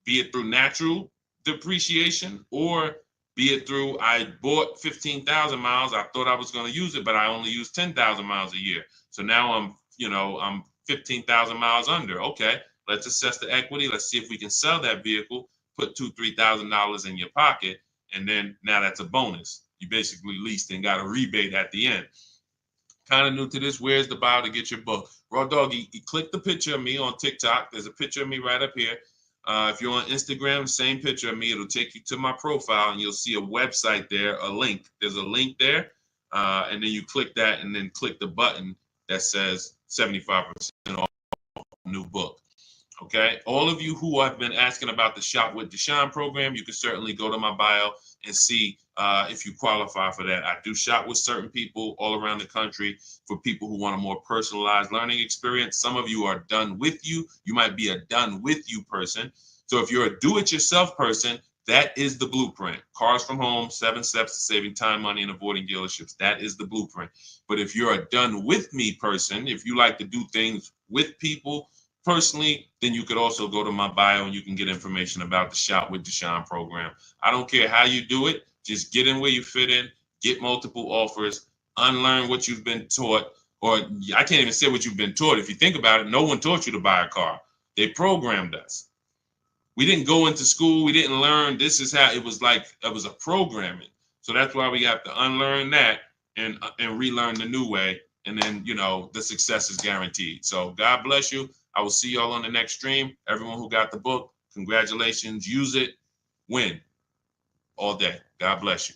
be it through natural depreciation or be it through I bought 15,000 miles. I thought I was going to use it, but I only use 10,000 miles a year. So now I'm 15,000 miles under. Okay, let's assess the equity. Let's see if we can sell that vehicle, put $2,000-$3,000 in your pocket, and then now that's a bonus. You basically leased and got a rebate at the end. Kind of new to this, where's the bio to get your book? Raw Doggy, you click the picture of me on TikTok. There's a picture of me right up here. If you're on Instagram, same picture of me. It'll take you to my profile, and you'll see a website there, a link. There's a link there, and then you click that, and then click the button that says 75% off new book. Okay, all of you who have been asking about the Shop with Deshone program, you can certainly go to my bio and see if you qualify for that. I do shop with certain people all around the country for people who want a more personalized learning experience. Some of you are done with you. You might be a done with you person. So if you're a do-it-yourself person, that is the blueprint. Cars from Home, 7 steps to saving time, money, and avoiding dealerships. That is the blueprint. But if you're a done with me person, if you like to do things with people, personally, then you could also go to my bio and you can get information about the Shop with Deshone program. I don't care how you do it. Just get in where you fit in, get multiple offers, unlearn what you've been taught, or I can't even say what you've been taught. If you think about it, no one taught you to buy a car. They programmed us. We didn't go into school. We didn't learn. This is how it was like. It was a programming. So that's why we have to unlearn that and relearn the new way. And then, the success is guaranteed. So God bless you. I will see y'all on the next stream. Everyone who got the book, congratulations. Use it. Win all day. God bless you.